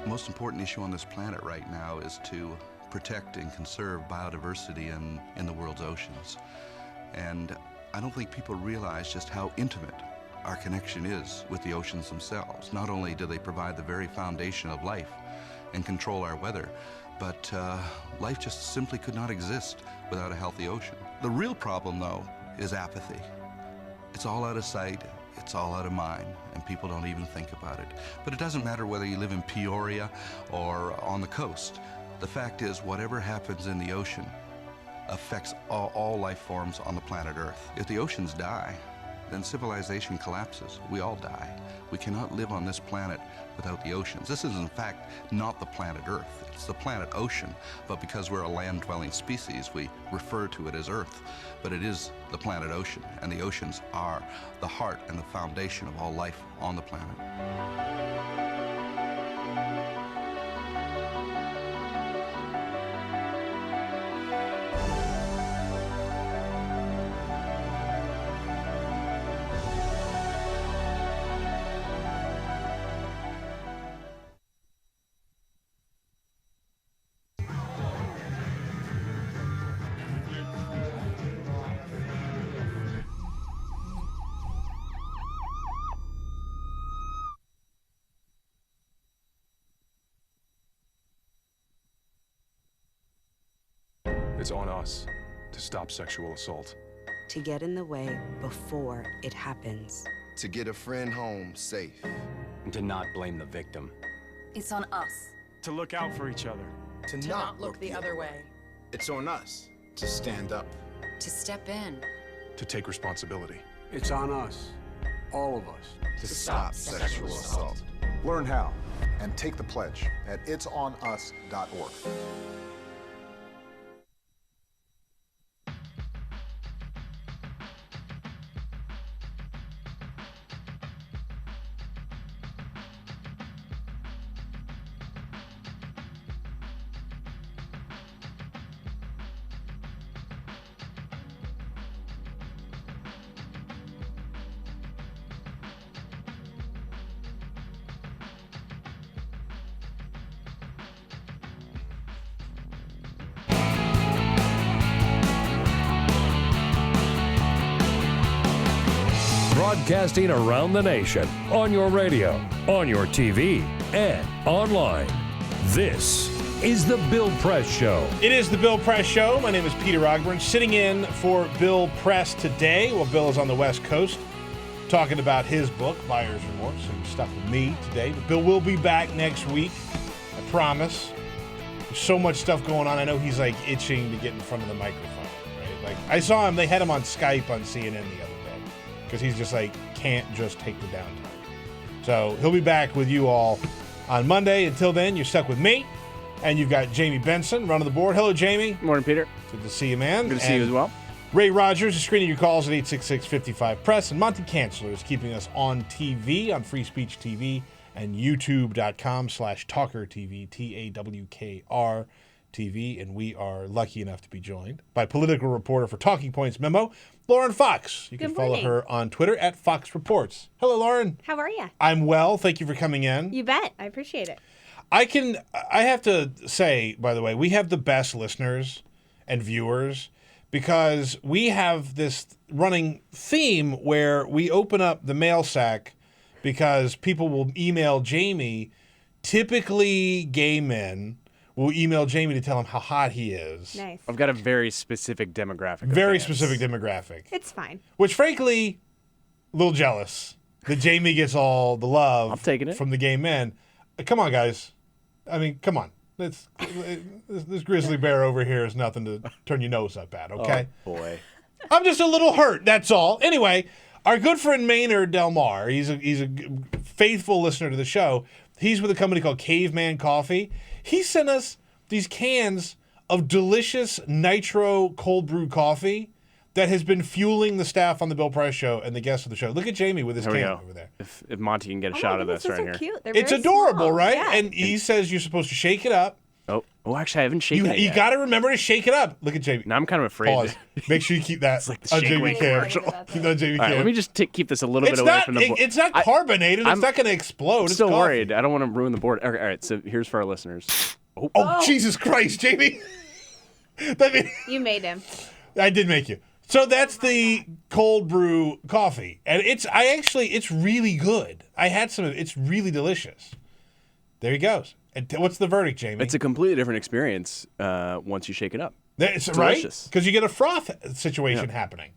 The most important issue on this planet right now is to protect and conserve biodiversity in the world's oceans. And I don't think people realize just how intimate our connection is with the oceans themselves. Not only do they provide the very foundation of life and control our weather, but life just simply could not exist without a healthy ocean. The real problem, though, is apathy. It's all out of sight. It's all out of mind, and people don't even think about it. But it doesn't matter whether you live in Peoria or on the coast. The fact is, whatever happens in the ocean affects all life forms on the planet Earth. If the oceans die, then civilization collapses. We all die. We cannot live on this planet without the oceans. This is, in fact, not the planet Earth. It's the planet ocean, but because we're a land-dwelling species, we refer to it as Earth. But it is the planet ocean, and the oceans are the heart and the foundation of all life on the planet. It's on us to stop sexual assault. To get in the way before it happens. To get a friend home safe. And to not blame the victim. It's on us. To look out for each other. To not look the other way. It's on us to stand up. To step in. To take responsibility. It's on us, all of us, to stop sexual assault. Learn how and take the pledge at itsonus.org. Broadcasting around the nation, on your radio, on your TV, and online. This is The Bill Press Show. It is The Bill Press Show. My name is Peter Ogburn, sitting in for Bill Press today while Bill is on the West Coast talking about his book, Buyer's Remorse, and stuff with me today. But Bill will be back next week, I promise. There's so much stuff going on. I know he's like itching to get in front of the microphone, right? Like I saw him, they had him on Skype on CNN the other day because he's just like, can't just take the downtime. So he'll be back with you all on Monday. Until then, you're stuck with me. And you've got Jamie Benson running the board. Hello, Jamie. Morning, Peter. Good to see you, man. Good to see you as well. Ray Rogers is screening your calls at 866-55-PRESS. And Monty Kanzler is keeping us on TV, on Free Speech TV, and youtube.com/TawkrTV, TAWKR TV. And we are lucky enough to be joined by political reporter for Talking Points Memo, Lauren Fox. You can follow her on Twitter at Fox Reports. Hello, Lauren. How are you? I'm well. Thank you for coming in. You bet. I appreciate it. I have to say, by the way, we have the best listeners and viewers because we have this running theme where we open up the mail sack because people will email Jamie. Typically, gay men will email Jamie to tell him how hot he is. Nice. I've got a very specific demographic. Very specific demographic. It's fine. Which, frankly, a little jealous that Jamie gets all the love I'm taking it. from the gay men. Come on, guys. I mean, come on. This grizzly bear over here is nothing to turn your nose up at, okay? Oh, boy. I'm just a little hurt, that's all. Anyway, our good friend Maynard Del Mar, he's a faithful listener to the show. He's with a company called Caveman Coffee. He sent us these cans of delicious nitro cold brew coffee that has been fueling the staff on the Bill Price Show and the guests of the show. Look at Jamie with his can over there. If Monty can get a shot of this right here. Cute. They're It's very adorable, small. right? Yeah. And he says you're supposed to shake it up. Oh, actually, I haven't shaken it You yet. got to remember to shake it up. Look at Jamie. Now I'm kind of afraid. Pause. Make sure you keep that Like the on shake Jamie weight Cam. commercial. Keep that on Jamie All right, Cam. let me just keep this a little bit away from the board. It's not carbonated. It's not going to explode. I'm It's still coffee. worried. I don't want to ruin the board. Okay, all right, so here's for our listeners. Oh, Jesus Christ, Jamie. You made him. I did make you. So that's the cold brew coffee. And it's really good. I had some of it. It's really delicious. There he goes. And what's the verdict, Jamie? It's a completely different experience once you shake it up. It's delicious. right? Because you get a froth situation happening.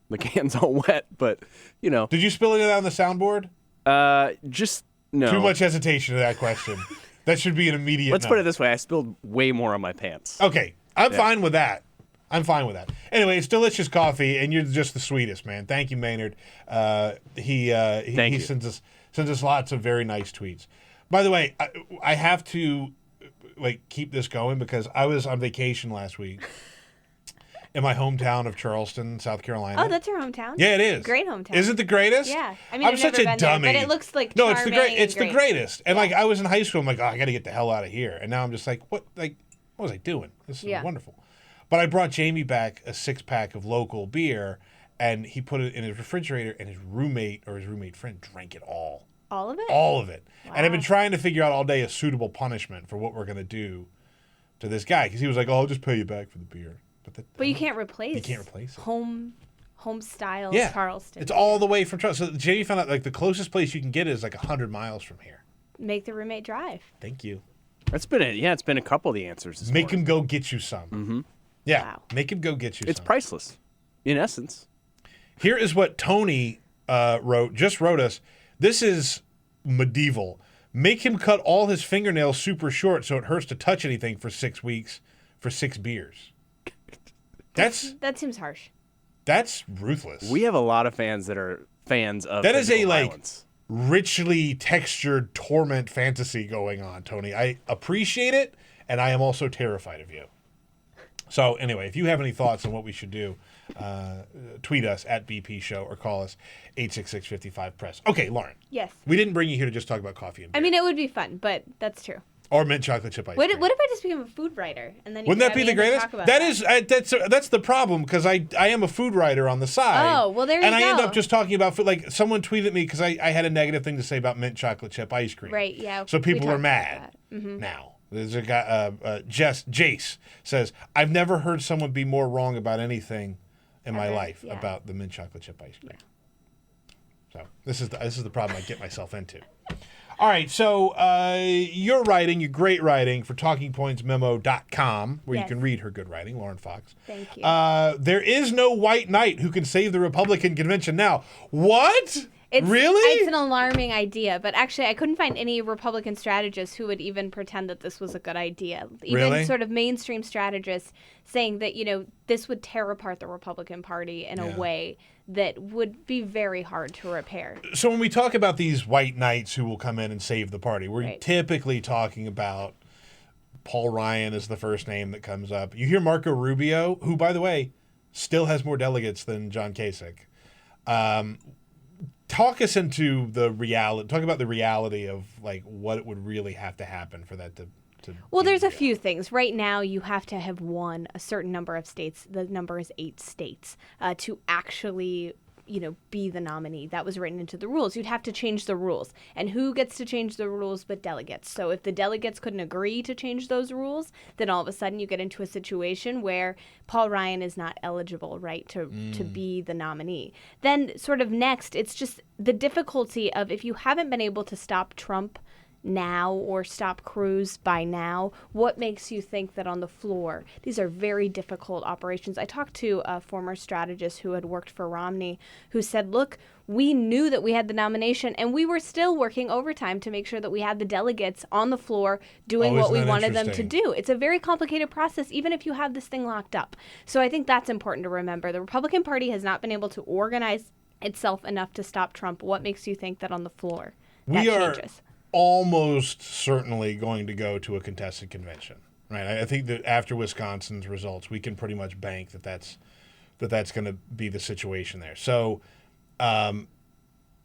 The can's all wet, but, you know. Did you spill it on the soundboard? Just, no. Too much hesitation to that question. That should be an immediate Let's no. put it this way. I spilled way more on my pants. Okay. I'm fine with that. Anyway, it's delicious coffee, and you're just the sweetest, man. Thank you, Maynard. He sends us lots of very nice tweets. By the way, I have to keep this going because I was on vacation last week in my hometown of Charleston, South Carolina. Oh, that's your hometown? Yeah, it is. Great hometown. Is it the greatest? Yeah. I mean, I'm I've such never a been there, dummy. but it looks like no, charming. it's the great. greatest. And I was in high school. I'm like, oh, I got to get the hell out of here. And now I'm just like, what was I doing? This is wonderful. But I brought Jamie back a 6-pack of local beer, and he put it in his refrigerator, and his roommate friend drank it all. All of it? All of it. Wow. And I've been trying to figure out all day a suitable punishment for what we're going to do to this guy. Because he was like, oh, I'll just pay you back for the beer. But you can't replace. You can't replace it. Home style Charleston. It's all the way from Charleston. So Jamie found out the closest place you can get it is 100 miles from here. Make the roommate drive. Thank you. It's been a couple of the answers. Make him go get you some. Mm-hmm. Yeah. Wow. Make him go get you It's some. priceless, in essence. Here is what Tony wrote us. This is medieval. Make him cut all his fingernails super short so it hurts to touch anything for 6 weeks for 6 beers. That seems harsh. That's ruthless. We have a lot of fans that are fans of that is a violence. Richly textured torment fantasy going on, Tony. I appreciate it, and I am also terrified of you. So anyway, if you have any thoughts on what we should do, tweet us at BP Show or call us 866-55-PRESS. Okay, Lauren. Yes. We didn't bring you here to just talk about coffee and beer. I mean, it would be fun, but that's true. Or mint chocolate chip ice cream. What if I just became a food writer and then you Wouldn't that be the greatest? talk about That is that's the problem because I am a food writer on the side. Oh, well, there you and go. I end up just talking about food. Like someone tweeted me because I had a negative thing to say about mint chocolate chip ice cream. Right. Yeah. So people are talked about mad that. Mm-hmm. now. There's a guy, Jace says, I've never heard someone be more wrong about anything in my life about the mint chocolate chip ice cream. So this is the problem I get myself into. All right, so your great writing for TalkingPointsMemo.com, where you can read her good writing, Lauren Fox. Thank you. There is no white knight who can save the Republican convention now. What? Really? It's an alarming idea, but actually I couldn't find any Republican strategists who would even pretend that this was a good idea. Even sort of mainstream strategists saying that, this would tear apart the Republican Party in a way that would be very hard to repair. So when we talk about these white knights who will come in and save the party, we're typically talking about Paul Ryan is the first name that comes up. You hear Marco Rubio, who, by the way, still has more delegates than John Kasich. Talk us into the reality. Talk about the reality of like what would really have to happen for that to Well, there's a few things. Right now, you have to have won a certain number of states. The number is 8 states to actually, be the nominee. That was written into the rules. You'd have to change the rules. And who gets to change the rules but delegates? So if the delegates couldn't agree to change those rules, then all of a sudden you get into a situation where Paul Ryan is not eligible, right, to be the nominee. Then sort of next, it's just the difficulty of if you haven't been able to stop Trump now or stop Cruz by now, what makes you think that on the floor these are very difficult operations? I talked to a former strategist who had worked for Romney who said, look, we knew that we had the nomination and we were still working overtime to make sure that we had the delegates on the floor doing what we wanted them to do. It's a very complicated process, even if you have this thing locked up. So I think that's important to remember. The Republican Party has not been able to organize itself enough to stop Trump. What makes you think that on the floor that changes? Almost certainly going to go to a contested convention, right? I think that after Wisconsin's results, we can pretty much bank that that's going to be the situation there. So,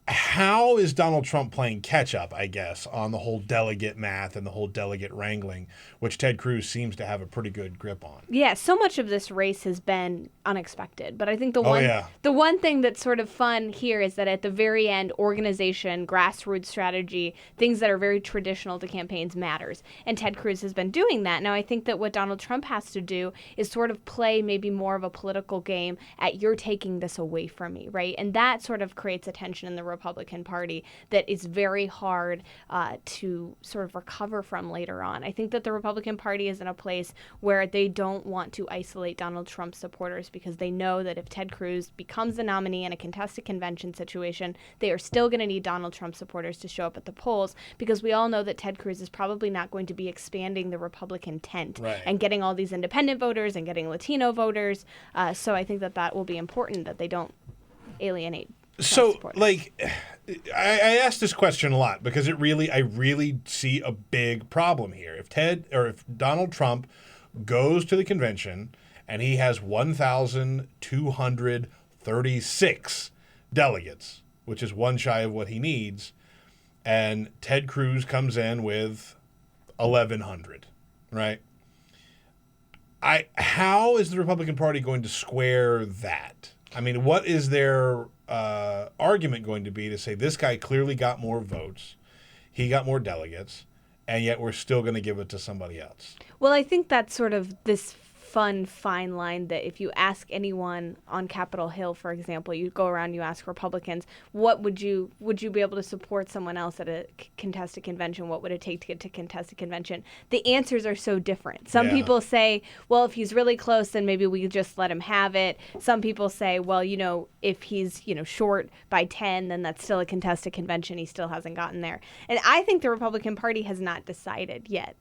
how is Donald Trump playing catch up, I guess, on the whole delegate math and the whole delegate wrangling, which Ted Cruz seems to have a pretty good grip on? Yeah, so much of this race has been unexpected. But I think the one thing that's sort of fun here is that at the very end, organization, grassroots strategy, things that are very traditional to campaigns matters. And Ted Cruz has been doing that. Now, I think that what Donald Trump has to do is sort of play maybe more of a political game at you're taking this away from me, right? And that sort of creates a tension in the Republican Party that is very hard to sort of recover from later on. I think that the Republican Party is in a place where they don't want to isolate Donald Trump supporters because they know that if Ted Cruz becomes the nominee in a contested convention situation, they are still going to need Donald Trump supporters to show up at the polls because we all know that Ted Cruz is probably not going to be expanding the Republican tent and getting all these independent voters and getting Latino voters. So I think that will be important that they don't alienate Trump supporters. I ask this question a lot because I really see a big problem here. If Donald Trump goes to the convention and he has 1,236 delegates, which is one shy of what he needs, and Ted Cruz comes in with 1,100, right? How is the Republican Party going to square that? I mean, what is their argument going to be to say this guy clearly got more votes, he got more delegates, and yet we're still going to give it to somebody else? Well, I think that's sort of this fine line that if you ask anyone on Capitol Hill, for example, you go around, you ask Republicans, what would you be able to support someone else at a contested convention? What would it take to get to contested convention? The answers are so different. Some people say, well, if he's really close, then maybe we just let him have it. Some people say, well, if he's, short by 10, then that's still a contested convention. He still hasn't gotten there. And I think the Republican Party has not decided yet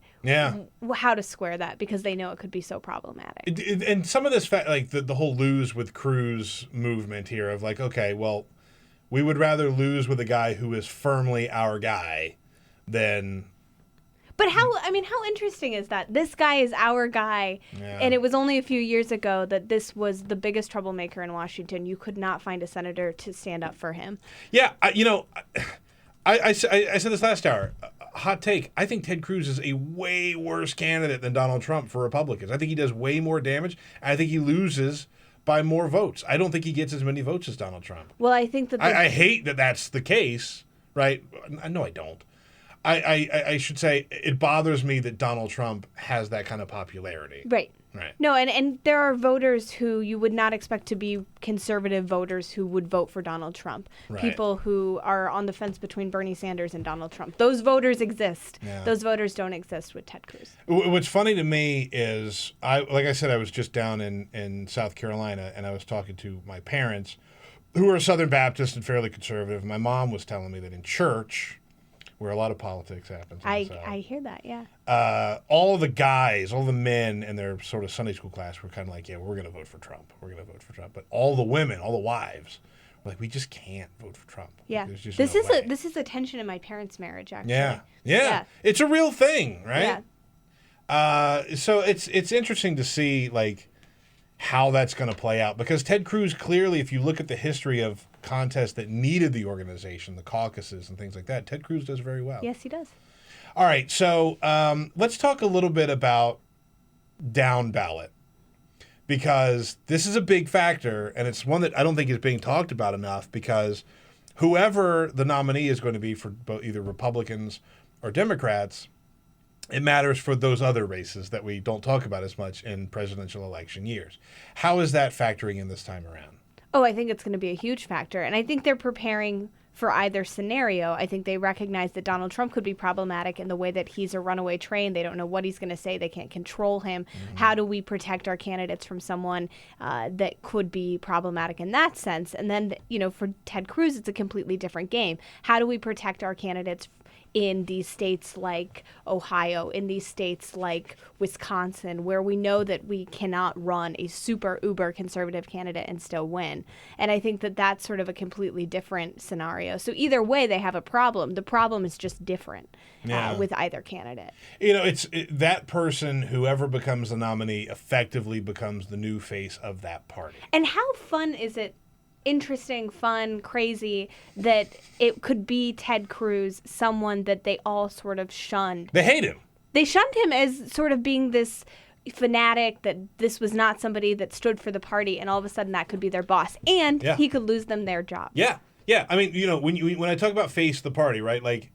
how to square that because they know it could be so problematic. And some of this, like the whole lose with Cruz movement here of like, okay, well, we would rather lose with a guy who is firmly our guy than... But how interesting is that? This guy is our guy, and it was only a few years ago that this was the biggest troublemaker in Washington. You could not find a senator to stand up for him. Yeah, I said this last hour. Hot take. I think Ted Cruz is a way worse candidate than Donald Trump for Republicans. I think he does way more damage. I think he loses by more votes. I don't think he gets as many votes as Donald Trump. Well, I think that... I hate that that's the case, right? No, I don't. I should say it bothers me that Donald Trump has that kind of popularity. Right. Right. No, and there are voters who you would not expect to be conservative voters who would vote for Donald Trump. Right. People who are on the fence between Bernie Sanders and Donald Trump. Those voters exist. Yeah. Those voters don't exist with Ted Cruz. What's funny to me is, like I said, I was just down in South Carolina, and I was talking to my parents, who are Southern Baptist and fairly conservative. My mom was telling me that in church, where a lot of politics happens. I hear that, yeah. All of the guys, all the men in their sort of Sunday school class were kind of like, yeah, we're going to vote for Trump. We're going to vote for Trump. But all the women, all the wives, were like, we just can't vote for Trump. Yeah. There's just This no is way. this is a tension in my parents' marriage, actually. Yeah. It's a real thing, right? Yeah. So it's interesting to see like how that's going to play out, because Ted Cruz clearly, if you look at the history of contests that needed the organization, the caucuses and things like that, Ted Cruz does very well. Yes, he does. All right, so let's talk a little bit about down ballot, because this is a big factor, and it's one that I don't think is being talked about enough, because whoever the nominee is going to be for both either Republicans or Democrats, it matters for those other races that we don't talk about as much in presidential election years. How is that factoring in this time around? Oh, I think it's going to be a huge factor. And I think they're preparing for either scenario. I think they recognize that Donald Trump could be problematic in the way that he's a runaway train. They don't know what he's going to say. They can't control him. Mm-hmm. How do we protect our candidates from someone that could be problematic in that sense? And then, for Ted Cruz, it's a completely different game. How do we protect our candidates in these states like Ohio, in these states like Wisconsin, where we know that we cannot run a super uber conservative candidate and still win? And I think that that's sort of a completely different scenario. So either way, they have a problem. The problem is just different with either candidate. That person, whoever becomes the nominee, effectively becomes the new face of that party. And how fun is it? Interesting, fun, crazy that it could be Ted Cruz, someone that they all sort of shunned. They hate him. They shunned him as sort of being this fanatic, that this was not somebody that stood for the party, and all of a sudden that could be their boss, and he could lose them their job. Yeah. I mean, when I talk about face the party, right? Like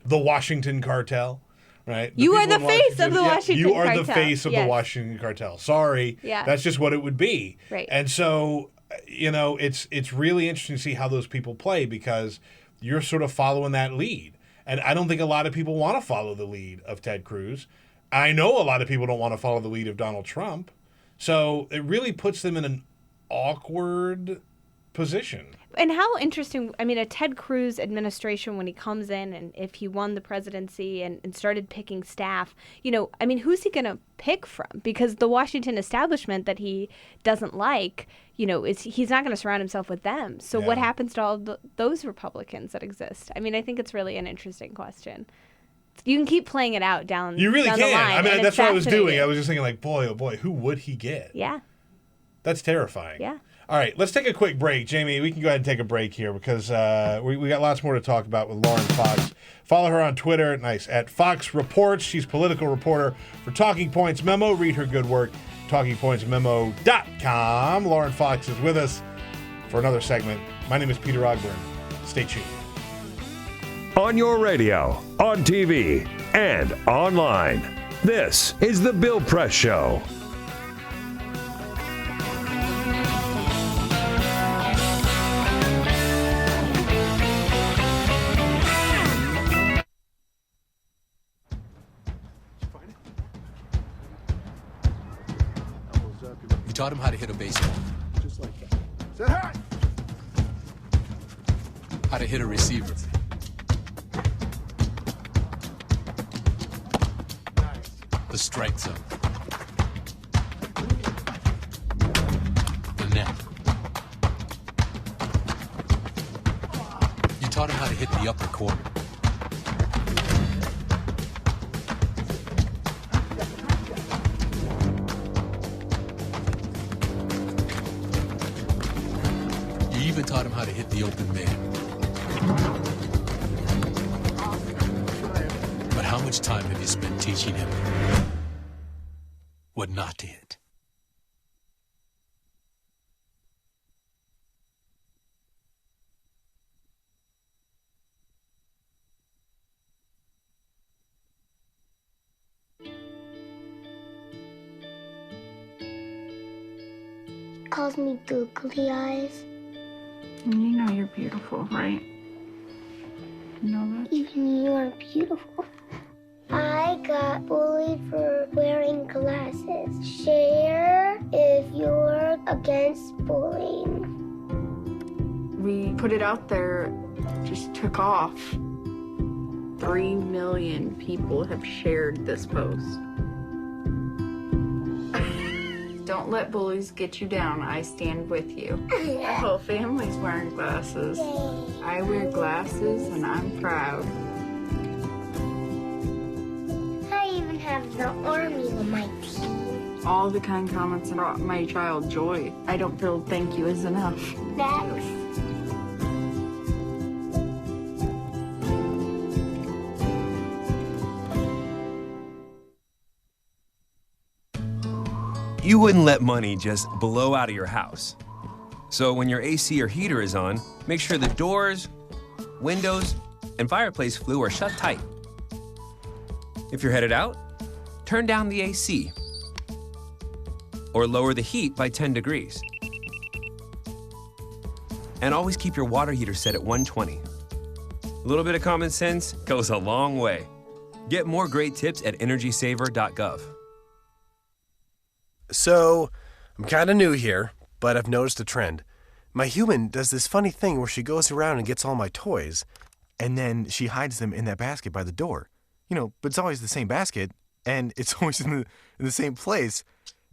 the Washington cartel, right? You are the face of the Washington cartel. You are the face of the Washington cartel. Sorry. Yeah. That's just what it would be. Right. And so, it's really interesting to see how those people play, because you're sort of following that lead. And I don't think a lot of people want to follow the lead of Ted Cruz. I know a lot of people don't want to follow the lead of Donald Trump. So it really puts them in an awkward position. And how interesting, I mean, a Ted Cruz administration, when he comes in and if he won the presidency and started picking staff, who's he going to pick from? Because the Washington establishment that he doesn't like, he's not going to surround himself with them. So what happens to all those Republicans that exist? I mean, I think it's really an interesting question. You can keep playing it out down You really down can. the line, I mean, that's what I was doing. fascinating. I was just thinking like, boy, oh boy, who would he get? Yeah. That's terrifying. Yeah. All right, let's take a quick break. Jamie, we can go ahead and take a break here, because we got lots more to talk about with Lauren Fox. Follow her on Twitter, at Fox Reports. She's political reporter for Talking Points Memo. Read her good work, talkingpointsmemo.com. Lauren Fox is with us for another segment. My name is Peter Ogburn. Stay tuned. On your radio, on TV, and online. This is The Bill Press Show. You taught him how to hit a baseball. Just like that. Say hi! How to hit a receiver. The strike zone. The net. You taught him how to hit the upper corner. You even taught him how to hit the open man. But how much time have you spent teaching him what not to hit? calls me googly eyes. You know you're beautiful, right? You know that? Even you are beautiful. I got bullied for wearing glasses. Share if you're against bullying. We put it out there, just took off. 3 million people have shared this post. Don't let bullies get you down. I stand with you. The whole family's wearing glasses. I wear glasses and I'm proud. I even have the army on my team. All the kind comments brought my child joy. I don't feel thank you is enough. Thanks. You wouldn't let money just blow out of your house. So when your AC or heater is on, make sure the doors, windows, and fireplace flue are shut tight. If you're headed out, turn down the AC or lower the heat by 10 degrees. And always keep your water heater set at 120. A little bit of common sense goes a long way. Get more great tips at energysaver.gov. So, I'm kind of new here, but I've noticed a trend. My human does this funny thing where she goes around and gets all my toys, and then she hides them in that basket by the door. You know, but it's always the same basket, and it's always in the same place.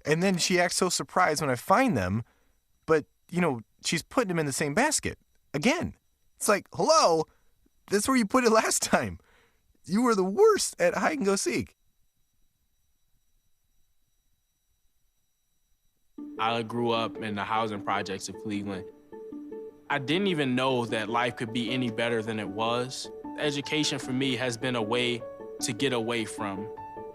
And then she acts so surprised when I find them, but, you know, she's putting them in the same basket. Again. It's like, hello? That's where you put it last time. You were the worst at hide and go seek. I grew up in the housing projects of Cleveland. I didn't even know that life could be any better than it was. Education for me has been a way to get away from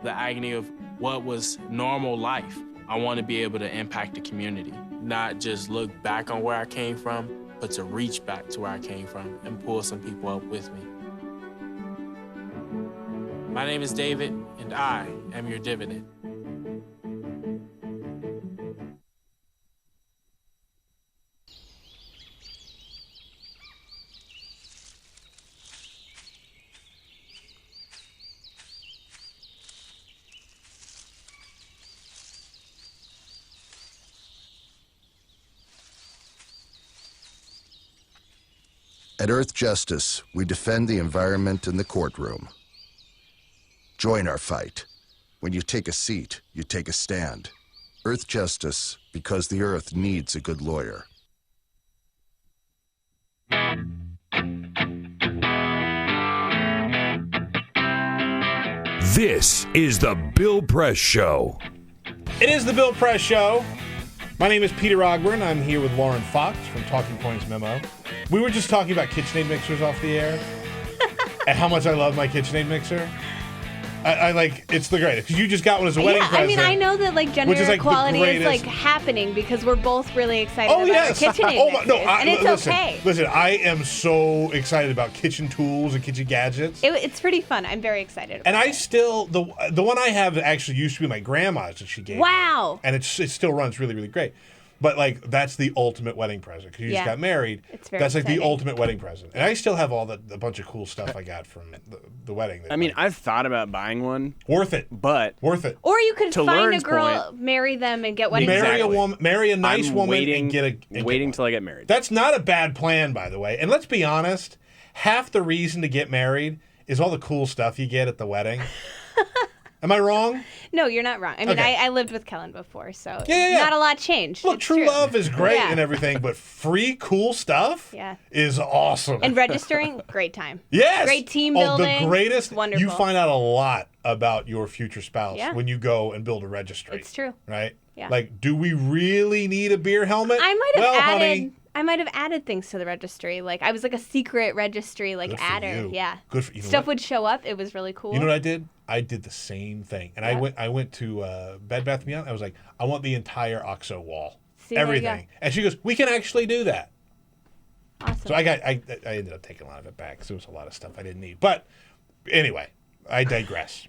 the agony of what was normal life. I want to be able to impact the community, not just look back on where I came from, but to reach back to where I came from and pull some people up with me. My name is David, and I am your dividend. At Earth Justice, we defend the environment in the courtroom. Join our fight. When you take a seat, you take a stand. Earth Justice, because the Earth needs a good lawyer. This is the Bill Press Show. It is the Bill Press Show. My name is Peter Ogburn. I'm here with Lauren Fox from Talking Points Memo. We were just talking about KitchenAid mixers off the air and how much I love my KitchenAid mixer. I like, it's the greatest. Because you just got one as a wedding present. I mean, I know that gender equality is happening because we're both really excited about our KitchenAid mixers, and it's okay. Listen, I am so excited about kitchen tools and kitchen gadgets. It's pretty fun. I'm very excited about it. And I still, the one I have actually used to be my grandma's that she gave me. Wow. And it still runs really, really great. But, that's the ultimate wedding present. Because you just got married. That's exciting. The ultimate wedding present. And I still have all a bunch of cool stuff I got from the wedding. I mean, I've thought about buying one. Worth it. But. Worth it. Or you could find a girl, marry them, and get wedding presents. Marry a nice woman and get a... waiting till I get married. That's not a bad plan, by the way. And let's be honest, half the reason to get married is all the cool stuff you get at the wedding. Am I wrong? No, you're not wrong. I mean, Okay. I lived with Kellen before, so Yeah. not a lot changed. Look, It's true love is great and everything, but free cool stuff is awesome. And registering, great time. Yes. Great team building. The greatest. Wonderful. You find out a lot about your future spouse Yeah. when you go and build a registry. It's true. Right? Yeah. Like, do we really need a beer helmet? I might have added things to the registry. Like I was a secret registry Good for adder. you. Yeah. Good for you. Stuff would show up. It was really cool. You know what I did? I did the same thing. And I went to Bed Bath & Beyond. I was like, I want the entire OXO wall. See, there you go. Everything. And she goes, we can actually do that. Awesome. So I ended up taking a lot of it back because there was a lot of stuff I didn't need. But anyway, I digress.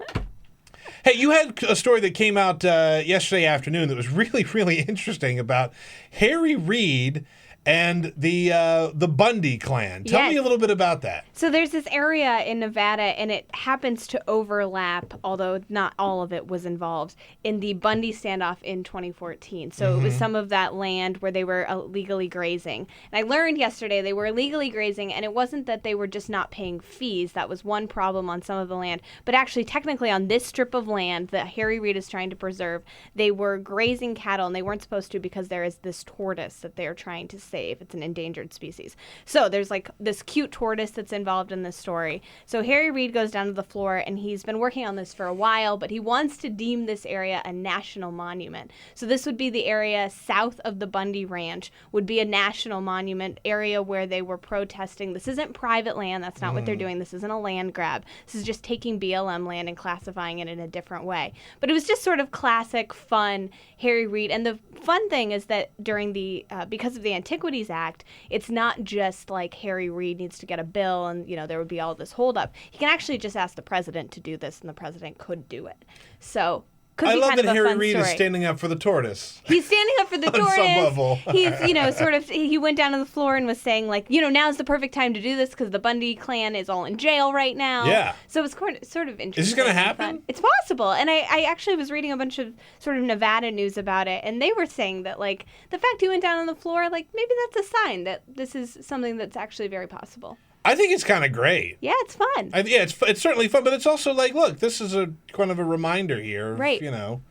Hey, you had a story that came out yesterday afternoon that was really, really interesting about Harry Reid and the Bundy clan. Tell me a little bit about that. So there's this area in Nevada, and it happens to overlap, although not all of it was involved, in the Bundy standoff in 2014. So it was some of that land where they were illegally grazing. And I learned yesterday they were illegally grazing, and it wasn't that they were just not paying fees. That was one problem on some of the land. But actually, technically, on this strip of land that Harry Reid is trying to preserve, they were grazing cattle, and they weren't supposed to because there is this tortoise that they're trying to save. It's an endangered species. So there's like this cute tortoise that's involved in this story. So Harry Reid goes down to the floor, and he's been working on this for a while, but he wants to deem this area a national monument. So this would be the area south of the Bundy Ranch, would be a national monument area where they were protesting. This isn't private land. That's not what they're doing. This isn't a land grab. This is just taking BLM land and classifying it in a different way. But it was just sort of classic, fun Harry Reid. And the fun thing is that during the, because of the Antiquities Act, it's not just like Harry Reid needs to get a bill and, you know, there would be all this holdup. He can actually just ask the president to do this, and the president could do it. So could I be love kind that of a Harry fun Reid story. is standing up for the tortoise. He's standing up for the On tortoise. some level. He's, you know, sort of, he went down to the floor and was saying, like, you know, now's the perfect time to do this because the Bundy clan is all in jail right now. Yeah. So it's sort of interesting. Is this going to and happen? fun. It's possible. And I actually was reading a bunch of sort of Nevada news about it, and they were saying that, like, the fact he went down on the floor, like, maybe that's a sign that this is something that's actually very possible. I think it's kind of great. Yeah, it's fun. It's certainly fun, but it's also like, look, this is a kind of a reminder here of, Right. you know,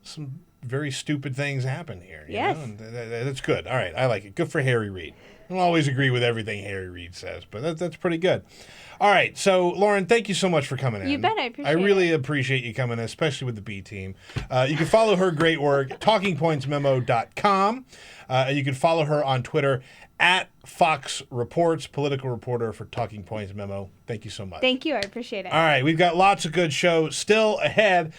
some very stupid things happen here. You Yes. know? And that's good. All right, I like it. Good for Harry Reid. I don't always agree with everything Harry Reid says, but that's pretty good. All right, so Lauren, thank you so much for coming in. You bet, I appreciate it. I really appreciate you coming in, especially with the B team. You can follow her great work at talkingpointsmemo.com. And you can follow her on Twitter at Fox Reports, political reporter for Talking Points Memo. Thank you so much. Thank you. I appreciate it. All right, we've got lots of good shows still ahead.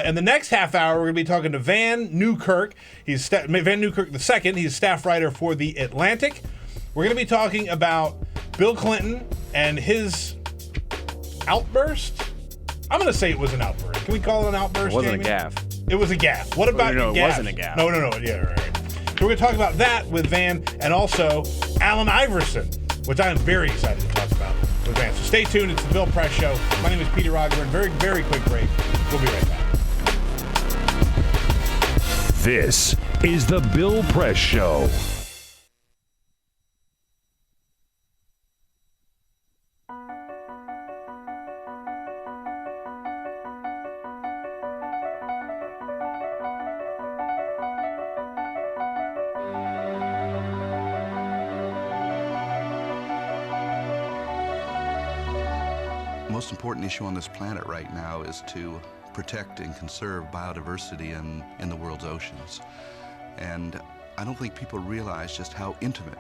In the next half hour, we're going to be talking to Van Newkirk. He's Van Newkirk II. He's staff writer for The Atlantic. We're going to be talking about Bill Clinton and his outburst. I'm going to say it was an outburst. Can we call it an outburst, It wasn't Jamie? a gaffe. It was a gaffe. What about no, the it gaffe? wasn't a gaffe. No. Yeah, right. So we're going to talk about that with Van and also Allen Iverson, which I am very excited to talk about with Van. So stay tuned. It's the Bill Press Show. My name is Peter Rogers. Very, very quick break. We'll be right back. This is the Bill Press Show. The most important issue on this planet right now is to protect and conserve biodiversity in the world's oceans. And I don't think people realize just how intimate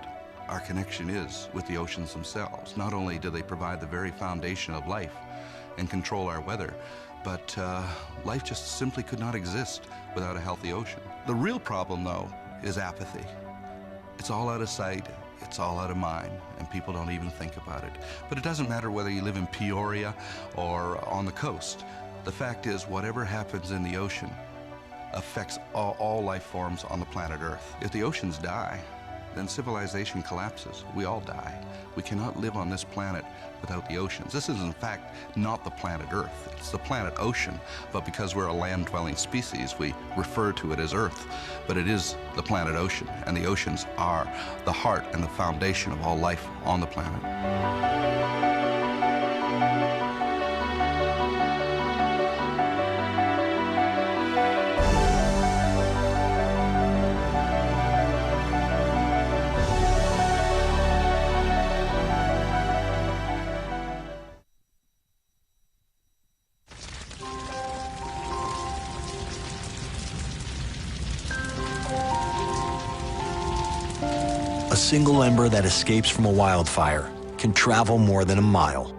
our connection is with the oceans themselves. Not only do they provide the very foundation of life and control our weather, but life just simply could not exist without a healthy ocean. The real problem, though, is apathy. It's all out of sight, it's all out of mind, and people don't even think about it. But it doesn't matter whether you live in Peoria or on the coast. The fact is, whatever happens in the ocean affects all life forms on the planet Earth. If the oceans die, then civilization collapses. We all die. We cannot live on this planet without the oceans. This is, in fact, not the planet Earth. It's the planet ocean, but because we're a land-dwelling species, we refer to it as Earth. But it is the planet ocean, and the oceans are the heart and the foundation of all life on the planet. A single ember that escapes from a wildfire can travel more than a mile.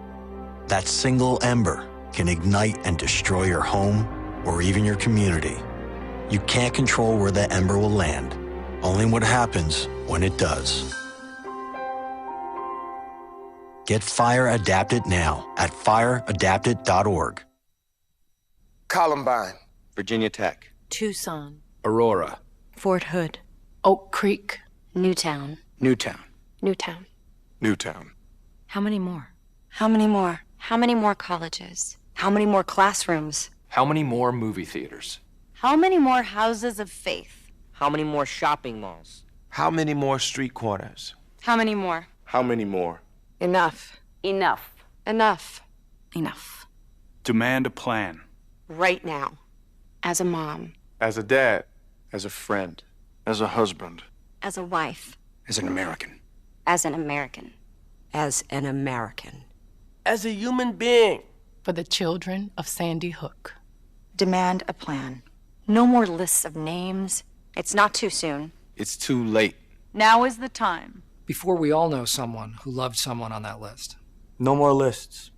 That single ember can ignite and destroy your home or even your community. You can't control where that ember will land, only what happens when it does. Get Fire Adapted now at fireadapted.org. Columbine. Virginia Tech. Tucson. Aurora. Fort Hood. Oak Creek. Newtown. Newtown. Newtown. Newtown. How many more? How many more? How many more colleges? How many more classrooms? How many more movie theaters? How many more houses of faith? How many more shopping malls? How many more street corners? How many more? How many more? Enough. Enough. Enough. Enough. Demand a plan. Right now. As a mom. As a dad. As a friend. As a husband. As a wife. As an American. As an American. As an American. As a human being. For the children of Sandy Hook. Demand a plan. No more lists of names. It's not too soon. It's too late. Now is the time. Before we all know someone who loved someone on that list. No more lists.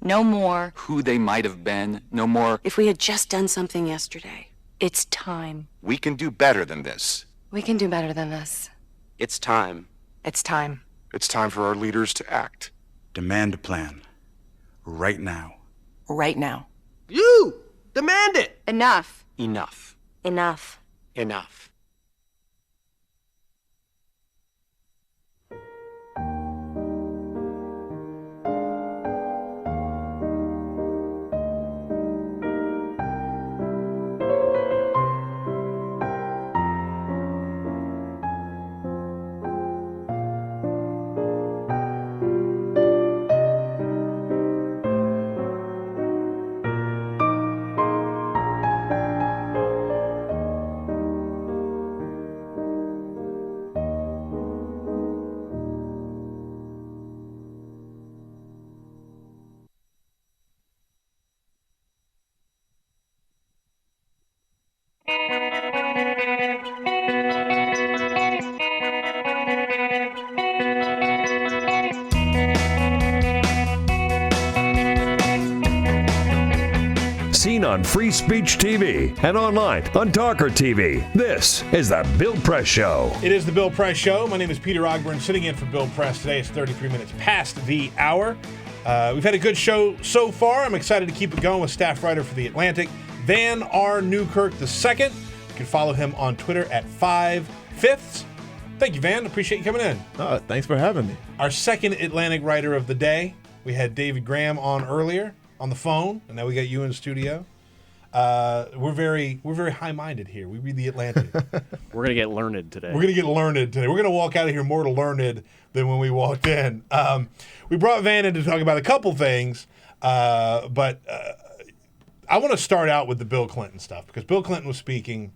No more. Who they might have been. No more. If we had just done something yesterday. It's time. We can do better than this. We can do better than this. It's time. It's time. It's time for our leaders to act. Demand a plan. Right now. Right now. You! Demand it! Enough. Enough. Enough. Enough. Seen on Free Speech TV and online on TawkrTV. This is the Bill Press Show. It is the Bill Press Show. My name is Peter Ogburn, sitting in for Bill Press today. It's 33 minutes past the hour. We've had a good show so far. I'm excited to keep it going with staff writer for The Atlantic, Van R. Newkirk II. You can follow him on Twitter at 5/5. Thank you, Van. Appreciate you coming in. Thanks for having me. Our second Atlantic writer of the day. We had David Graham on earlier on the phone, and now we got you in the studio. We're very high-minded here. We read The Atlantic. We're gonna get learned today. We're gonna walk out of here more learned than when we walked in. We brought Van in to talk about a couple things, but I want to start out with the Bill Clinton stuff, because Bill Clinton was speaking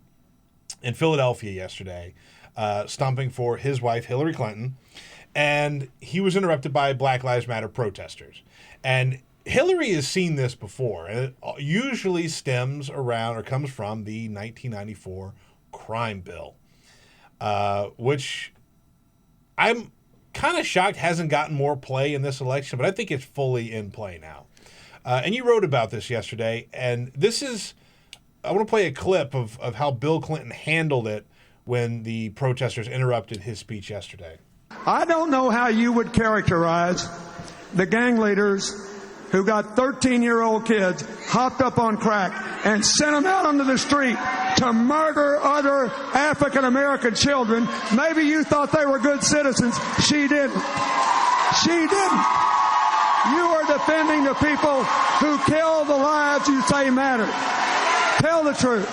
in Philadelphia yesterday, stumping for his wife, Hillary Clinton, and he was interrupted by Black Lives Matter protesters. And Hillary has seen this before, and it usually stems around or comes from the 1994 crime bill, which I'm kind of shocked hasn't gotten more play in this election, but I think it's fully in play now. And you wrote about this yesterday, and I want to play a clip of how Bill Clinton handled it when the protesters interrupted his speech yesterday. I don't know how you would characterize the gang leaders who got 13-year-old kids hopped up on crack and sent them out onto the street to murder other African-American children. Maybe you thought they were good citizens. She didn't. She didn't. You are defending the people who kill the lives you say matter. Tell the truth.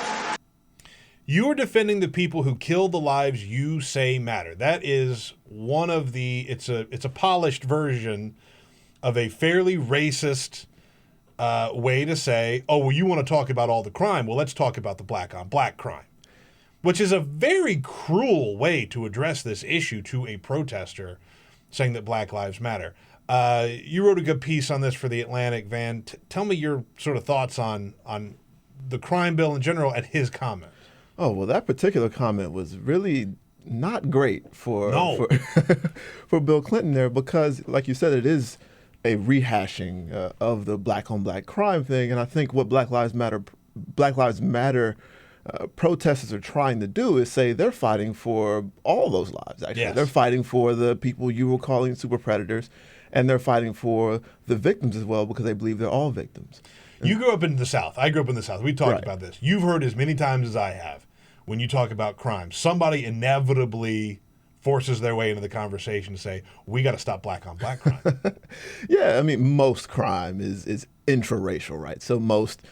You are defending the people who kill the lives you say matter. That is one of the, it's a polished version of a fairly racist way to say, oh, well, you want to talk about all the crime. Well, let's talk about the black on black crime, which is a very cruel way to address this issue to a protester saying that Black Lives Matter. You wrote a good piece on this for The Atlantic, Van. Tell me your sort of thoughts on the crime bill in general and his comment. Oh, well, that particular comment was really not great for Bill Clinton there, because, like you said, it is a rehashing of the black on black crime thing. And I think what Black Lives Matter protesters are trying to do is say they're fighting for all those lives, actually. Yes. They're fighting for the people you were calling super predators, and they're fighting for the victims as well, because they believe they're all victims. You grew up in the South. I grew up in the South. We talked Right. about this. You've heard as many times as I have when you talk about crime, somebody inevitably forces their way into the conversation to say, we got to stop black on black crime. Yeah, I mean, most crime is intraracial, right? So most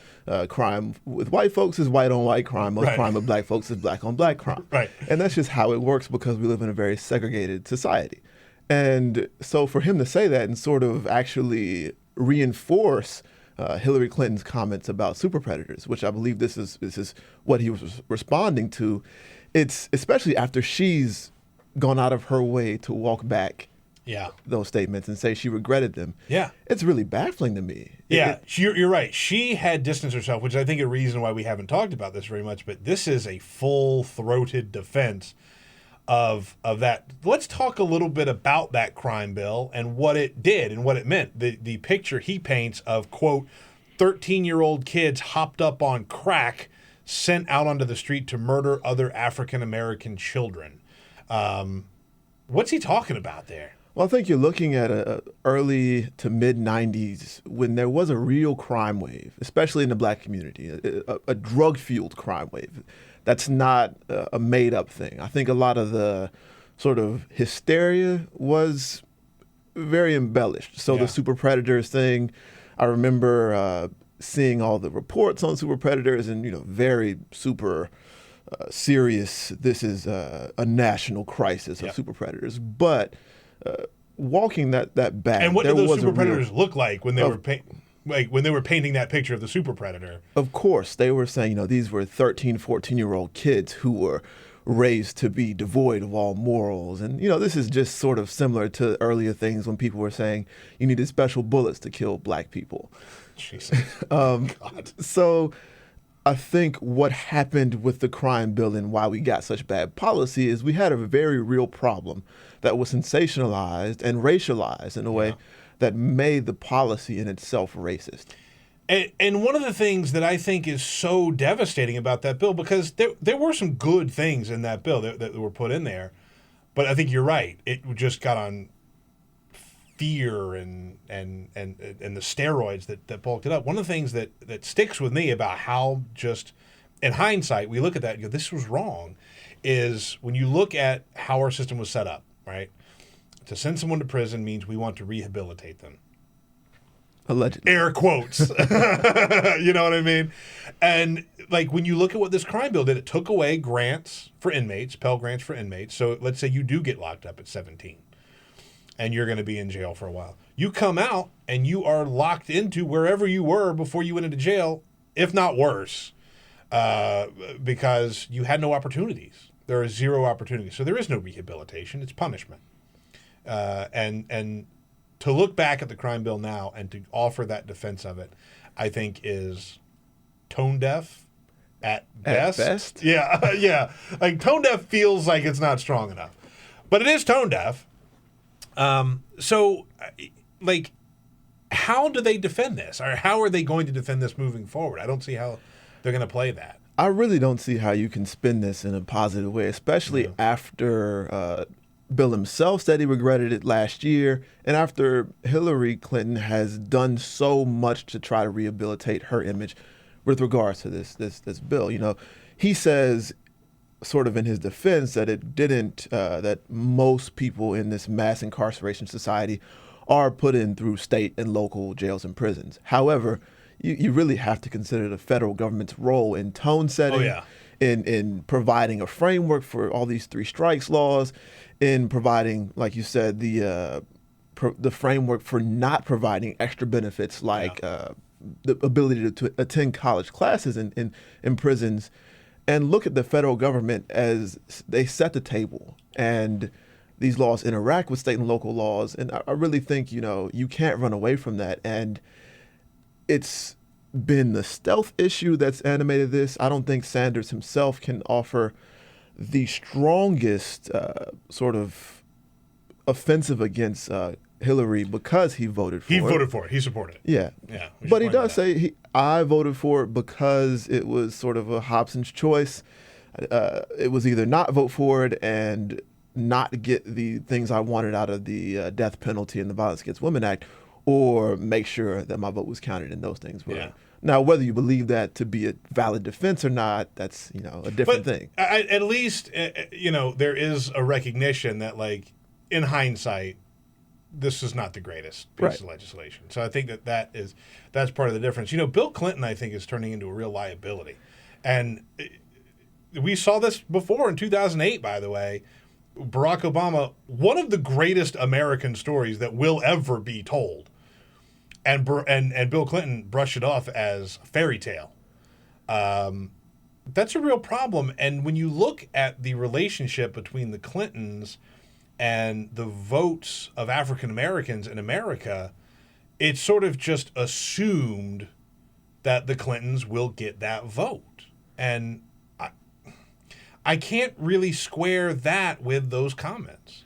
crime with white folks is white on white crime. Most Right. crime with black folks is black on black crime. Right. And that's just how it works because we live in a very segregated society. And so for him to say that and sort of actually reinforce Hillary Clinton's comments about super predators, which I believe this is what he was responding to, it's especially after she's gone out of her way to walk back those statements and say she regretted them. Yeah. It's really baffling to me. Yeah, you're right. She had distanced herself, which I think is a reason why we haven't talked about this very much, but this is a full-throated defense of that. Let's talk a little bit about that crime bill and what it did and what it meant. The picture he paints of, quote, 13-year-old kids hopped up on crack sent out onto the street to murder other African-American children. What's he talking about there? Well, I think you're looking at a early to mid 90s when there was a real crime wave, especially in the black community, a drug-fueled crime wave. That's not a made-up thing. I think a lot of the sort of hysteria was very embellished. So the super predators thing, I remember seeing all the reports on super predators and, very super serious, this is a national crisis of super predators. But walking that back, and what did those super a predators look like when they were when they were painting that picture of the super predator? Of course, they were saying, these were 13, 14-year-old kids who were raised to be devoid of all morals. And, this is just sort of similar to earlier things when people were saying you needed special bullets to kill black people. Jesus. God. So I think what happened with the crime bill and why we got such bad policy is we had a very real problem that was sensationalized and racialized in a way that made the policy in itself racist. And one of the things that I think is so devastating about that bill, because there were some good things in that bill that were put in there, but I think you're right. It just got on fear and the steroids that bulked it up. One of the things that sticks with me about how just, in hindsight, we look at that and go, this was wrong, is when you look at how our system was set up, right? To send someone to prison means we want to rehabilitate them. Allegedly. Air quotes. You know what I mean? And like when you look at what this crime bill did, it took away grants for inmates, Pell Grants for inmates. So let's say you do get locked up at 17 and you're going to be in jail for a while. You come out and you are locked into wherever you were before you went into jail, if not worse, because you had no opportunities. There are zero opportunities. So there is no rehabilitation. It's punishment. And to look back at the crime bill now and to offer that defense of it, I think is tone deaf at best. At best? Yeah, yeah. Like tone deaf feels like it's not strong enough, but it is tone deaf. So, like, how do they defend this, or how are they going to defend this moving forward? I don't see how they're going to play that. I really don't see how you can spin this in a positive way, especially after Bill himself said he regretted it last year, and after Hillary Clinton has done so much to try to rehabilitate her image with regards to this bill. He says, sort of in his defense, that it didn't, that most people in this mass incarceration society are put in through state and local jails and prisons. However, you really have to consider the federal government's role in tone setting, in providing a framework for all these three strikes laws, in providing, like you said, the framework for not providing extra benefits like the ability to attend college classes in prisons. And look at the federal government as they set the table, and these laws interact with state and local laws. And I really think, you can't run away from that. And it's been the stealth issue that's animated this. I don't think Sanders himself can offer the strongest sort of offensive against Hillary because he voted for it. He voted for it. He supported it. Yeah. Yeah. But he does say, I voted for it because it was sort of a Hobson's choice. It was either not vote for it and not get the things I wanted out of the death penalty and the Violence Against Women Act, or make sure that my vote was counted, and those things were Now, whether you believe that to be a valid defense or not, that's, a different thing. At least, there is a recognition that, like, in hindsight, this is not the greatest piece of legislation. So I think that's part of the difference. Bill Clinton, I think, is turning into a real liability. And we saw this before in 2008, by the way. Barack Obama, one of the greatest American stories that will ever be told. And Bill Clinton brushed it off as fairy tale. That's a real problem. And when you look at the relationship between the Clintons and the votes of African Americans in America, it's sort of just assumed that the Clintons will get that vote. And I can't really square that with those comments.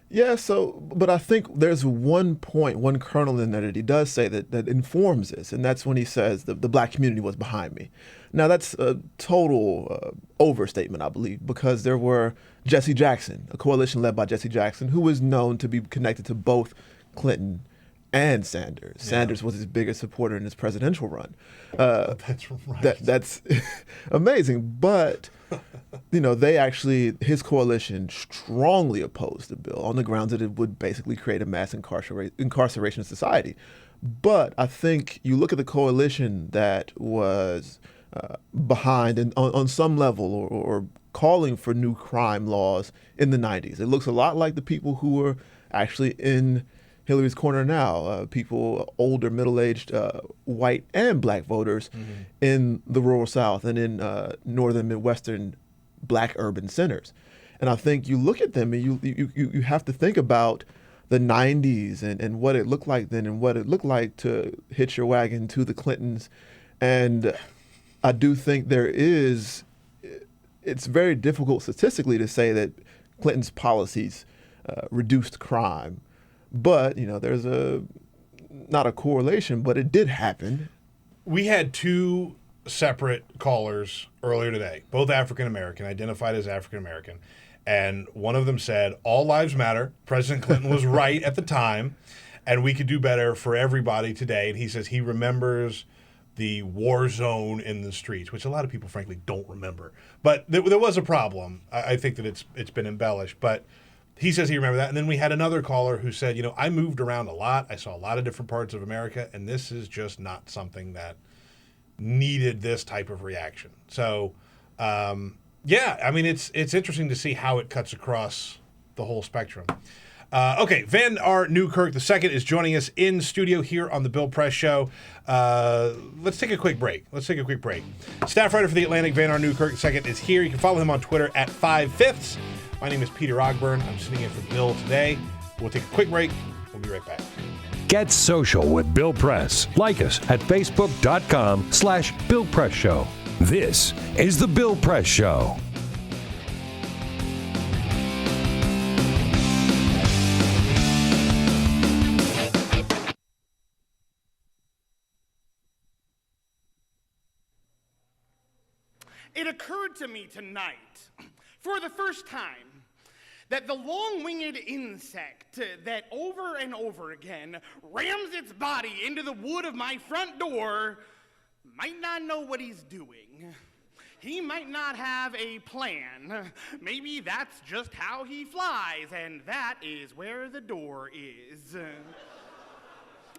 Yeah, but I think there's one kernel in there that he does say that informs this, and that's when he says the black community was behind me. Now, that's a total overstatement, I believe, because there were Jesse Jackson, a coalition led by Jesse Jackson, who was known to be connected to both Clinton and Sanders. Yeah. Sanders was his biggest supporter in his presidential run. That's right. That's amazing, but... his coalition strongly opposed the bill on the grounds that it would basically create a mass incarceration society. But I think you look at the coalition that was behind and on some level or calling for new crime laws in the 90s. It looks a lot like the people who were actually in Hillary's corner now, people, older, middle-aged white and black voters in the rural South and in northern Midwestern black urban centers. And I think you look at them and you have to think about the 90s and what it looked like then and what it looked like to hitch your wagon to the Clintons. And I do think it's very difficult statistically to say that Clinton's policies reduced crime. But, there's not a correlation, but it did happen. We had two separate callers earlier today, both African-American, identified as African-American. And one of them said, all lives matter. President Clinton was right at the time, and we could do better for everybody today. And he says he remembers the war zone in the streets, which a lot of people, frankly, don't remember. But there was a problem. I think that it's been embellished. But he says he remembered that. And then we had another caller who said, I moved around a lot. I saw a lot of different parts of America, and this is just not something that needed this type of reaction. So, it's interesting to see how it cuts across the whole spectrum. Okay, Van R. Newkirk II is joining us in studio here on the Bill Press Show. Let's take a quick break. Staff writer for The Atlantic, Van R. Newkirk II is here. You can follow him on Twitter at 5/5. My name is Peter Ogburn. I'm sitting in for Bill today. We'll take a quick break. We'll be right back. Get social with Bill Press. Like us at facebook.com/Bill Press Show. This is the Bill Press Show. It occurred to me tonight, for the first time, that the long-winged insect that over and over again rams its body into the wood of my front door might not know what he's doing. He might not have a plan. Maybe that's just how he flies, and that is where the door is.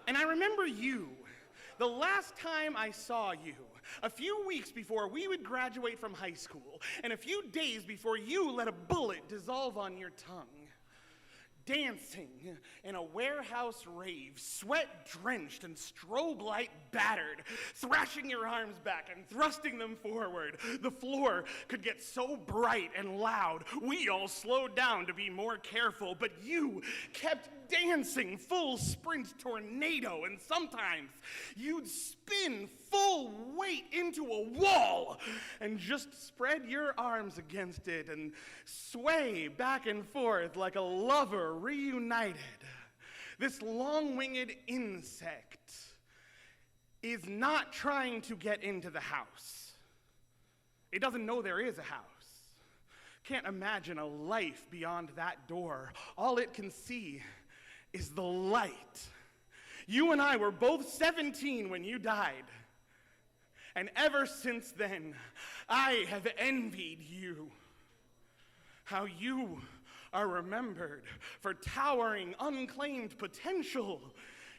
And I remember you, the last time I saw you, a few weeks before we would graduate from high school, and a few days before you let a bullet dissolve on your tongue. Dancing in a warehouse rave, sweat-drenched and strobe light battered, thrashing your arms back and thrusting them forward. The floor could get so bright and loud, we all slowed down to be more careful, but you kept dancing full sprint tornado, and sometimes you'd spin full weight into a wall and just spread your arms against it and sway back and forth like a lover reunited. This long-winged insect is not trying to get into the house. It doesn't know there is a house. Can't imagine a life beyond that door. All it can see is the light. You and I were both 17 when you died. And ever since then, I have envied you. How you are remembered for towering, unclaimed potential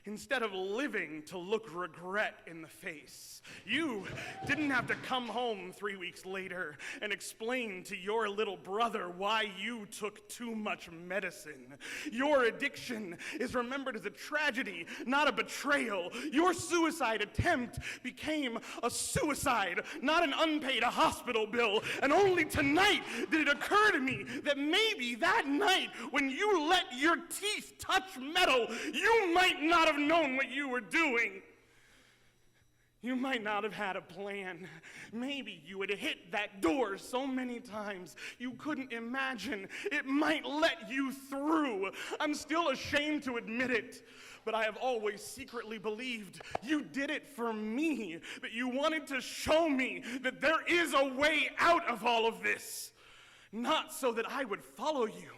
instead of living to look regret in the face. You didn't have to come home 3 weeks later and explain to your little brother why you took too much medicine. Your addiction is remembered as a tragedy, not a betrayal. Your suicide attempt became a suicide, not an unpaid hospital bill. And only tonight did it occur to me that maybe that night when you let your teeth touch metal, you might not have known what you were doing. You might not have had a plan. Maybe you had hit that door so many times you couldn't imagine it might let you through. I'm still ashamed to admit it, but I have always secretly believed you did it for me, that you wanted to show me that there is a way out of all of this. Not so that I would follow you,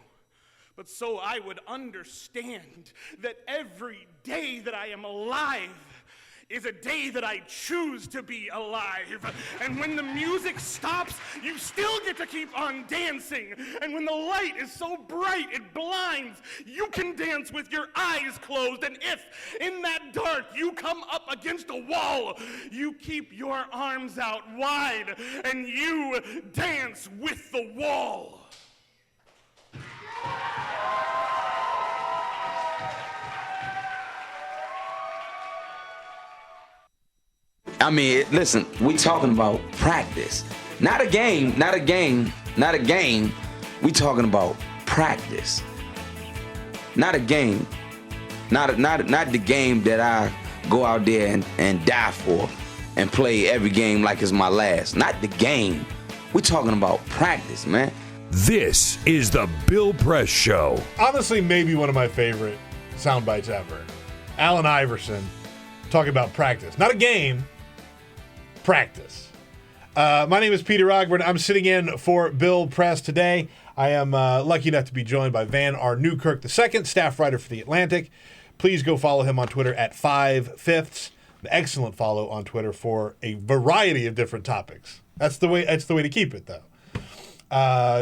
but so I would understand that every day that I am alive is a day that I choose to be alive. And when the music stops, you still get to keep on dancing. And when the light is so bright it blinds, you can dance with your eyes closed. And if in that dark you come up against a wall, you keep your arms out wide and you dance with the wall. I mean, listen, we talking about practice. Not a game. We talking about practice. Not a game. Not the game that I go out there and die for and play every game like it's my last. Not the game. We talking about practice, man. This is the Bill Press Show. Honestly, maybe one of my favorite sound bites ever. Allen Iverson talking about practice. Not a game. Practice. My name is Peter Ogburn. I'm sitting in for Bill Press today. I am lucky enough to be joined by Van R. Newkirk II, staff writer for The Atlantic. Please go follow him on Twitter at 5/5. An excellent follow on Twitter for a variety of different topics. That's the way to keep it, though.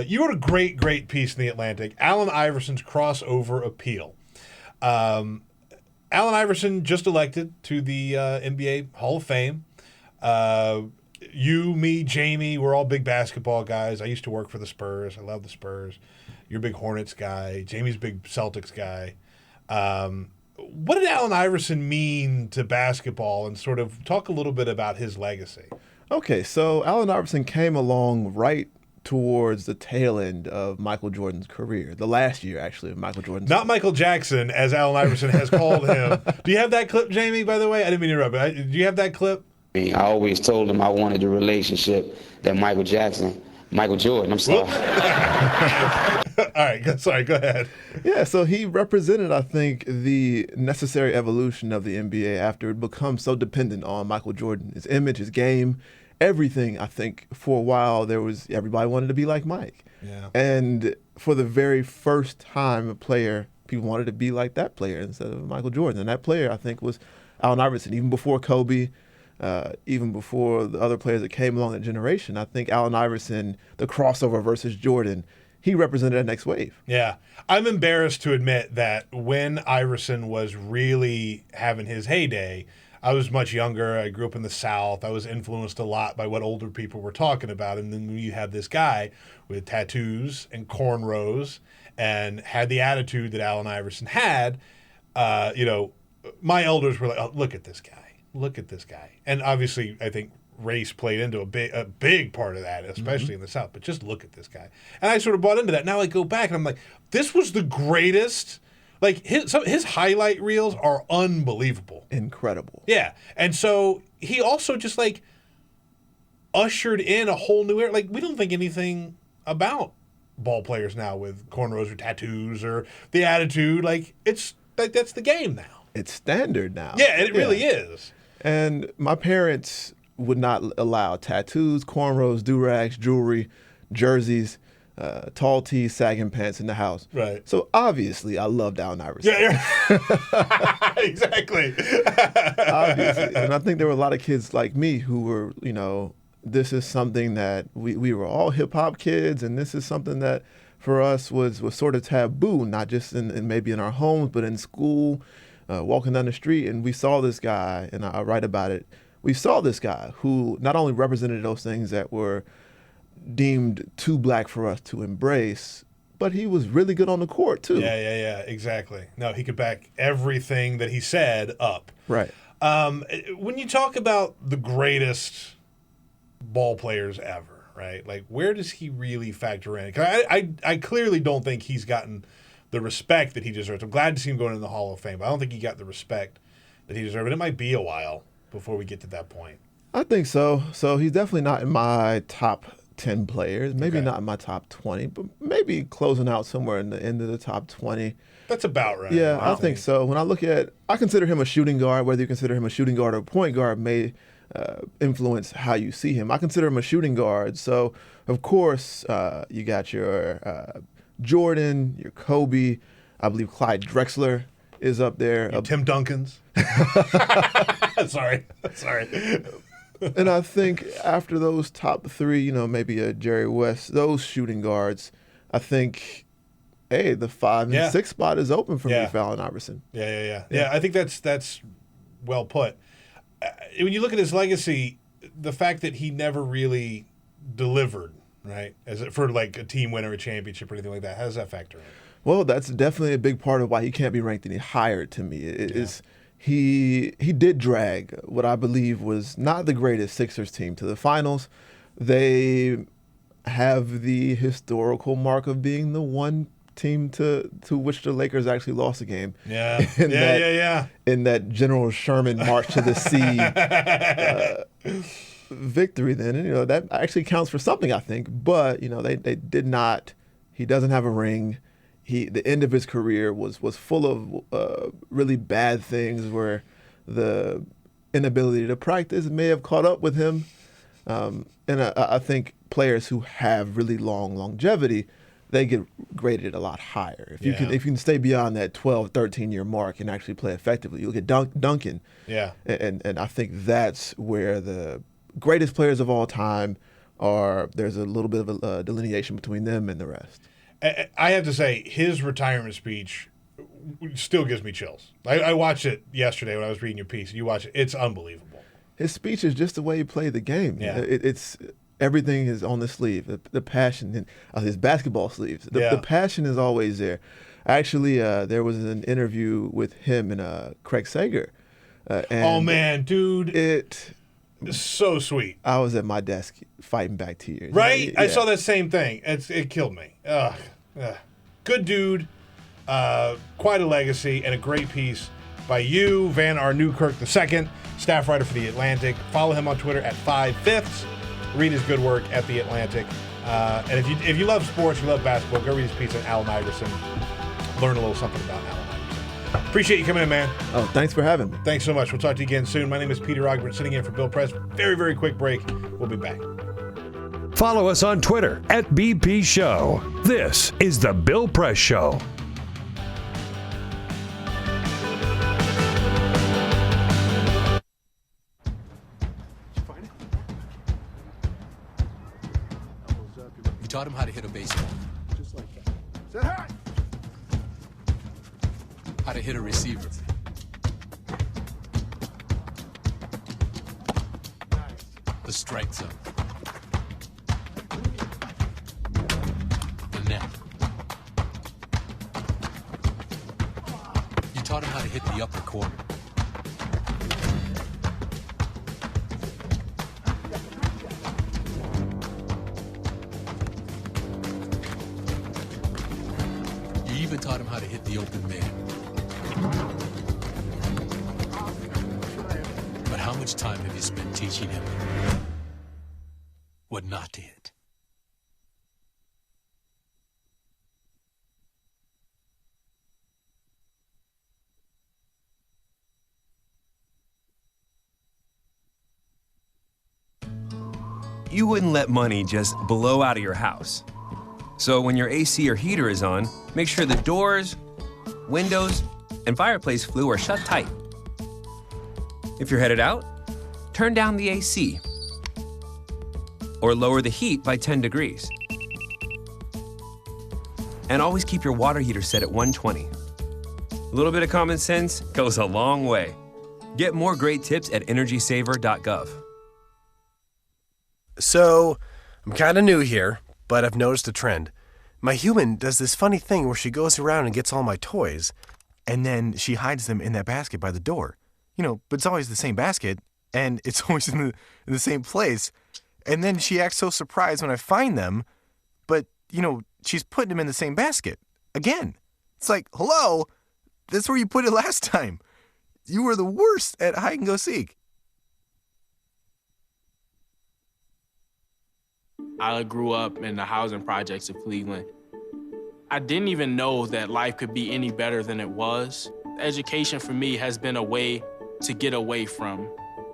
You wrote a great piece in The Atlantic, Allen Iverson's crossover appeal. Allen Iverson just elected to the NBA Hall of Fame. You, me, Jamie, we're all big basketball guys. I used to work for the Spurs. I love the Spurs. You're a big Hornets guy. Jamie's a big Celtics guy. What did Allen Iverson mean to basketball, and sort of talk a little bit about his legacy? Okay, so Allen Iverson came along right towards the tail end of Michael Jordan's career, the last year, actually, of Michael Jordan's Not Michael Jackson, as Allen Iverson has called him. Do you have that clip, Jamie, by the way? I didn't mean to interrupt, but do you have that clip? I always told him I wanted the relationship that Michael Jordan, I'm sorry. All right, sorry, go ahead. Yeah, so he represented, I think, the necessary evolution of the NBA after it became so dependent on Michael Jordan, his image, his game, everything. I think for a while everybody wanted to be like Mike. Yeah. And for the very first time, people wanted to be like that player instead of Michael Jordan. And that player, I think, was Allen Iverson, even before Kobe. Even before the other players that came along that generation. I think Allen Iverson, the crossover versus Jordan, he represented that next wave. Yeah. I'm embarrassed to admit that when Iverson was really having his heyday, I was much younger. I grew up in the South. I was influenced a lot by what older people were talking about. And then you have this guy with tattoos and cornrows and had the attitude that Allen Iverson had, my elders were like, oh, look at this guy. Look at this guy. And obviously, I think race played into a big part of that, especially in the South. But just look at this guy. And I sort of bought into that. Now I go back and I'm like, this was the greatest. Like, his highlight reels are unbelievable. Incredible. Yeah. And so he also just, like, ushered in a whole new era. Like, we don't think anything about ball players now with cornrows or tattoos or the attitude. Like, that's the game now. It's standard now. Yeah, it really is. And my parents would not allow tattoos, cornrows, do-rags, jewelry, jerseys. tall tees, sagging pants in the house. Right. So obviously, I loved Allen Iverson. Yeah. Exactly. Obviously, and I think there were a lot of kids like me who were, this is something that we were all hip hop kids, and this is something that for us was sort of taboo, not just in maybe in our homes, but in school, walking down the street, and we saw this guy, and I write about it. We saw this guy who not only represented those things that were deemed too black for us to embrace, but he was really good on the court too. Yeah, exactly. No, he could back everything that he said up. Right. When you talk about the greatest ball players ever, right? Like, where does he really factor in? 'Cause I clearly don't think he's gotten the respect that he deserves. I'm glad to see him going in the Hall of Fame, but I don't think he got the respect that he deserved. And it might be a while before we get to that point. I think so. So he's definitely not in my top 10 players, maybe not in my top 20, but maybe closing out somewhere in the end of the top 20. That's about right. Yeah, I think so. When I consider him a shooting guard. Whether you consider him a shooting guard or a point guard may influence how you see him. I consider him a shooting guard. So, of course, you got your Jordan, your Kobe. I believe Clyde Drexler is up there. Tim Duncan's. Sorry. And I think after those top three, maybe a Jerry West, those shooting guards, I think, the 5 and 6 spot is open for me for Allen Iverson. Yeah. I think that's well put. When you look at his legacy, the fact that he never really delivered, right, for like a team win or a championship or anything like that, how does that factor in? Well, that's definitely a big part of why he can't be ranked any higher to me. He did drag what I believe was not the greatest Sixers team to the finals. They have the historical mark of being the one team to which the Lakers actually lost a game. Yeah. In that General Sherman march to the sea victory then. And, that actually counts for something, I think. But, they did not. He doesn't have a ring. The end of his career was full of really bad things where the inability to practice may have caught up with him. And I think players who have really long longevity, they get graded a lot higher. If you can stay beyond that 12, 13-year mark and actually play effectively. You look at Duncan. Yeah. And I think that's where the greatest players of all time are. There's a little bit of a delineation between them and the rest. I have to say, his retirement speech still gives me chills. I watched it yesterday when I was reading your piece. You watch it. It's unbelievable. His speech is just the way he played the game. Yeah. It's everything is on the sleeve. The passion, his basketball sleeves. The passion is always there. Actually, there was an interview with him and Craig Sager. Oh, man, dude. It's so sweet. I was at my desk fighting back tears. Right? Yeah. I saw that same thing. It killed me. Good dude. Quite a legacy and a great piece by you, Van R. Newkirk II, staff writer for The Atlantic. Follow him on Twitter at 5/5. Read his good work at The Atlantic. And if you love sports, you love basketball, go read his piece on Allen Iverson. Learn a little something about Allen Iverson. Appreciate you coming in, man. Oh, thanks for having me. Thanks so much. We'll talk to you again soon. My name is Peter Ogburn, sitting in for Bill Press. Very, very quick break. We'll be back. Follow us on Twitter at BP Show. This is The Bill Press Show. You taught him how to hit a baseball. Just like that. Say hi. How to hit a receiver. The strike zone. The net. You taught him how to hit the upper corner. You even taught him how to hit the open man. But how much time have you spent teaching him what not to hit? You wouldn't let money just blow out of your house. So when your AC or heater is on, make sure the doors, windows, and fireplace flue are shut tight. If you're headed out, turn down the AC or lower the heat by 10 degrees. And always keep your water heater set at 120. A little bit of common sense goes a long way. Get more great tips at energysaver.gov. So, I'm kind of new here, but I've noticed a trend. My human does this funny thing where she goes around and gets all my toys, and then she hides them in that basket by the door. But it's always the same basket, and it's always in the same place. And then she acts so surprised when I find them, but, she's putting them in the same basket. Again. It's like, hello, that's where you put it last time. You were the worst at hide and go seek. I grew up in the housing projects of Cleveland. I didn't even know that life could be any better than it was. Education for me has been a way to get away from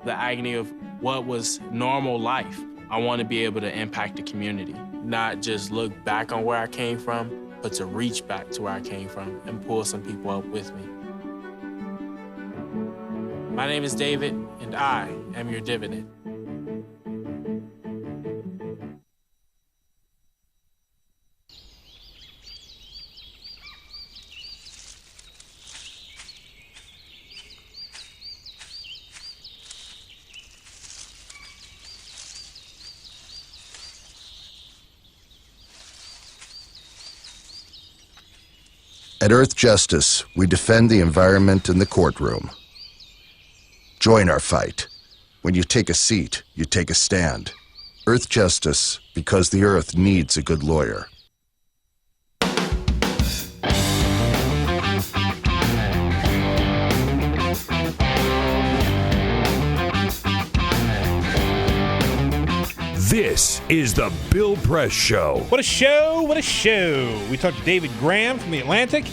the agony of what was normal life. I want to be able to impact the community, not just look back on where I came from, but to reach back to where I came from and pull some people up with me. My name is David, and I am your dividend. At Earth Justice, we defend the environment in the courtroom. Join our fight. When you take a seat, you take a stand. Earth Justice, because the Earth needs a good lawyer. This is the Bill Press Show. What a show, what a show. We talked to David Graham from The Atlantic,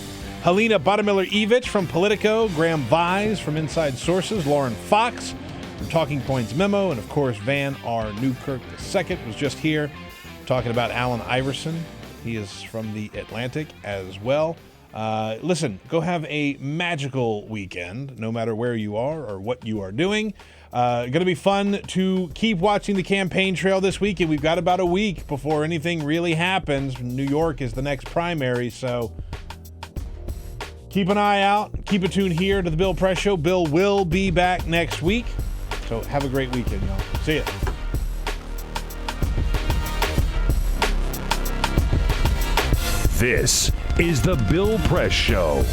Helena Bottomiller-Evich from Politico, Graham Vise from Inside Sources, Lauren Fox from Talking Points Memo, and of course Van R. Newkirk II was just here talking about Allen Iverson. He is from The Atlantic as well. Listen, go have a magical weekend, no matter where you are or what you are doing. Going to be fun to keep watching the campaign trail this weekend. We've got about a week before anything really happens. New York is the next primary, so keep an eye out. Keep it tuned here to the Bill Press Show. Bill will be back next week, so have a great weekend, y'all. See ya. This is the Bill Press Show.